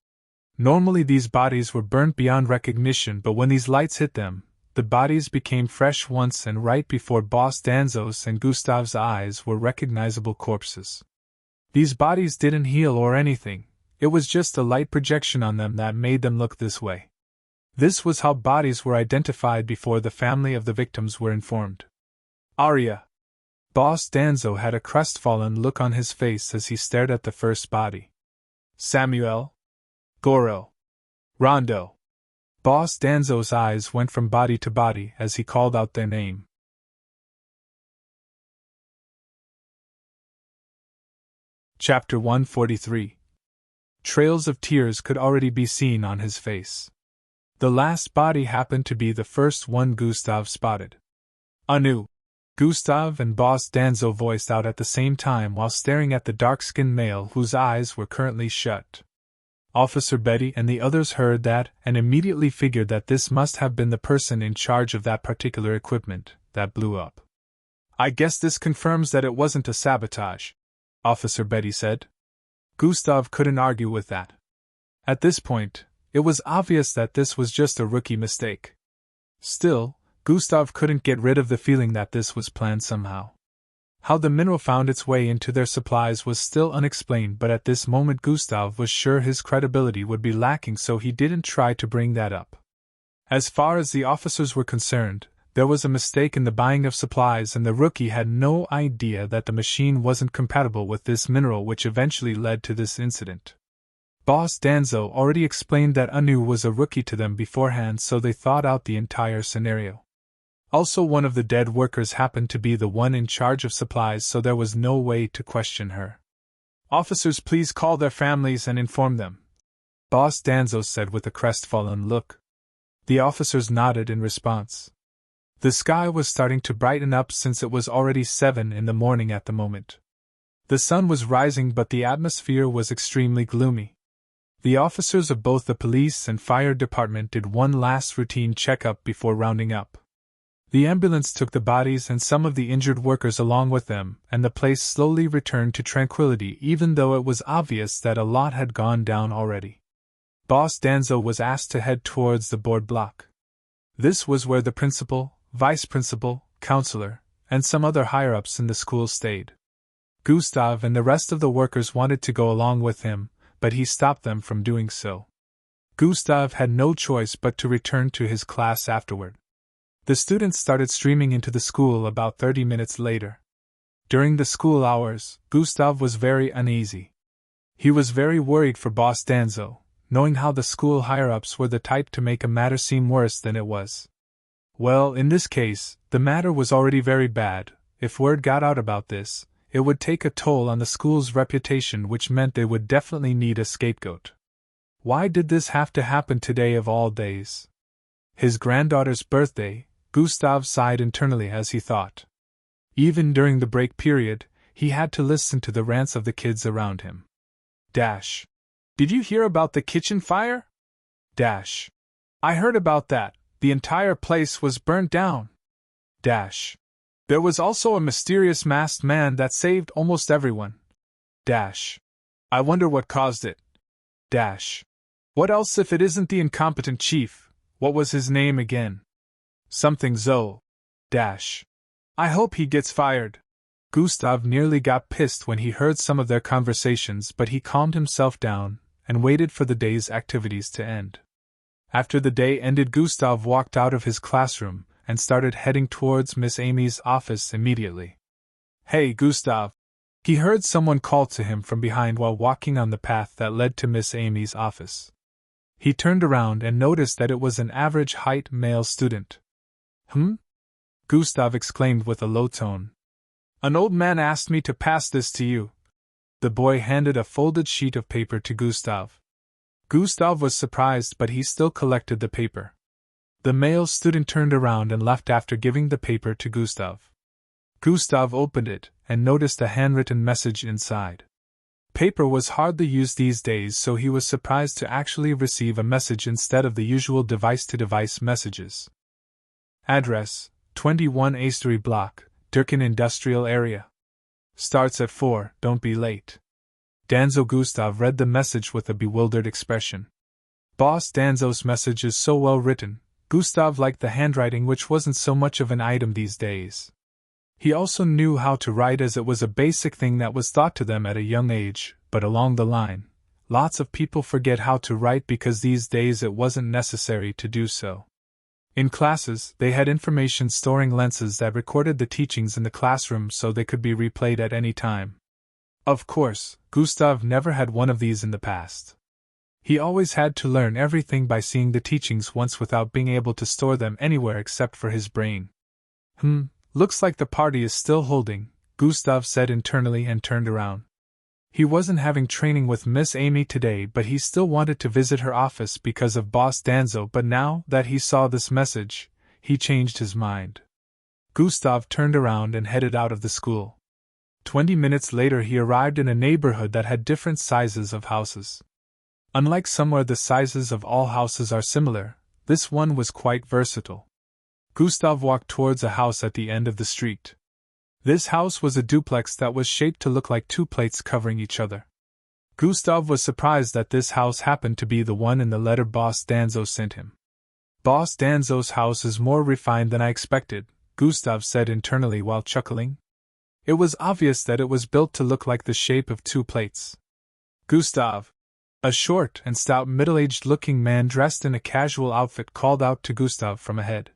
Normally these bodies were burnt beyond recognition, but when these lights hit them, the bodies became fresh once and right before Boss Danzo's and Gustav's eyes were recognizable corpses. These bodies didn't heal or anything, it was just a light projection on them that made them look this way. This was how bodies were identified before the family of the victims were informed. "Arya." Boss Danzo had a crestfallen look on his face as he stared at the first body. "Samuel." "Goro." "Rondo." Boss Danzo's eyes went from body to body as he called out their name. Chapter 143. Trails of tears could already be seen on his face. The last body happened to be the first one Gustav spotted. "Anu," Gustav and Boss Danzo voiced out at the same time while staring at the dark-skinned male whose eyes were currently shut. Officer Betty and the others heard that and immediately figured that this must have been the person in charge of that particular equipment that blew up. "I guess this confirms that it wasn't a sabotage," Officer Betty said. Gustav couldn't argue with that. At this point, it was obvious that this was just a rookie mistake. Still, Gustav couldn't get rid of the feeling that this was planned somehow. How the mineral found its way into their supplies was still unexplained, but at this moment Gustav was sure his credibility would be lacking, so he didn't try to bring that up. As far as the officers were concerned, there was a mistake in the buying of supplies, and the rookie had no idea that the machine wasn't compatible with this mineral, which eventually led to this incident. Boss Danzo already explained that Anu was a rookie to them beforehand, so they thought out the entire scenario. Also, one of the dead workers happened to be the one in charge of supplies, so there was no way to question her. "Officers, please call their families and inform them," Boss Danzo said with a crestfallen look. The officers nodded in response. The sky was starting to brighten up since it was already 7 in the morning at the moment. The sun was rising, but the atmosphere was extremely gloomy. The officers of both the police and fire department did one last routine checkup before rounding up. The ambulance took the bodies and some of the injured workers along with them, and the place slowly returned to tranquility, even though it was obvious that a lot had gone down already. Boss Danzo was asked to head towards the board block. This was where the principal, vice principal, counselor, and some other higher-ups in the school stayed. Gustav and the rest of the workers wanted to go along with him, but he stopped them from doing so. Gustav had no choice but to return to his class afterward. The students started streaming into the school about 30 minutes later. During the school hours, Gustav was very uneasy. He was very worried for Boss Danzo, knowing how the school higher-ups were the type to make a matter seem worse than it was. Well, in this case, the matter was already very bad. If word got out about this, it would take a toll on the school's reputation, which meant they would definitely need a scapegoat. Why did this have to happen today of all days? His granddaughter's birthday. Gustav sighed internally as he thought. Even during the break period, he had to listen to the rants of the kids around him. Dash. "Did you hear about the kitchen fire?" Dash. "I heard about that. The entire place was burnt down." Dash. "There was also a mysterious masked man that saved almost everyone." Dash. "I wonder what caused it." Dash. "What else if it isn't the incompetent chief? What was his name again?" "Something Zoe." Dash. "I hope he gets fired." Gustav nearly got pissed when he heard some of their conversations, but he calmed himself down and waited for the day's activities to end. After the day ended, Gustav walked out of his classroom and started heading towards Miss Amy's office immediately. "Hey, Gustav!" He heard someone call to him from behind while walking on the path that led to Miss Amy's office. He turned around and noticed that it was an average-height male student. Gustav exclaimed with a low tone. "An old man asked me to pass this to you." The boy handed a folded sheet of paper to Gustav. Gustav was surprised, but he still collected the paper. The male student turned around and left after giving the paper to Gustav. Gustav opened it and noticed a handwritten message inside. Paper was hardly used these days, so he was surprised to actually receive a message instead of the usual device-to-device messages. Address: 21 Astery Block, Durkin Industrial Area. Starts at 4, don't be late. Danzo. Gustav read the message with a bewildered expression. Boss Danzo's message is so well written. Gustav liked the handwriting, which wasn't so much of an item these days. He also knew how to write, as it was a basic thing that was taught to them at a young age, but along the line, lots of people forget how to write because these days it wasn't necessary to do so. In classes, they had information storing lenses that recorded the teachings in the classroom so they could be replayed at any time. Of course, Gustav never had one of these in the past. He always had to learn everything by seeing the teachings once without being able to store them anywhere except for his brain. Looks like the party is still holding, Gustav said internally and turned around. He wasn't having training with Miss Amy today, but he still wanted to visit her office because of Boss Danzo, but now that he saw this message, he changed his mind. Gustav turned around and headed out of the school. 20 minutes later he arrived in a neighborhood that had different sizes of houses. Unlike somewhere the sizes of all houses are similar, this one was quite versatile. Gustav walked towards a house at the end of the street. This house was a duplex that was shaped to look like two plates covering each other. Gustav was surprised that this house happened to be the one in the letter Boss Danzo sent him. Boss Danzo's house is more refined than I expected, Gustav said internally while chuckling. It was obvious that it was built to look like the shape of two plates. Gustav, a short and stout middle-aged looking man dressed in a casual outfit, called out to Gustav from ahead.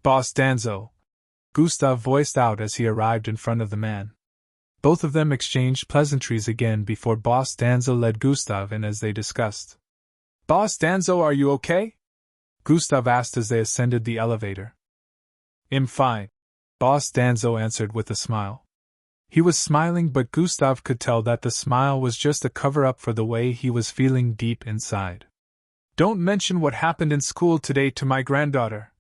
Boss Danzo, Gustav voiced out as he arrived in front of the man. Both of them exchanged pleasantries again before Boss Danzo led Gustav in as they discussed. Boss Danzo, are you okay? Gustav asked as they ascended the elevator. I'm fine, Boss Danzo answered with a smile. He was smiling, but Gustav could tell that the smile was just a cover-up for the way he was feeling deep inside. Don't mention what happened in school today to my granddaughter,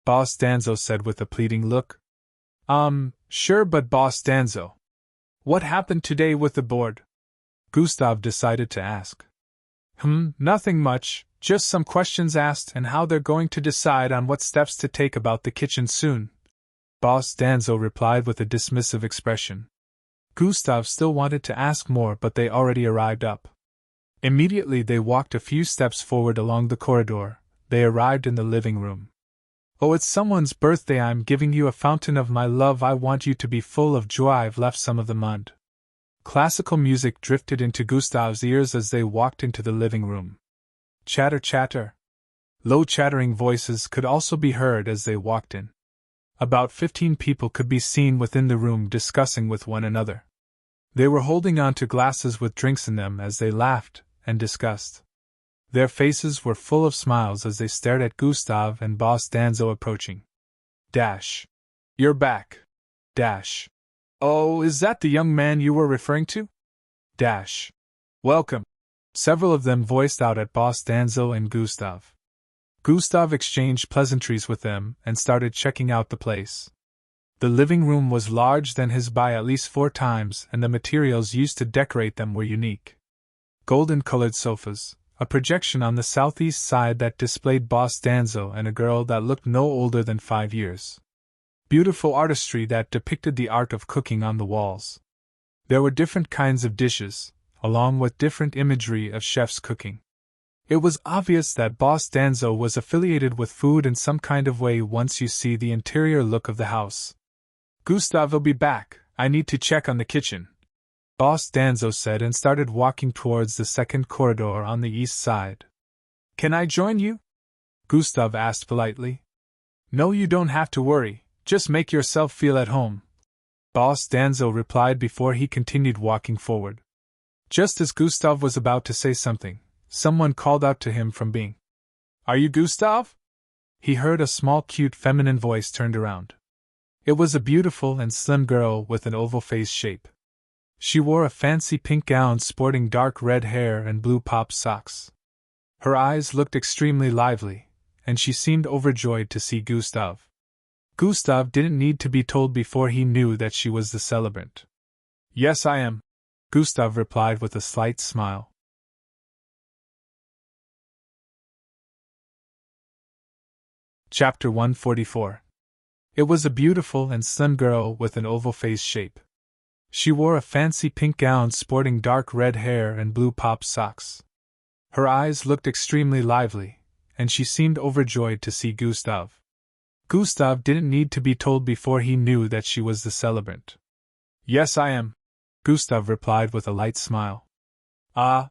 Boss Danzo said with a pleading look. Sure, but Boss Danzo, what happened today with the board? Gustav decided to ask. Nothing much, just some questions asked and how they're going to decide on what steps to take about the kitchen soon, Boss Danzo replied with a dismissive expression. Gustav still wanted to ask more, but they already arrived up. Immediately they walked a few steps forward along the corridor. They arrived in the living room. Oh, it's someone's birthday. I'm giving you a fountain of my love. I want you to be full of joy. I've left some of the mud. Classical music drifted into Gustav's ears as they walked into the living room. Chatter, chatter. Low chattering voices could also be heard as they walked in. About 15 people could be seen within the room discussing with one another. They were holding on to glasses with drinks in them as they laughed and discussed. Their faces were full of smiles as they stared at Gustav and Boss Danzo approaching. Dash. You're back. Dash. Oh, is that the young man you were referring to? Dash. Welcome. Several of them voiced out at Boss Danzo and Gustav. Gustav exchanged pleasantries with them and started checking out the place. The living room was larger than his by at least 4 times, and the materials used to decorate them were unique. Golden-colored sofas, a projection on the southeast side that displayed Boss Danzo and a girl that looked no older than 5 years. Beautiful artistry that depicted the art of cooking on the walls. There were different kinds of dishes, along with different imagery of chefs cooking. It was obvious that Boss Danzo was affiliated with food in some kind of way once you see the interior look of the house. Gustav will be back, I need to check on the kitchen, Boss Danzo said and started walking towards the second corridor on the east side. Can I join you? Gustav asked politely. No, you don't have to worry, just make yourself feel at home, Boss Danzo replied before he continued walking forward. Just as Gustav was about to say something, someone called out to him from being. Are you Gustav? He heard a small, cute feminine voice turned around. It was a beautiful and slim girl with an oval face shape. She wore a fancy pink gown sporting dark red hair and blue pop socks. Her eyes looked extremely lively, and she seemed overjoyed to see Gustav. Gustav didn't need to be told before he knew that she was the celebrant. Yes, I am, Gustav replied with a slight smile. Chapter 144. It was a beautiful and slim girl with an oval face shape. She wore a fancy pink gown sporting dark red hair and blue pop socks. Her eyes looked extremely lively, and she seemed overjoyed to see Gustav. Gustav didn't need to be told before he knew that she was the celebrant. Yes, I am, Gustav replied with a light smile. Ah!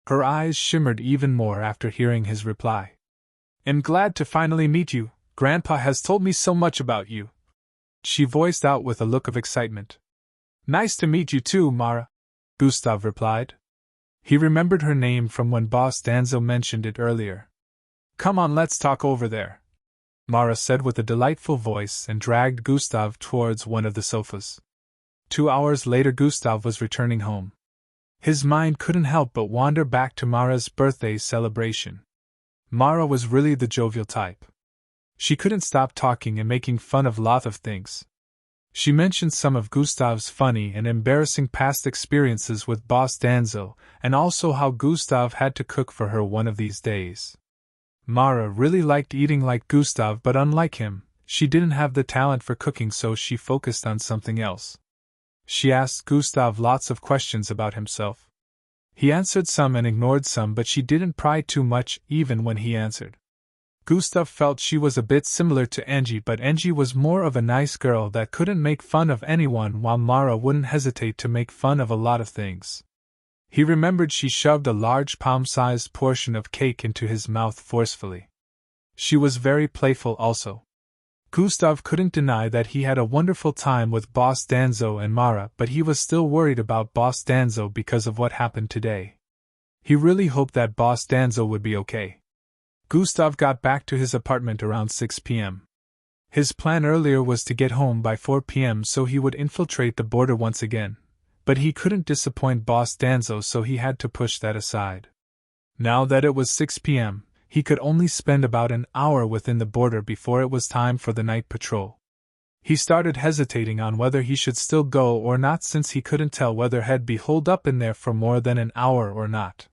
Her eyes shimmered even more after hearing his reply. I'm glad to finally meet you. Grandpa has told me so much about you, she voiced out with a look of excitement. Nice to meet you too, Mara, Gustav replied. He remembered her name from when Boss Danzo mentioned it earlier. Come on, let's talk over there, Mara said with a delightful voice and dragged Gustav towards one of the sofas. 2 hours later Gustav was returning home. His mind couldn't help but wander back to Mara's birthday celebration. Mara was really the jovial type. She couldn't stop talking and making fun of lots of things. She mentioned some of Gustav's funny and embarrassing past experiences with Boss Danzo, and also how Gustav had to cook for her one of these days. Mara really liked eating like Gustav, but unlike him, she didn't have the talent for cooking, so she focused on something else. She asked Gustav lots of questions about himself. He answered some and ignored some, but she didn't pry too much even when he answered. Gustav felt she was a bit similar to Angie, but Angie was more of a nice girl that couldn't make fun of anyone, while Mara wouldn't hesitate to make fun of a lot of things. He remembered she shoved a large palm-sized portion of cake into his mouth forcefully. She was very playful also. Gustav couldn't deny that he had a wonderful time with Boss Danzo and Mara, but he was still worried about Boss Danzo because of what happened today. He really hoped that Boss Danzo would be okay. Gustav got back to his apartment around 6 p.m. His plan earlier was to get home by 4 p.m. so he would infiltrate the border once again, but he couldn't disappoint Boss Danzo, so he had to push that aside. Now that it was 6 p.m., he could only spend about an hour within the border before it was time for the night patrol. He started hesitating on whether he should still go or not, since he couldn't tell whether he'd be holed up in there for more than an hour or not.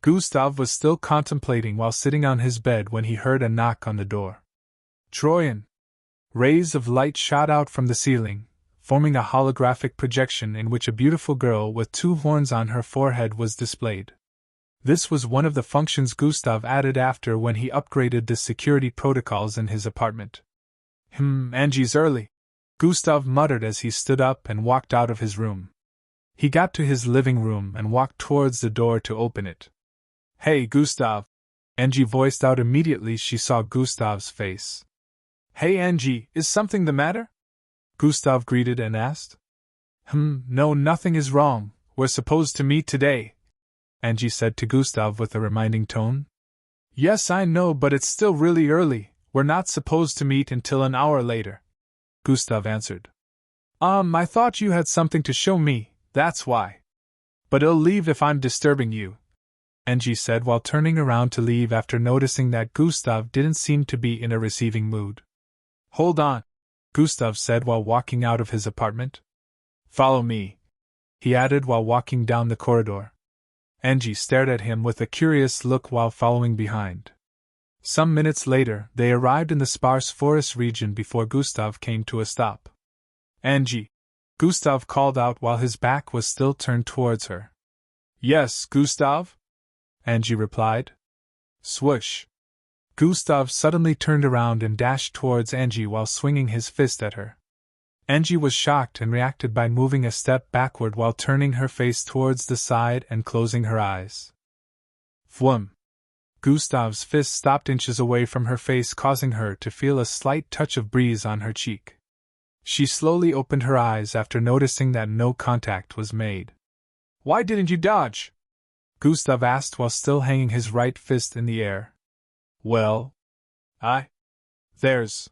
Gustav was still contemplating while sitting on his bed when he heard a knock on the door. Troyan! Rays of light shot out from the ceiling, forming a holographic projection in which a beautiful girl with 2 horns on her forehead was displayed. This was one of the functions Gustav added after when he upgraded the security protocols in his apartment. Angie's early, Gustav muttered as he stood up and walked out of his room. He got to his living room and walked towards the door to open it. Hey, Gustav! Angie voiced out immediately she saw Gustav's face. Hey, Angie, is something the matter? Gustav greeted and asked. No, nothing is wrong. We're supposed to meet today, Angie said to Gustav with a reminding tone. Yes, I know, but it's still really early. We're not supposed to meet until an hour later, Gustav answered. I thought you had something to show me, that's why. But I'll leave if I'm disturbing you, Angie said while turning around to leave after noticing that Gustav didn't seem to be in a receiving mood. Hold on, Gustav said while walking out of his apartment. Follow me, he added while walking down the corridor. Angie stared at him with a curious look while following behind. Some minutes later, they arrived in the sparse forest region before Gustav came to a stop. Angie, Gustav called out while his back was still turned towards her. Yes, Gustav? Angie replied. Swoosh. Gustav suddenly turned around and dashed towards Angie while swinging his fist at her. Angie was shocked and reacted by moving a step backward while turning her face towards the side and closing her eyes. Fwum. Gustav's fist stopped inches away from her face, causing her to feel a slight touch of breeze on her cheek. She slowly opened her eyes after noticing that no contact was made. Why didn't you dodge? Gustav asked while still hanging his right fist in the air. Well, there's...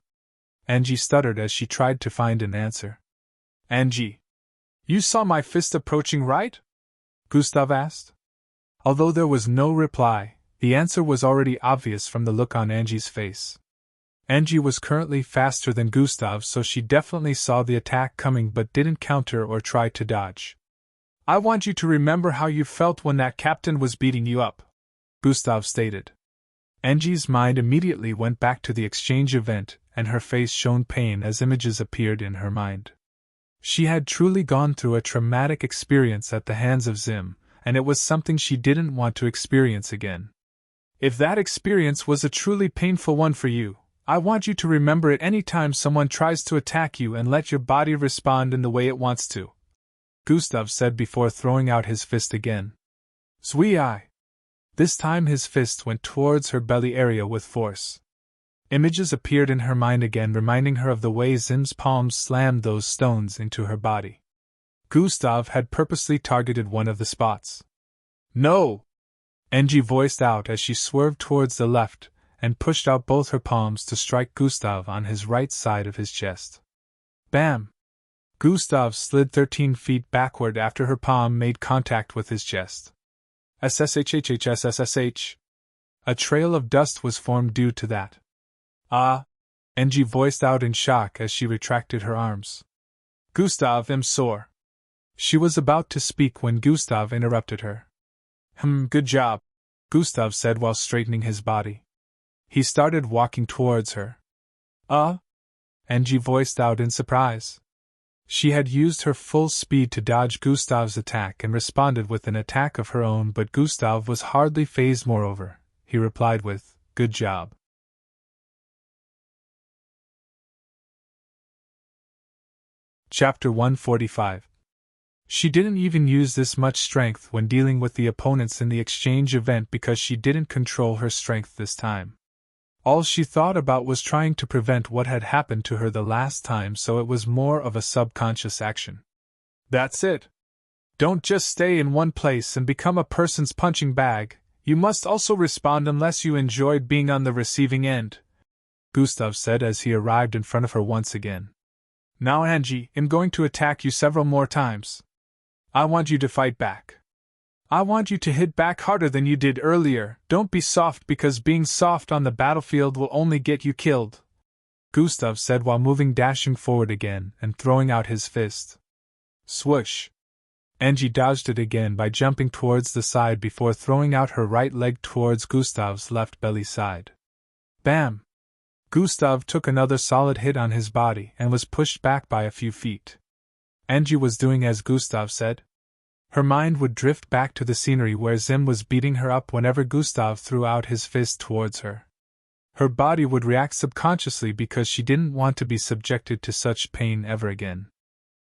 Angie stuttered as she tried to find an answer. Angie, you saw my fist approaching, right? Gustav asked. Although there was no reply, the answer was already obvious from the look on Angie's face. Angie was currently faster than Gustav, so she definitely saw the attack coming but didn't counter or try to dodge. I want you to remember how you felt when that captain was beating you up, Gustav stated. Angie's mind immediately went back to the exchange event, and her face showed pain as images appeared in her mind. She had truly gone through a traumatic experience at the hands of Zim, and it was something she didn't want to experience again. If that experience was a truly painful one for you, I want you to remember it any time someone tries to attack you and let your body respond in the way it wants to, Gustav said before throwing out his fist again. Zui-ai. This time his fist went towards her belly area with force. Images appeared in her mind again, reminding her of the way Zim's palms slammed those stones into her body. Gustav had purposely targeted one of the spots. No! Angie voiced out as she swerved towards the left and pushed out both her palms to strike Gustav on his right side of his chest. Bam! Gustav slid 13 feet backward after her palm made contact with his chest. SSHHHSSSH. A trail of dust was formed due to that. Angie voiced out in shock as she retracted her arms. Gustav, I'm sore. She was about to speak when Gustav interrupted her. Good job, Gustav said while straightening his body. He started walking towards her. Angie voiced out in surprise. She had used her full speed to dodge Gustav's attack and responded with an attack of her own, but Gustav was hardly fazed. Moreover, he replied with, "Good job." Chapter 145. She didn't even use this much strength when dealing with the opponents in the exchange event because she didn't control her strength this time. All she thought about was trying to prevent what had happened to her the last time, so it was more of a subconscious action. That's it. Don't just stay in one place and become a person's punching bag, you must also respond unless you enjoyed being on the receiving end, Gustav said as he arrived in front of her once again. Now Angie, I'm going to attack you several more times. I want you to fight back. I want you to hit back harder than you did earlier. Don't be soft, because being soft on the battlefield will only get you killed, Gustav said while dashing forward again and throwing out his fist. Swoosh! Angie dodged it again by jumping towards the side before throwing out her right leg towards Gustav's left belly side. Bam! Gustav took another solid hit on his body and was pushed back by a few feet. Angie was doing as Gustav said. Her mind would drift back to the scenery where Zim was beating her up whenever Gustav threw out his fist towards her. Her body would react subconsciously because she didn't want to be subjected to such pain ever again.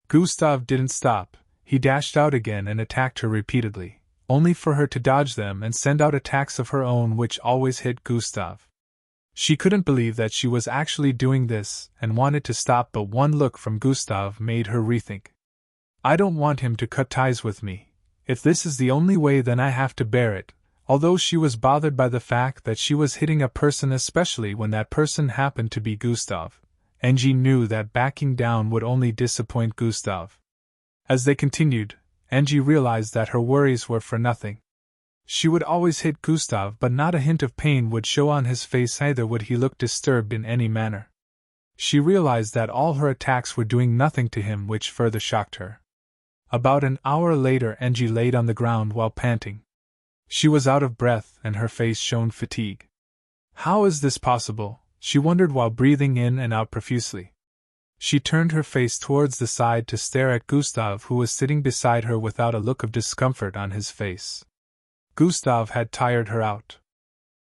Gustav didn't stop. He dashed out again and attacked her repeatedly, only for her to dodge them and send out attacks of her own which always hit Gustav. She couldn't believe that she was actually doing this and wanted to stop, but one look from Gustav made her rethink. I don't want him to cut ties with me. If this is the only way, then I have to bear it. Although she was bothered by the fact that she was hitting a person, especially when that person happened to be Gustav, Angie knew that backing down would only disappoint Gustav. As they continued, Angie realized that her worries were for nothing. She would always hit Gustav, but not a hint of pain would show on his face, either would he look disturbed in any manner. She realized that all her attacks were doing nothing to him, which further shocked her. About an hour later, Angie laid on the ground while panting. She was out of breath and her face showed fatigue. How is this possible? She wondered while breathing in and out profusely. She turned her face towards the side to stare at Gustav, who was sitting beside her without a look of discomfort on his face. Gustav had tired her out.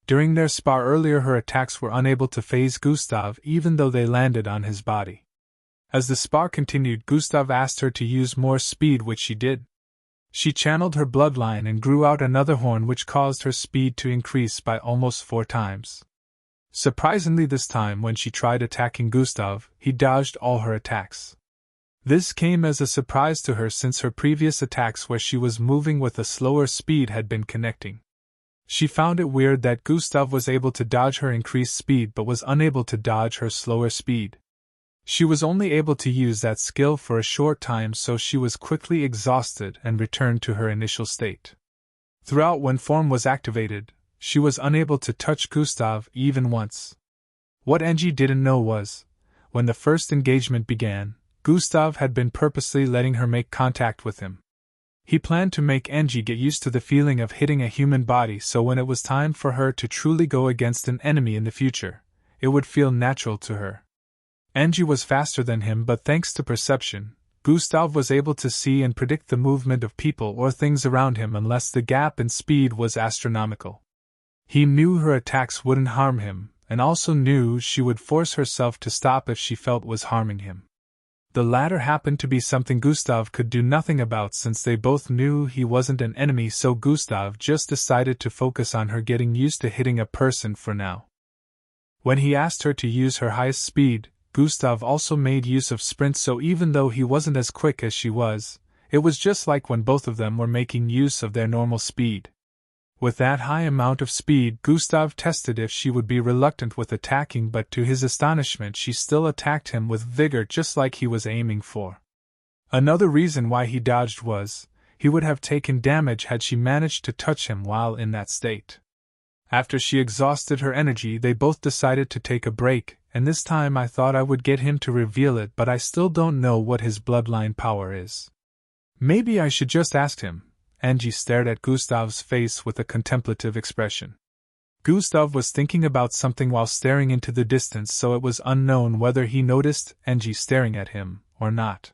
During their spar earlier, her attacks were unable to faze Gustav even though they landed on his body. As the spar continued, Gustav asked her to use more speed, which she did. She channeled her bloodline and grew out another horn, which caused her speed to increase by almost 4 times. Surprisingly, this time when she tried attacking Gustav, he dodged all her attacks. This came as a surprise to her, since her previous attacks where she was moving with a slower speed had been connecting. She found it weird that Gustav was able to dodge her increased speed but was unable to dodge her slower speed. She was only able to use that skill for a short time, so she was quickly exhausted and returned to her initial state. Throughout, when form was activated, she was unable to touch Gustav even once. What Angie didn't know was, when the first engagement began, Gustav had been purposely letting her make contact with him. He planned to make Angie get used to the feeling of hitting a human body, so when it was time for her to truly go against an enemy in the future, it would feel natural to her. Angie was faster than him, but thanks to perception, Gustav was able to see and predict the movement of people or things around him unless the gap in speed was astronomical. He knew her attacks wouldn't harm him, and also knew she would force herself to stop if she felt was harming him. The latter happened to be something Gustav could do nothing about, since they both knew he wasn't an enemy, so Gustav just decided to focus on her getting used to hitting a person for now. When he asked her to use her highest speed, Gustav also made use of sprint, so even though he wasn't as quick as she was, it was just like when both of them were making use of their normal speed. With that high amount of speed, Gustav tested if she would be reluctant with attacking, but to his astonishment she still attacked him with vigor, just like he was aiming for. Another reason why he dodged was, he would have taken damage had she managed to touch him while in that state. After she exhausted her energy, they both decided to take a break, and this time I thought I would get him to reveal it, but I still don't know what his bloodline power is. Maybe I should just ask him. Angie stared at Gustav's face with a contemplative expression. Gustav was thinking about something while staring into the distance, so it was unknown whether he noticed Angie staring at him or not.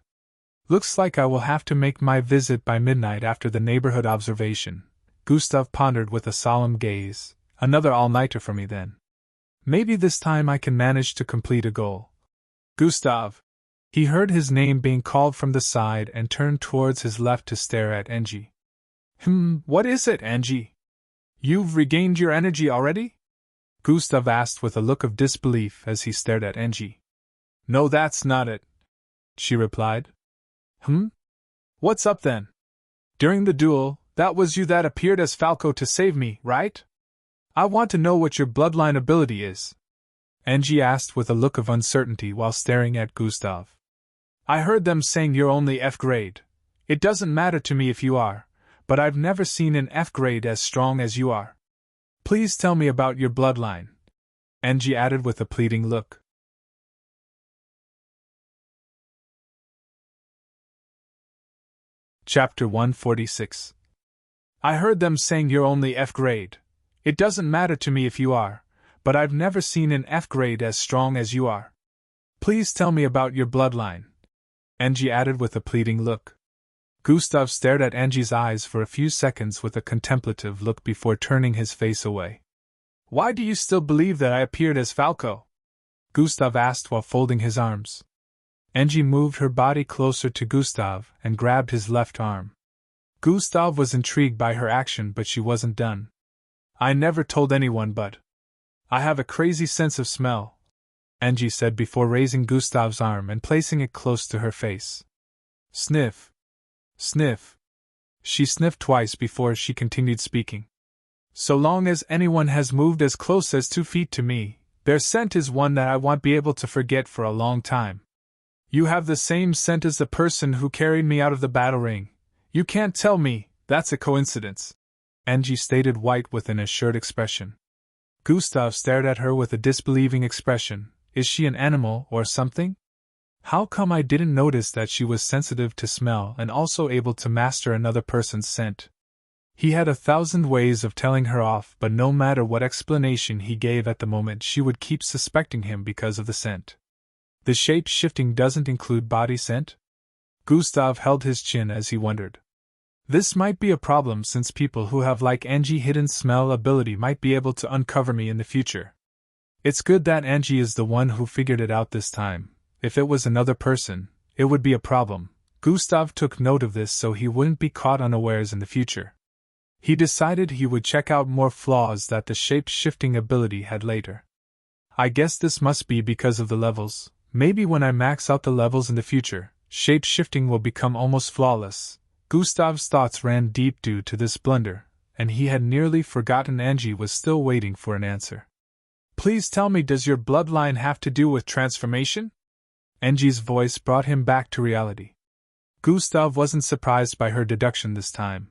Looks like I will have to make my visit by midnight after the neighborhood observation, Gustav pondered with a solemn gaze. Another all-nighter for me then. Maybe this time I can manage to complete a goal. Gustav! He heard his name being called from the side and turned towards his left to stare at Angie. What is it, Angie? You've regained your energy already? Gustav asked with a look of disbelief as he stared at Angie. No, that's not it, she replied. What's up then? During the duel, that was you that appeared as Falco to save me, right? I want to know what your bloodline ability is, Angie asked with a look of uncertainty while staring at Gustav. I heard them saying you're only F grade. It doesn't matter to me if you are, but I've never seen an F grade as strong as you are. Please tell me about your bloodline, Angie added with a pleading look. Chapter 146. I heard them saying you're only F grade. It doesn't matter to me if you are, but I've never seen an F grade as strong as you are. Please tell me about your bloodline, Angie added with a pleading look. Gustav stared at Angie's eyes for a few seconds with a contemplative look before turning his face away. Why do you still believe that I appeared as Falco? Gustav asked while folding his arms. Angie moved her body closer to Gustav and grabbed his left arm. Gustav was intrigued by her action, but she wasn't done. I never told anyone, but I have a crazy sense of smell, Angie said before raising Gustav's arm and placing it close to her face. Sniff. Sniff. She sniffed twice before she continued speaking. So long as anyone has moved as close as 2 feet to me, their scent is one that I won't be able to forget for a long time. You have the same scent as the person who carried me out of the battle ring. You can't tell me that's a coincidence, Angie stated, white with an assured expression. Gustav stared at her with a disbelieving expression. Is she an animal or something? How come I didn't notice that she was sensitive to smell and also able to master another person's scent? He had 1,000 ways of telling her off, but no matter what explanation he gave at the moment, she would keep suspecting him because of the scent. The shape-shifting doesn't include body scent? Gustav held his chin as he wondered. This might be a problem since people who have like Angie hidden smell ability might be able to uncover me in the future. It's good that Angie is the one who figured it out this time. If it was another person, it would be a problem. Gustav took note of this so he wouldn't be caught unawares in the future. He decided he would check out more flaws that the shape-shifting ability had later. I guess this must be because of the levels. Maybe when I max out the levels in the future, shape-shifting will become almost flawless. Gustav's thoughts ran deep due to this blunder, and he had nearly forgotten Angie was still waiting for an answer. Please tell me, does your bloodline have to do with transformation? Angie's voice brought him back to reality. Gustav wasn't surprised by her deduction this time.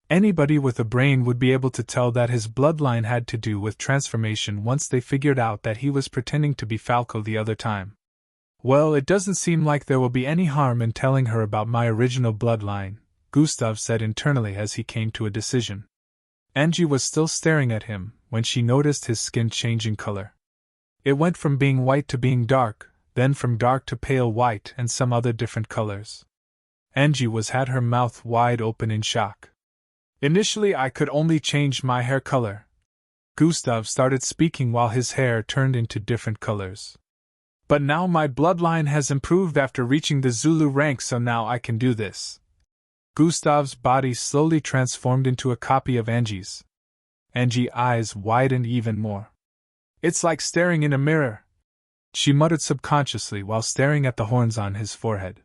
Anybody with a brain would be able to tell that his bloodline had to do with transformation once they figured out that he was pretending to be Falco the other time. Well, it doesn't seem like there will be any harm in telling her about my original bloodline, Gustav said internally as he came to a decision. Angie was still staring at him when she noticed his skin changing color. It went from being white to being dark, then from dark to pale white and some other different colors. Angie had her mouth wide open in shock. Initially I could only change my hair color. Gustav started speaking while his hair turned into different colors. But now my bloodline has improved after reaching the Zulu rank, so now I can do this. Gustav's body slowly transformed into a copy of Angie's. Angie's eyes widened even more. It's like staring in a mirror, she muttered subconsciously while staring at the horns on his forehead.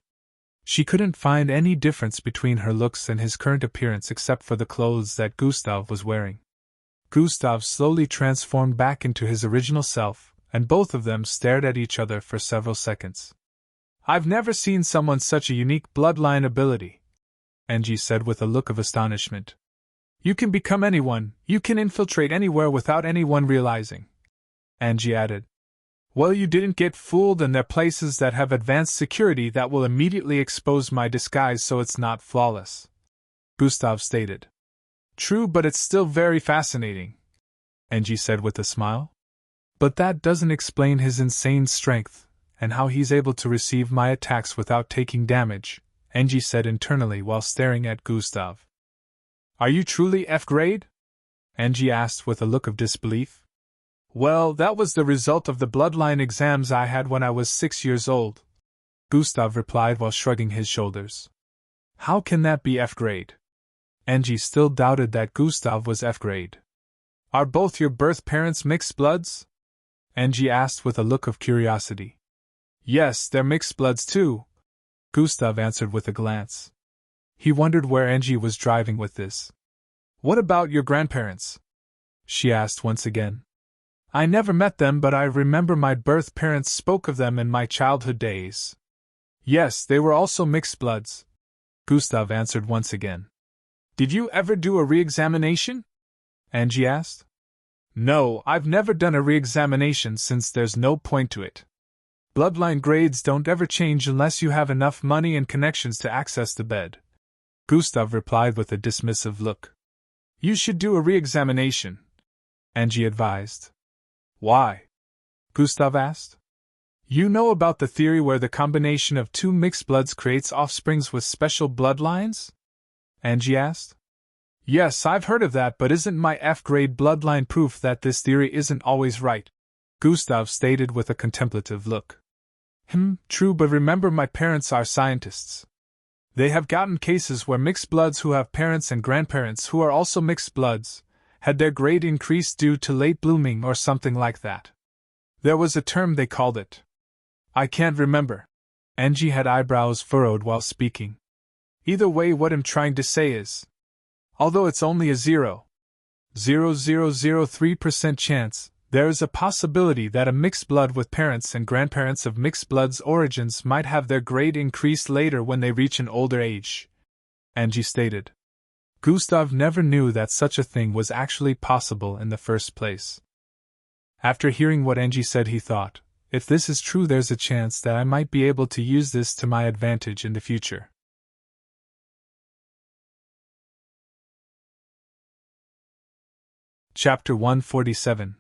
She couldn't find any difference between her looks and his current appearance except for the clothes that Gustav was wearing. Gustav slowly transformed back into his original self, and both of them stared at each other for several seconds. I've never seen someone such a unique bloodline ability, Angie said with a look of astonishment. You can become anyone, you can infiltrate anywhere without anyone realizing, Angie added. Well, you didn't get fooled, and there are places that have advanced security that will immediately expose my disguise so it's not flawless, Gustav stated. True, but it's still very fascinating, Angie said with a smile. But that doesn't explain his insane strength, and how he's able to receive my attacks without taking damage, Angie said internally while staring at Gustav. Are you truly F-grade? Angie asked with a look of disbelief. Well, that was the result of the bloodline exams I had when I was 6 years old, Gustav replied while shrugging his shoulders. How can that be F-grade? Angie still doubted that Gustav was F-grade. Are both your birth parents mixed bloods? Angie asked with a look of curiosity. Yes, they're mixed bloods too, Gustav answered with a glance. He wondered where Angie was driving with this. What about your grandparents? She asked once again. I never met them, but I remember my birth parents spoke of them in my childhood days. Yes, they were also mixed bloods, Gustav answered once again. Did you ever do a re-examination? Angie asked. No, I've never done a re-examination since there's no point to it. Bloodline grades don't ever change unless you have enough money and connections to access the bed, Gustav replied with a dismissive look. You should do a re-examination, Angie advised. Why? Gustav asked. You know about the theory where the combination of two mixed bloods creates offsprings with special bloodlines? Angie asked. Yes, I've heard of that, but isn't my F-grade bloodline proof that this theory isn't always right? Gustav stated with a contemplative look. True, but remember my parents are scientists. They have gotten cases where mixed bloods who have parents and grandparents who are also mixed bloods had their grade increased due to late blooming or something like that. There was a term they called it. I can't remember. Angie had eyebrows furrowed while speaking. Either way, what I'm trying to say is, although it's only a 0.0003% chance, there is a possibility that a mixed blood with parents and grandparents of mixed blood's origins might have their grade increased later when they reach an older age, Angie stated. Gustav never knew that such a thing was actually possible in the first place. After hearing what Angie said, he thought, if this is true, there's a chance that I might be able to use this to my advantage in the future. Chapter 147.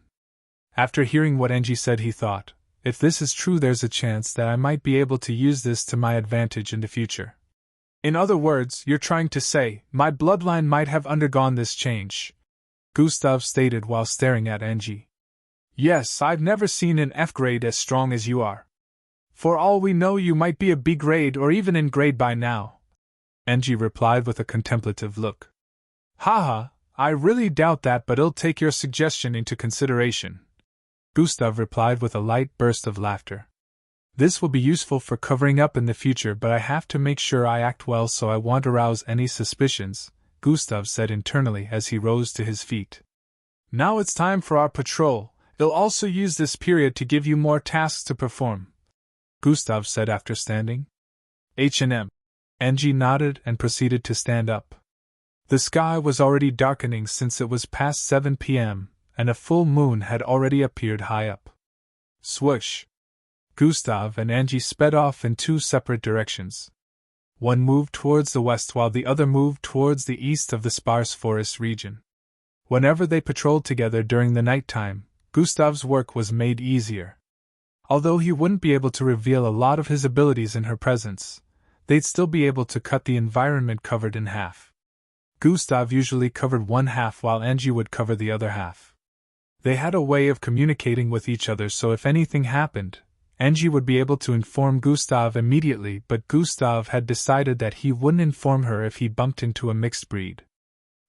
After hearing what Angie said, he thought, if this is true, there's a chance that I might be able to use this to my advantage in the future. In other words, you're trying to say, my bloodline might have undergone this change, Gustav stated while staring at Angie. Yes, I've never seen an F grade as strong as you are. For all we know, you might be a B grade or even in grade by now, Angie replied with a contemplative look. Haha, I really doubt that, but I'll take your suggestion into consideration, Gustav replied with a light burst of laughter. This will be useful for covering up in the future, but I have to make sure I act well, so I won't arouse any suspicions, Gustav said internally as he rose to his feet. Now it's time for our patrol. I'll also use this period to give you more tasks to perform, Gustav said after standing. H&M. Angie nodded and proceeded to stand up. The sky was already darkening since it was past 7 p.m., and a full moon had already appeared high up. Swoosh! Gustav and Angie sped off in two separate directions. One moved towards the west while the other moved towards the east of the sparse forest region. Whenever they patrolled together during the night time, Gustav's work was made easier. Although he wouldn't be able to reveal a lot of his abilities in her presence, they'd still be able to cut the environment covered in half. Gustav usually covered one half while Angie would cover the other half. They had a way of communicating with each other, so if anything happened, Angie would be able to inform Gustav immediately, but Gustav had decided that he wouldn't inform her if he bumped into a mixed breed.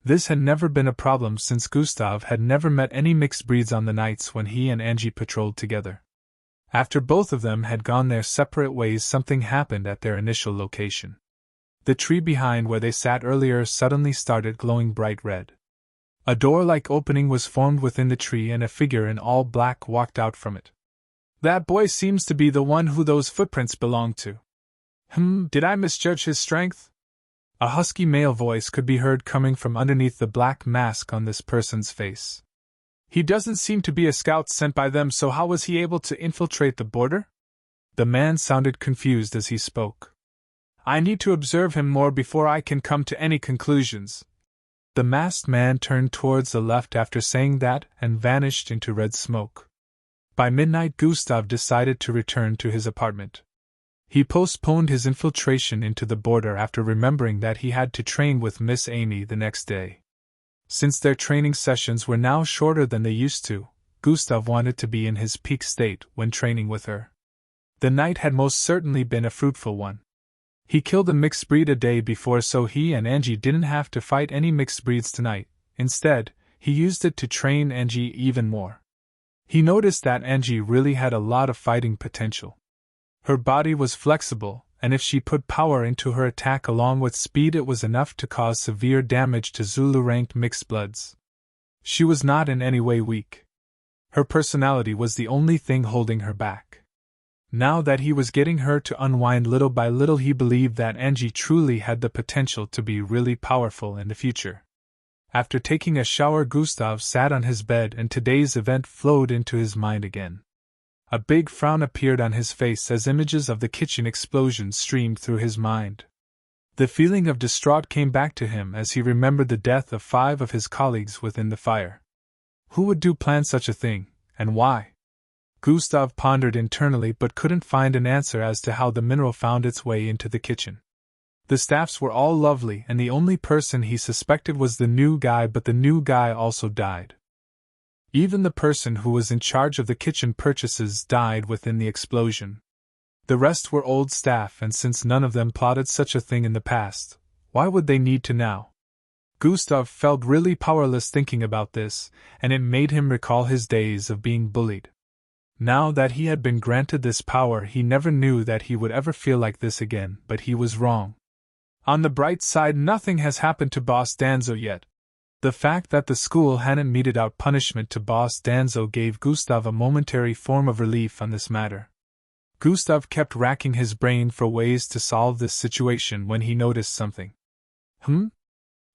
This had never been a problem since Gustav had never met any mixed breeds on the nights when he and Angie patrolled together. After both of them had gone their separate ways, something happened at their initial location. The tree behind where they sat earlier suddenly started glowing bright red. A door-like opening was formed within the tree and a figure in all black walked out from it. That boy seems to be the one who those footprints belong to. Did I misjudge his strength? A husky male voice could be heard coming from underneath the black mask on this person's face. He doesn't seem to be a scout sent by them, so how was he able to infiltrate the border? The man sounded confused as he spoke. I need to observe him more before I can come to any conclusions. The masked man turned towards the left after saying that and vanished into red smoke. By midnight, Gustav decided to return to his apartment. He postponed his infiltration into the border after remembering that he had to train with Miss Amy the next day. Since their training sessions were now shorter than they used to, Gustav wanted to be in his peak state when training with her. The night had most certainly been a fruitful one. He killed a mixed breed a day before, so he and Angie didn't have to fight any mixed breeds tonight. Instead, he used it to train Angie even more. He noticed that Angie really had a lot of fighting potential. Her body was flexible, and if she put power into her attack along with speed, it was enough to cause severe damage to Zulu-ranked mixed bloods. She was not in any way weak. Her personality was the only thing holding her back. Now that he was getting her to unwind little by little, he believed that Angie truly had the potential to be really powerful in the future. After taking a shower, Gustav sat on his bed and today's event flowed into his mind again. A big frown appeared on his face as images of the kitchen explosion streamed through his mind. The feeling of distraught came back to him as he remembered the death of 5 of his colleagues within the fire. Who would plan such a thing, and why? Gustav pondered internally but couldn't find an answer as to how the mineral found its way into the kitchen. The staffs were all lovely, and the only person he suspected was the new guy, but the new guy also died. Even the person who was in charge of the kitchen purchases died within the explosion. The rest were old staff, and since none of them plotted such a thing in the past, why would they need to now? Gustav felt really powerless thinking about this, and it made him recall his days of being bullied. Now that he had been granted this power, he never knew that he would ever feel like this again, but he was wrong. On the bright side, nothing has happened to Boss Danzo yet. The fact that the school hadn't meted out punishment to Boss Danzo gave Gustav a momentary form of relief on this matter. Gustav kept racking his brain for ways to solve this situation when he noticed something.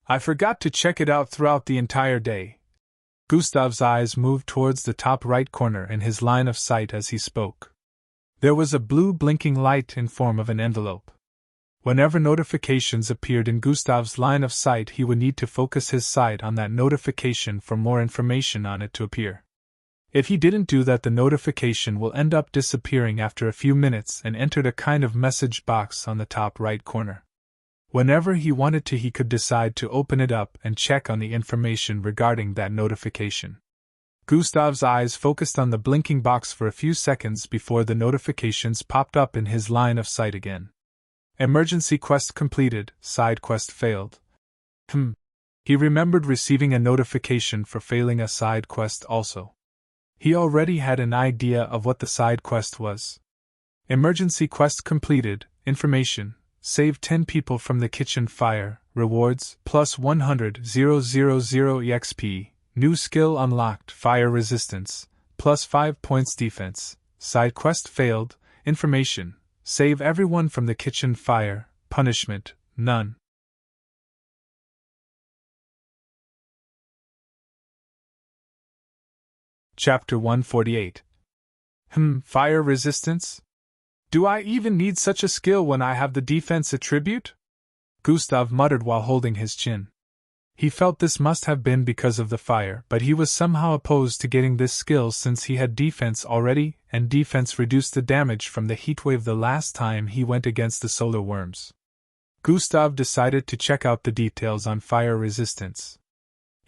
I forgot to check it out throughout the entire day. Gustav's eyes moved towards the top right corner in his line of sight as he spoke. There was a blue blinking light in form of an envelope. Whenever notifications appeared in Gustav's line of sight, he would need to focus his sight on that notification for more information on it to appear. If he didn't do that, the notification will end up disappearing after a few minutes and entered a kind of message box on the top right corner. Whenever he wanted to, he could decide to open it up and check on the information regarding that notification. Gustav's eyes focused on the blinking box for a few seconds before the notifications popped up in his line of sight again. Emergency quest completed, side quest failed. He remembered receiving a notification for failing a side quest also. He already had an idea of what the side quest was. Emergency quest completed, information. Save 10 people from the kitchen fire, rewards, plus 100,000 EXP, new skill unlocked, fire resistance, plus 5 points defense, side quest failed, information, save everyone from the kitchen fire, punishment, none. Chapter 148. Fire resistance? Do I even need such a skill when I have the defense attribute? Gustav muttered while holding his chin. He felt this must have been because of the fire, but he was somehow opposed to getting this skill since he had defense already, and defense reduced the damage from the heatwave the last time he went against the solar worms. Gustav decided to check out the details on fire resistance.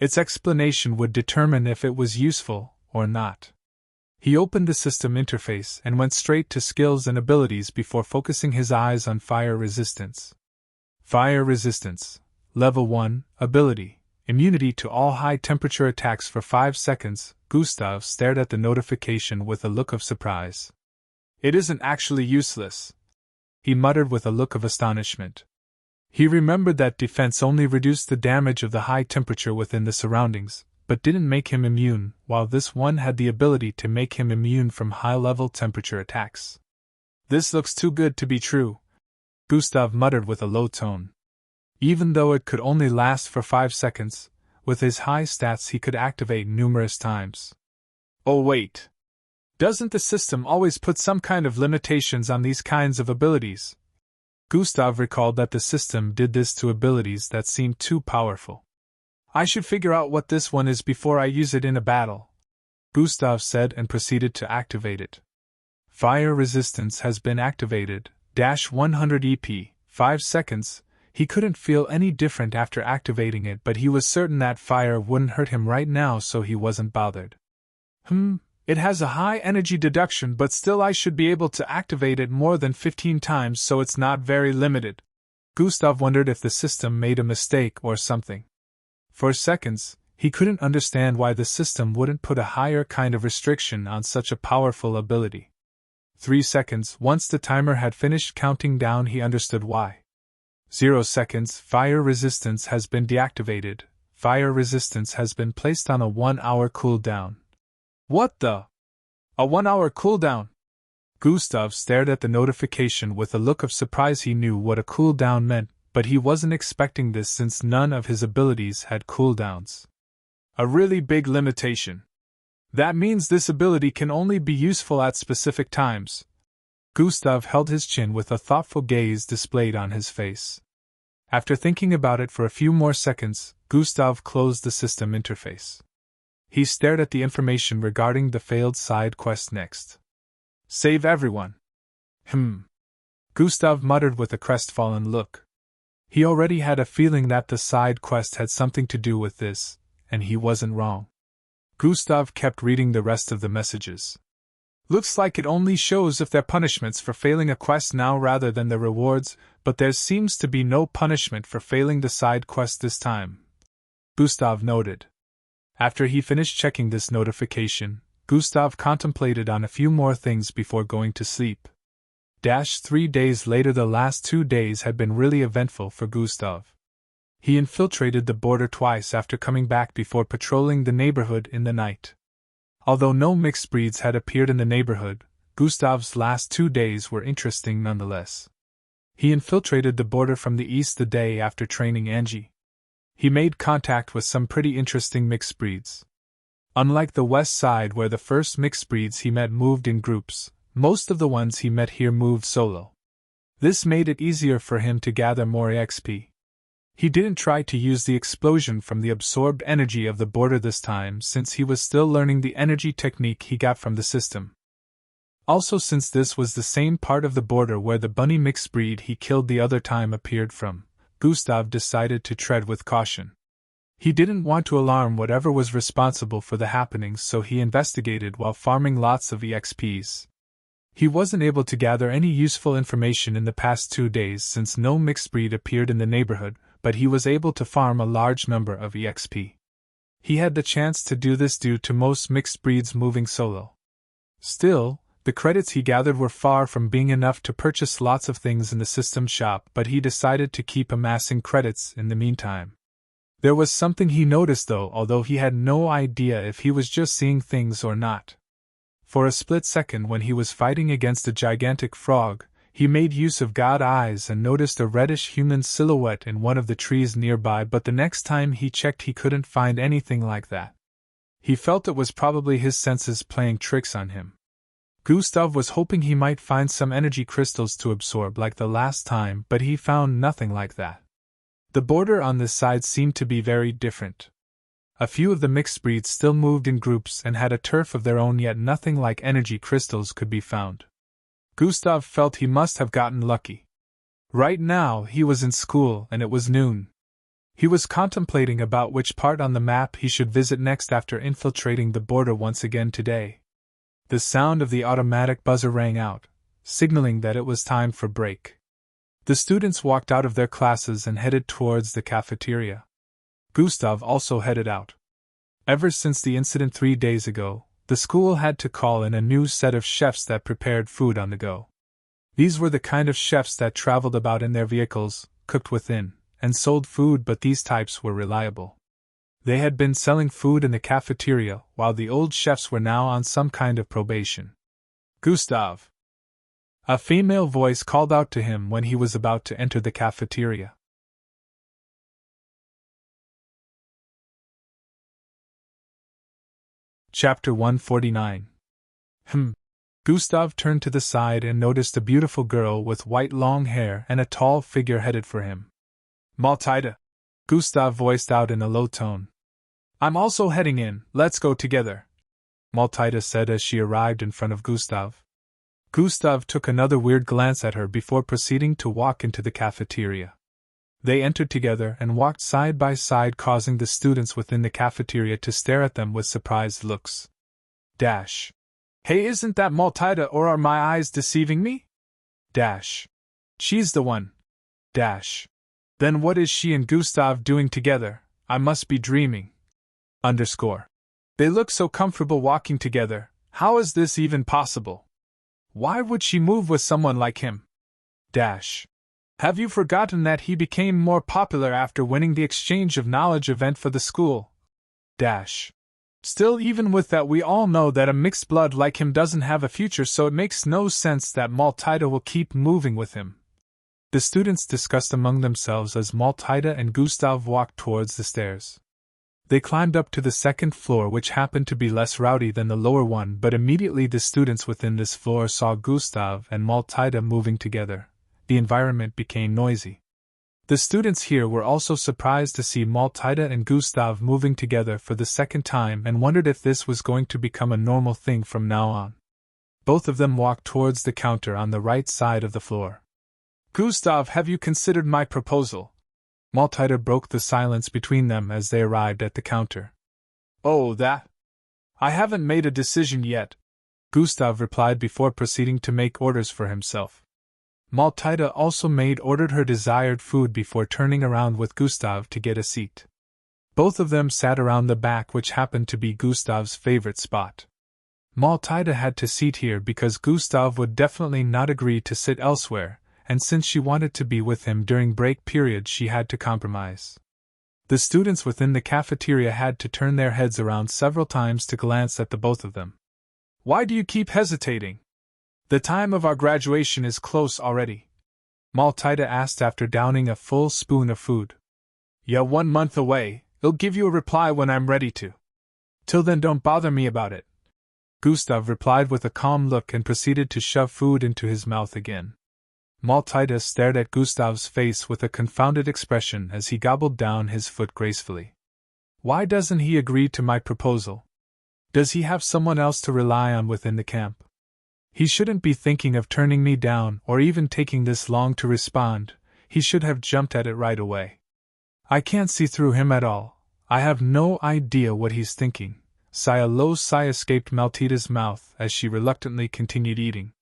Its explanation would determine if it was useful or not. He opened the system interface and went straight to skills and abilities before focusing his eyes on fire resistance. Fire resistance. Level 1, ability. Immunity to all high-temperature attacks for 5 seconds. Gustav stared at the notification with a look of surprise. It isn't actually useless, he muttered with a look of astonishment. He remembered that defense only reduced the damage of the high temperature within the surroundings, but didn't make him immune, while this one had the ability to make him immune from high-level temperature attacks. This looks too good to be true, Gustav muttered with a low tone. Even though it could only last for 5 seconds, with his high stats he could activate numerous times. Oh wait. Doesn't the system always put some kind of limitations on these kinds of abilities? Gustav recalled that the system did this to abilities that seemed too powerful. I should figure out what this one is before I use it in a battle, Gustav said and proceeded to activate it. Fire resistance has been activated, -100 EP, 5 seconds. He couldn't feel any different after activating it, but he was certain that fire wouldn't hurt him right now, so he wasn't bothered. It has a high energy deduction, but still I should be able to activate it more than 15 times, so it's not very limited. Gustav wondered if the system made a mistake or something. For seconds, he couldn't understand why the system wouldn't put a higher kind of restriction on such a powerful ability. 3 seconds. Once the timer had finished counting down, he understood why. 0 seconds. Fire resistance has been deactivated. Fire resistance has been placed on a 1-hour cooldown. What the? A 1-hour cooldown? Gustav stared at the notification with a look of surprise. He knew what a cooldown meant, but he wasn't expecting this since none of his abilities had cooldowns. A really big limitation. That means this ability can only be useful at specific times. Gustav held his chin with a thoughtful gaze displayed on his face. After thinking about it for a few more seconds, Gustav closed the system interface. He stared at the information regarding the failed side quest next. Save everyone. Gustav muttered with a crestfallen look. He already had a feeling that the side quest had something to do with this, and he wasn't wrong. Gustav kept reading the rest of the messages. Looks like it only shows if they're punishments for failing a quest now rather than the rewards, but there seems to be no punishment for failing the side quest this time, Gustav noted. After he finished checking this notification, Gustav contemplated on a few more things before going to sleep. 3 days later, the last 2 days had been really eventful for Gustav. He infiltrated the border twice after coming back before patrolling the neighborhood in the night. Although no mixed breeds had appeared in the neighborhood, Gustav's last 2 days were interesting nonetheless. He infiltrated the border from the east the day after training Angie. He made contact with some pretty interesting mixed breeds. Unlike the west side where the first mixed breeds he met moved in groups, most of the ones he met here moved solo. This made it easier for him to gather more EXP. He didn't try to use the explosion from the absorbed energy of the border this time since he was still learning the energy technique he got from the system. Also, since this was the same part of the border where the bunny mixed breed he killed the other time appeared from, Gustav decided to tread with caution. He didn't want to alarm whatever was responsible for the happenings, so he investigated while farming lots of EXPs. He wasn't able to gather any useful information in the past 2 days since no mixed breed appeared in the neighborhood, but he was able to farm a large number of EXP. He had the chance to do this due to most mixed breeds moving solo. Still, the credits he gathered were far from being enough to purchase lots of things in the system shop, but he decided to keep amassing credits in the meantime. There was something he noticed though, although he had no idea if he was just seeing things or not. For a split second when he was fighting against a gigantic frog, he made use of God eyes and noticed a reddish human silhouette in one of the trees nearby, but the next time he checked he couldn't find anything like that. He felt it was probably his senses playing tricks on him. Gustav was hoping he might find some energy crystals to absorb like the last time, but he found nothing like that. The border on this side seemed to be very different. A few of the mixed breeds still moved in groups and had a turf of their own, yet nothing like energy crystals could be found. Gustav felt he must have gotten lucky. Right now he was in school and it was noon. He was contemplating about which part on the map he should visit next after infiltrating the border once again today. The sound of the automatic buzzer rang out, signaling that it was time for break. The students walked out of their classes and headed towards the cafeteria. Gustav also headed out. Ever since the incident 3 days ago, the school had to call in a new set of chefs that prepared food on the go. These were the kind of chefs that traveled about in their vehicles, cooked within, and sold food, but these types were reliable. They had been selling food in the cafeteria, while the old chefs were now on some kind of probation. Gustav! A female voice called out to him when he was about to enter the cafeteria. Chapter 149. Gustav turned to the side and noticed a beautiful girl with white long hair and a tall figure headed for him. Maltida, Gustav voiced out in a low tone. I'm also heading in, let's go together, Maltida said as she arrived in front of Gustav. Gustav took another weird glance at her before proceeding to walk into the cafeteria. They entered together and walked side by side, causing the students within the cafeteria to stare at them with surprised looks. Hey, isn't that Maltida, or are my eyes deceiving me? She's the one. Then what is she and Gustav doing together? I must be dreaming. They look so comfortable walking together. How is this even possible? Why would she move with someone like him? Have you forgotten that he became more popular after winning the exchange of knowledge event for the school? Still, even with that, we all know that a mixed blood like him doesn't have a future, so it makes no sense that Maltida will keep moving with him. The students discussed among themselves as Maltida and Gustav walked towards the stairs. They climbed up to the second floor, which happened to be less rowdy than the lower one, but immediately the students within this floor saw Gustav and Maltida moving together. The environment became noisy. The students here were also surprised to see Maltida and Gustav moving together for the second time and wondered if this was going to become a normal thing from now on. Both of them walked towards the counter on the right side of the floor. Gustav, have you considered my proposal? Maltida broke the silence between them as they arrived at the counter. Oh, that? I haven't made a decision yet, Gustav replied before proceeding to make orders for himself. Maltida also ordered her desired food before turning around with Gustav to get a seat. Both of them sat around the back, which happened to be Gustav's favorite spot. Maltida had to sit here because Gustav would definitely not agree to sit elsewhere, and since she wanted to be with him during break period, she had to compromise. The students within the cafeteria had to turn their heads around several times to glance at the both of them. Why do you keep hesitating? The time of our graduation is close already, Maltida asked after downing a full spoon of food. Yeah, 1 month away. I'll give you a reply when I'm ready to. Till then, don't bother me about it, Gustav replied with a calm look and proceeded to shove food into his mouth again. Maltida stared at Gustav's face with a confounded expression as he gobbled down his food gracefully. Why doesn't he agree to my proposal? Does he have someone else to rely on within the camp? He shouldn't be thinking of turning me down or even taking this long to respond. He should have jumped at it right away. I can't see through him at all. I have no idea what he's thinking. A low sigh escaped Maltida's mouth as she reluctantly continued eating.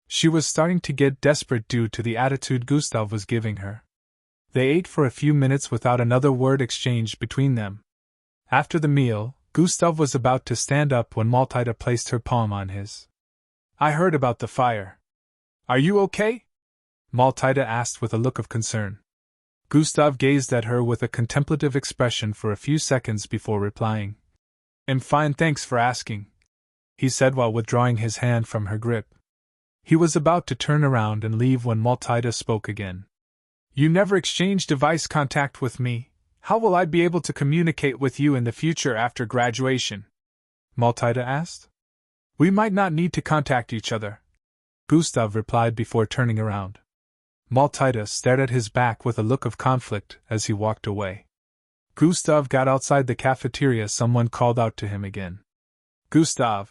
She was starting to get desperate due to the attitude Gustav was giving her. They ate for a few minutes without another word exchanged between them. After the meal, Gustav was about to stand up when Maltida placed her palm on his. I heard about the fire. Are you okay? Maltida asked with a look of concern. Gustav gazed at her with a contemplative expression for a few seconds before replying. I'm fine, thanks for asking, he said while withdrawing his hand from her grip. He was about to turn around and leave when Maltida spoke again. You never exchanged device contact with me. How will I be able to communicate with you in the future after graduation? Maltida asked. We might not need to contact each other, Gustav replied before turning around. Maltida stared at his back with a look of conflict as he walked away. Gustav got outside the cafeteria. Someone called out to him again. Gustav!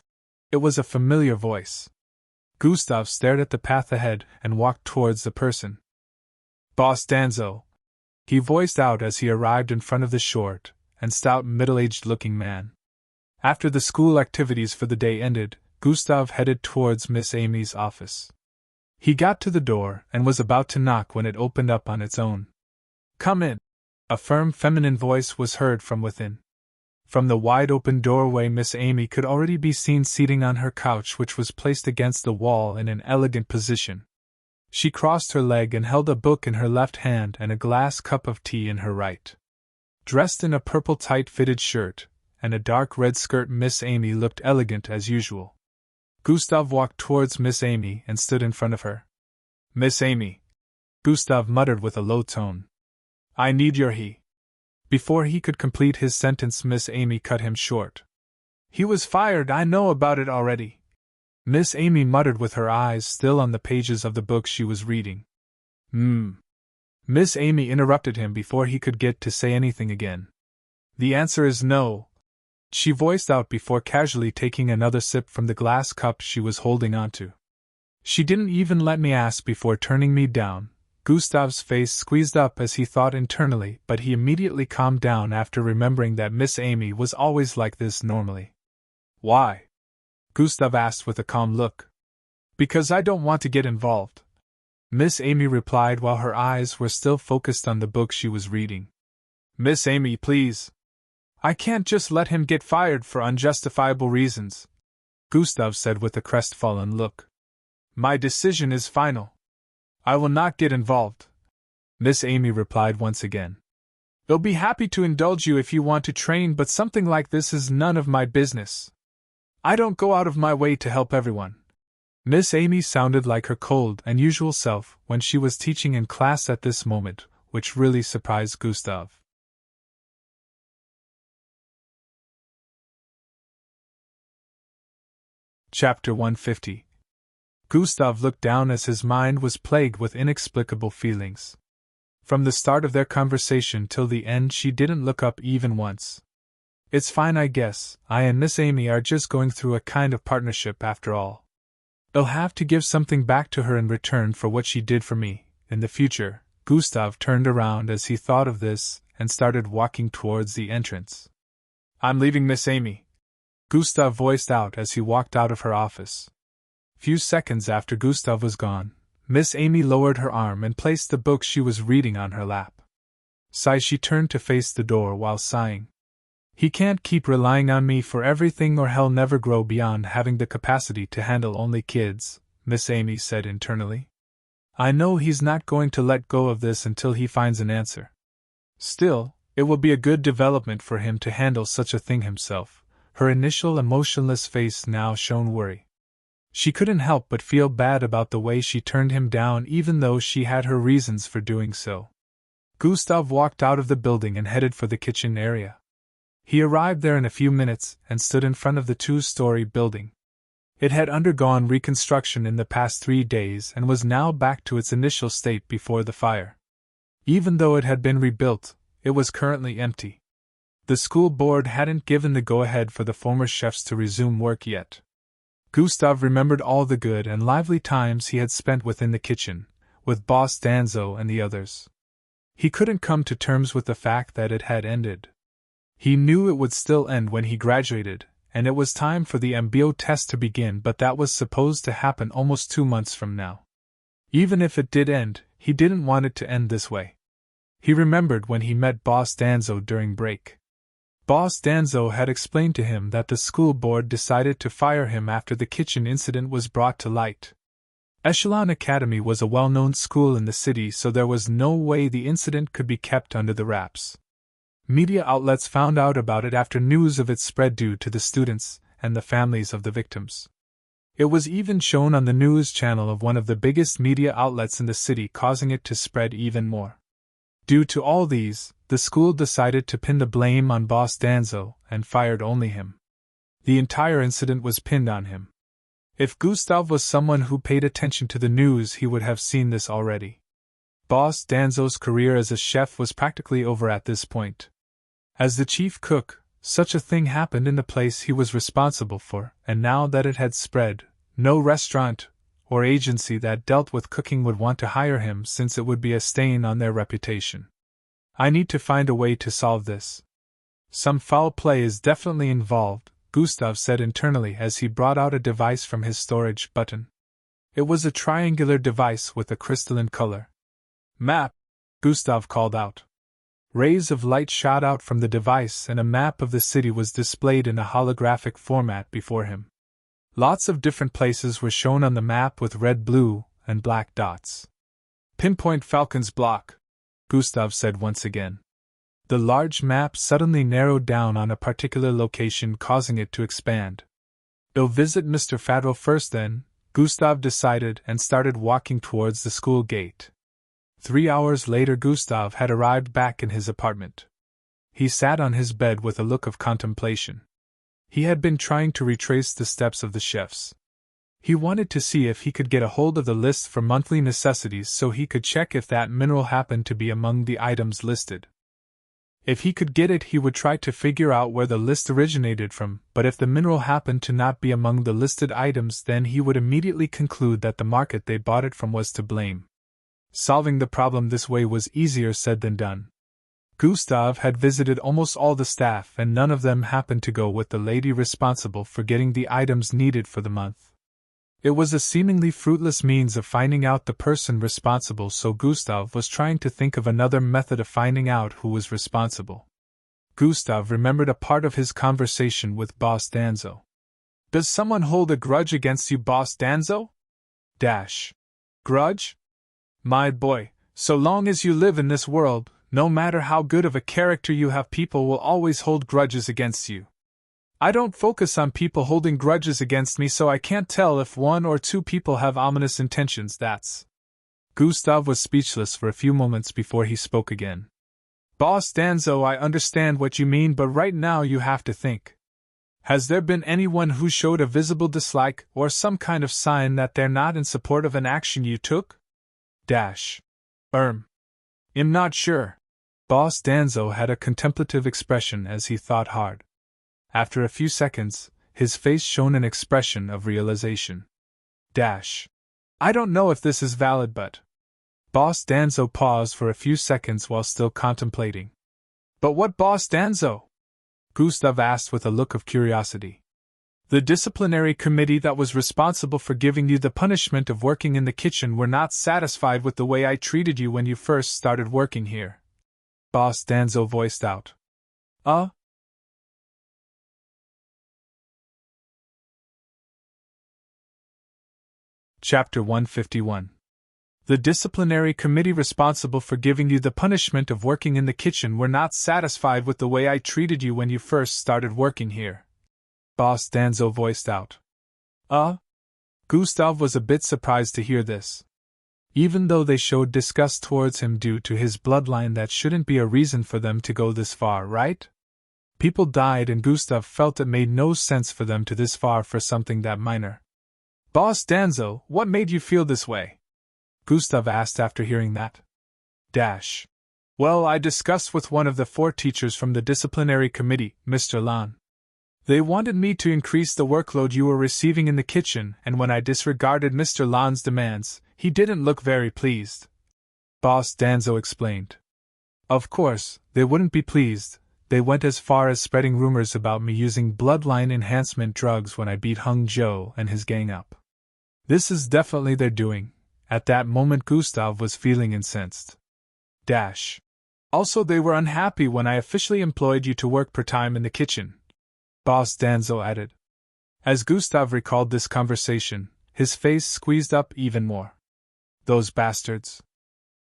It was a familiar voice. Gustav stared at the path ahead and walked towards the person. Boss Danzo! He voiced out as he arrived in front of the short and stout middle-aged-looking man. After the school activities for the day ended, Gustav headed towards Miss Amy's office. He got to the door and was about to knock when it opened up on its own. Come in! A firm feminine voice was heard from within. From the wide-open doorway, Miss Amy could already be seen seating on her couch, which was placed against the wall in an elegant position. She crossed her leg and held a book in her left hand and a glass cup of tea in her right. Dressed in a purple tight-fitted shirt and a dark red skirt, Miss Amy looked elegant as usual. Gustav walked towards Miss Amy and stood in front of her. Miss Amy, Gustav muttered with a low tone. I need your he. Before he could complete his sentence, Miss Amy cut him short. He was fired, I know about it already. Miss Amy muttered with her eyes still on the pages of the book she was reading. Miss Amy interrupted him before he could get to say anything again. The answer is no, she voiced out before casually taking another sip from the glass cup she was holding onto. She didn't even let me ask before turning me down. Gustav's face squeezed up as he thought internally, but he immediately calmed down after remembering that Miss Amy was always like this normally. Why? Gustav asked with a calm look. Because I don't want to get involved, Miss Amy replied while her eyes were still focused on the book she was reading. Miss Amy, please. I can't just let him get fired for unjustifiable reasons, Gustav said with a crestfallen look. My decision is final. I will not get involved, Miss Amy replied once again. They'll be happy to indulge you if you want to train, but something like this is none of my business. I don't go out of my way to help everyone. Miss Amy sounded like her cold and usual self when she was teaching in class at this moment, which really surprised Gustav. Chapter 150. Gustav looked down as his mind was plagued with inexplicable feelings. From the start of their conversation till the end she didn't look up even once. It's fine, I guess. I and Miss Amy are just going through a kind of partnership after all. I'll have to give something back to her in return for what she did for me, in the future. Gustav turned around as he thought of this and started walking towards the entrance. I'm leaving, Miss Amy, Gustav voiced out as he walked out of her office. Few seconds after Gustav was gone, Miss Amy lowered her arm and placed the book she was reading on her lap. She turned to face the door while sighing. He can't keep relying on me for everything or he'll never grow beyond having the capacity to handle only kids, Miss Amy said internally. I know he's not going to let go of this until he finds an answer. Still, it will be a good development for him to handle such a thing himself. Her initial emotionless face now shone worry. She couldn't help but feel bad about the way she turned him down even though she had her reasons for doing so. Gustav walked out of the building and headed for the kitchen area. He arrived there in a few minutes and stood in front of the 2-story building. It had undergone reconstruction in the past 3 days and was now back to its initial state before the fire. Even though it had been rebuilt, it was currently empty. The school board hadn't given the go-ahead for the former chefs to resume work yet. Gustav remembered all the good and lively times he had spent within the kitchen, with Boss Danzo and the others. He couldn't come to terms with the fact that it had ended. He knew it would still end when he graduated, and it was time for the MBO test to begin, but that was supposed to happen almost 2 months from now. Even if it did end, he didn't want it to end this way. He remembered when he met Boss Danzo during break. Boss Danzo had explained to him that the school board decided to fire him after the kitchen incident was brought to light. Echelon Academy was a well-known school in the city, so there was no way the incident could be kept under the wraps. Media outlets found out about it after news of it spread due to the students and the families of the victims. It was even shown on the news channel of one of the biggest media outlets in the city, causing it to spread even more. Due to all these, the school decided to pin the blame on Boss Danzo and fired only him. The entire incident was pinned on him. If Gustav was someone who paid attention to the news, he would have seen this already. Boss Danzo's career as a chef was practically over at this point. As the chief cook, such a thing happened in the place he was responsible for, and now that it had spread, no restaurant or agency that dealt with cooking would want to hire him, since it would be a stain on their reputation. I need to find a way to solve this. Some foul play is definitely involved, Gustav said internally as he brought out a device from his storage button. It was a triangular device with a crystalline color. Map, Gustav called out. Rays of light shot out from the device and a map of the city was displayed in a holographic format before him. Lots of different places were shown on the map with red, blue, and black dots. Pinpoint Falcon's Block, Gustav said once again. The large map suddenly narrowed down on a particular location, causing it to expand. I'll visit Mr. Fadro first then, Gustav decided and started walking towards the school gate. 3 hours later Gustav had arrived back in his apartment. He sat on his bed with a look of contemplation. He had been trying to retrace the steps of the chefs. He wanted to see if he could get a hold of the list for monthly necessities so he could check if that mineral happened to be among the items listed. If he could get it, he would try to figure out where the list originated from, but if the mineral happened to not be among the listed items, then he would immediately conclude that the market they bought it from was to blame. Solving the problem this way was easier said than done. Gustav had visited almost all the staff, and none of them happened to go with the lady responsible for getting the items needed for the month. It was a seemingly fruitless means of finding out the person responsible, so Gustav was trying to think of another method of finding out who was responsible. Gustav remembered a part of his conversation with Boss Danzo. "Does someone hold a grudge against you, Boss Danzo?" Grudge? My boy, so long as you live in this world, no matter how good of a character you have, people will always hold grudges against you. I don't focus on people holding grudges against me, so I can't tell if one or two people have ominous intentions, that's. Gustav was speechless for a few moments before he spoke again. "Boss Danzo, I understand what you mean, but right now you have to think. Has there been anyone who showed a visible dislike or some kind of sign that they're not in support of an action you took?" I'm not sure. Boss Danzo had a contemplative expression as he thought hard. After a few seconds, his face shone an expression of realization. I don't know if this is valid, but. Boss Danzo paused for a few seconds while still contemplating. "But what, Boss Danzo?" Gustav asked with a look of curiosity. "The disciplinary committee that was responsible for giving you the punishment of working in the kitchen were not satisfied with the way I treated you when you first started working here." Boss Danzo voiced out. Chapter 151. The disciplinary committee responsible for giving you the punishment of working in the kitchen were not satisfied with the way I treated you when you first started working here. Boss Danzo voiced out. Gustav was a bit surprised to hear this. Even though they showed disgust towards him due to his bloodline, that shouldn't be a reason for them to go this far, right? People died, and Gustav felt it made no sense for them to this far for something that minor. "Boss Danzo, what made you feel this way?" Gustav asked after hearing that. Well, I discussed with one of the 4 teachers from the disciplinary committee, Mr. Lan. They wanted me to increase the workload you were receiving in the kitchen, and when I disregarded Mr. Lan's demands, he didn't look very pleased. Boss Danzo explained. Of course, they wouldn't be pleased. They went as far as spreading rumors about me using bloodline enhancement drugs when I beat Hung Zhou and his gang up. This is definitely their doing. At that moment Gustav was feeling incensed. Also, they were unhappy when I officially employed you to work part-time in the kitchen. Boss Danzo added. As Gustav recalled this conversation, his face squeezed up even more. Those bastards.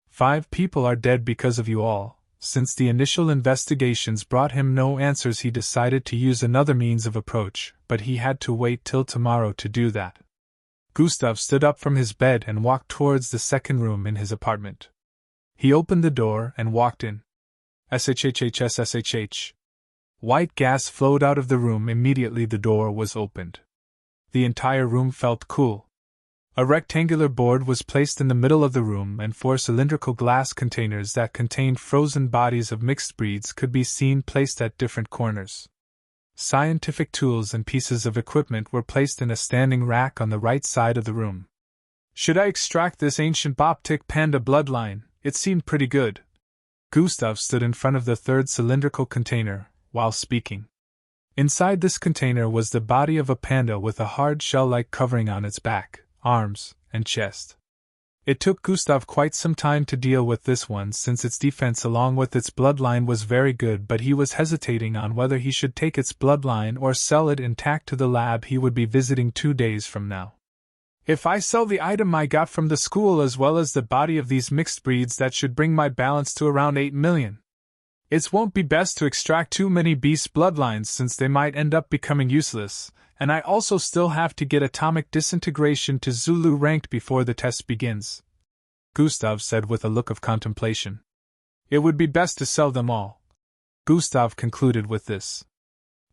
5 people are dead because of you all. Since the initial investigations brought him no answers, he decided to use another means of approach, but he had to wait till tomorrow to do that. Gustav stood up from his bed and walked towards the second room in his apartment. He opened the door and walked in. SHHHSSHH. White gas flowed out of the room immediately the door was opened. The entire room felt cool. A rectangular board was placed in the middle of the room, and 4 cylindrical glass containers that contained frozen bodies of mixed breeds could be seen placed at different corners. Scientific tools and pieces of equipment were placed in a standing rack on the right side of the room. Should I extract this ancient Boptic panda bloodline? It seemed pretty good. Gustav stood in front of the 3rd cylindrical container, while speaking. Inside this container was the body of a panda with a hard shell-like covering on its back, arms, and chest. It took Gustav quite some time to deal with this one since its defense along with its bloodline was very good, but he was hesitating on whether he should take its bloodline or sell it intact to the lab he would be visiting 2 days from now. If I sell the item I got from the school as well as the body of these mixed breeds, that should bring my balance to around 8 million. It won't be best to extract too many beast bloodlines since they might end up becoming useless, and I also still have to get atomic disintegration to Zulu ranked before the test begins. Gustav said with a look of contemplation. It would be best to sell them all. Gustav concluded with this.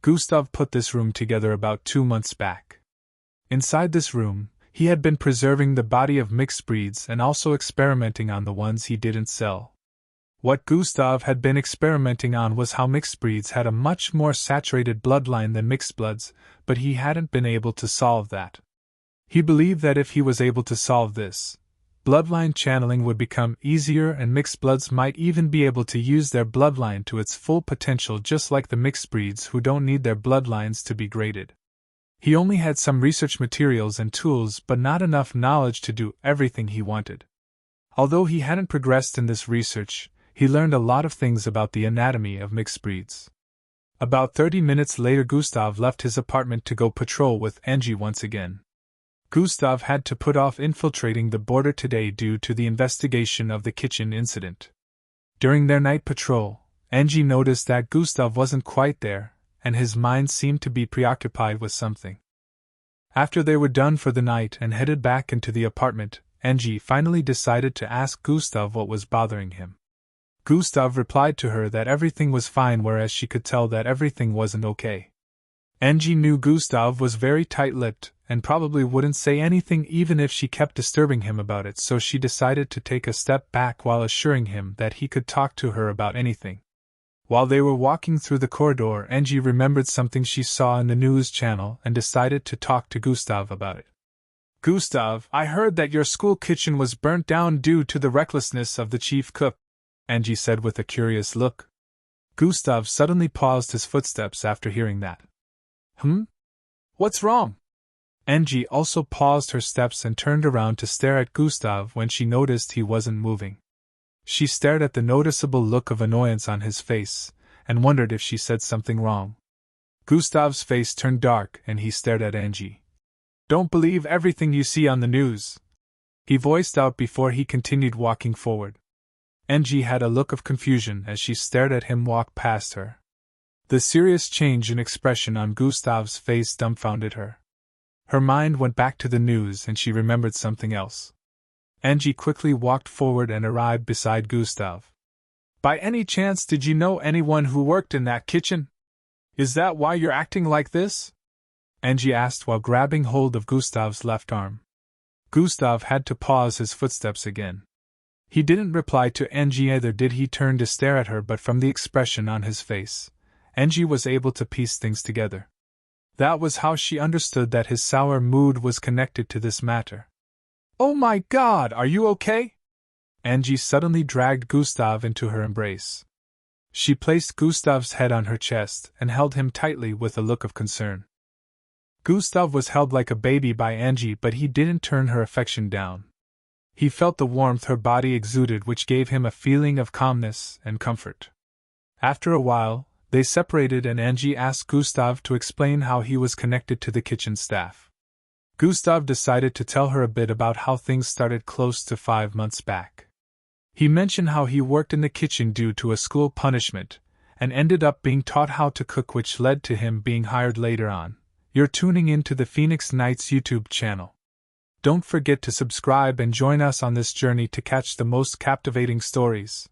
Gustav put this room together about 2 months back. Inside this room, he had been preserving the body of mixed breeds and also experimenting on the ones he didn't sell. What Gustav had been experimenting on was how mixed breeds had a much more saturated bloodline than mixed bloods, but he hadn't been able to solve that. He believed that if he was able to solve this, bloodline channeling would become easier and mixed bloods might even be able to use their bloodline to its full potential, just like the mixed breeds who don't need their bloodlines to be graded. He only had some research materials and tools, but not enough knowledge to do everything he wanted. Although he hadn't progressed in this research, he learned a lot of things about the anatomy of mixed breeds. About 30 minutes later, Gustav left his apartment to go patrol with Angie once again. Gustav had to put off infiltrating the border today due to the investigation of the kitchen incident. During their night patrol, Angie noticed that Gustav wasn't quite there, and his mind seemed to be preoccupied with something. After they were done for the night and headed back into the apartment, Angie finally decided to ask Gustav what was bothering him. Gustav replied to her that everything was fine, whereas she could tell that everything wasn't okay. Angie knew Gustav was very tight-lipped and probably wouldn't say anything even if she kept disturbing him about it, so she decided to take a step back while assuring him that he could talk to her about anything. While they were walking through the corridor, Angie remembered something she saw in the news channel and decided to talk to Gustav about it. "Gustav, I heard that your school kitchen was burnt down due to the recklessness of the chief cook," Angie said with a curious look. Gustav suddenly paused his footsteps after hearing that. What's wrong?" Angie also paused her steps and turned around to stare at Gustav when she noticed he wasn't moving. She stared at the noticeable look of annoyance on his face, and wondered if she said something wrong. Gustav's face turned dark and he stared at Angie. "Don't believe everything you see on the news," he voiced out before he continued walking forward. Angie had a look of confusion as she stared at him walk past her. The serious change in expression on Gustav's face dumbfounded her. Her mind went back to the news and she remembered something else. Angie quickly walked forward and arrived beside Gustav. "By any chance did you know anyone who worked in that kitchen? Is that why you're acting like this?" Angie asked while grabbing hold of Gustav's left arm. Gustav had to pause his footsteps again. He didn't reply to Angie either did he turn to stare at her, but from the expression on his face, Angie was able to piece things together. That was how she understood that his sour mood was connected to this matter. "Oh my God, are you okay?" Angie suddenly dragged Gustav into her embrace. She placed Gustav's head on her chest and held him tightly with a look of concern. Gustav was held like a baby by Angie, but he didn't turn her affection down. He felt the warmth her body exuded, which gave him a feeling of calmness and comfort. After a while, they separated and Angie asked Gustav to explain how he was connected to the kitchen staff. Gustav decided to tell her a bit about how things started close to 5 months back. He mentioned how he worked in the kitchen due to a school punishment, and ended up being taught how to cook, which led to him being hired later on. You're tuning into the Phoenix Nights YouTube channel. Don't forget to subscribe and join us on this journey to catch the most captivating stories.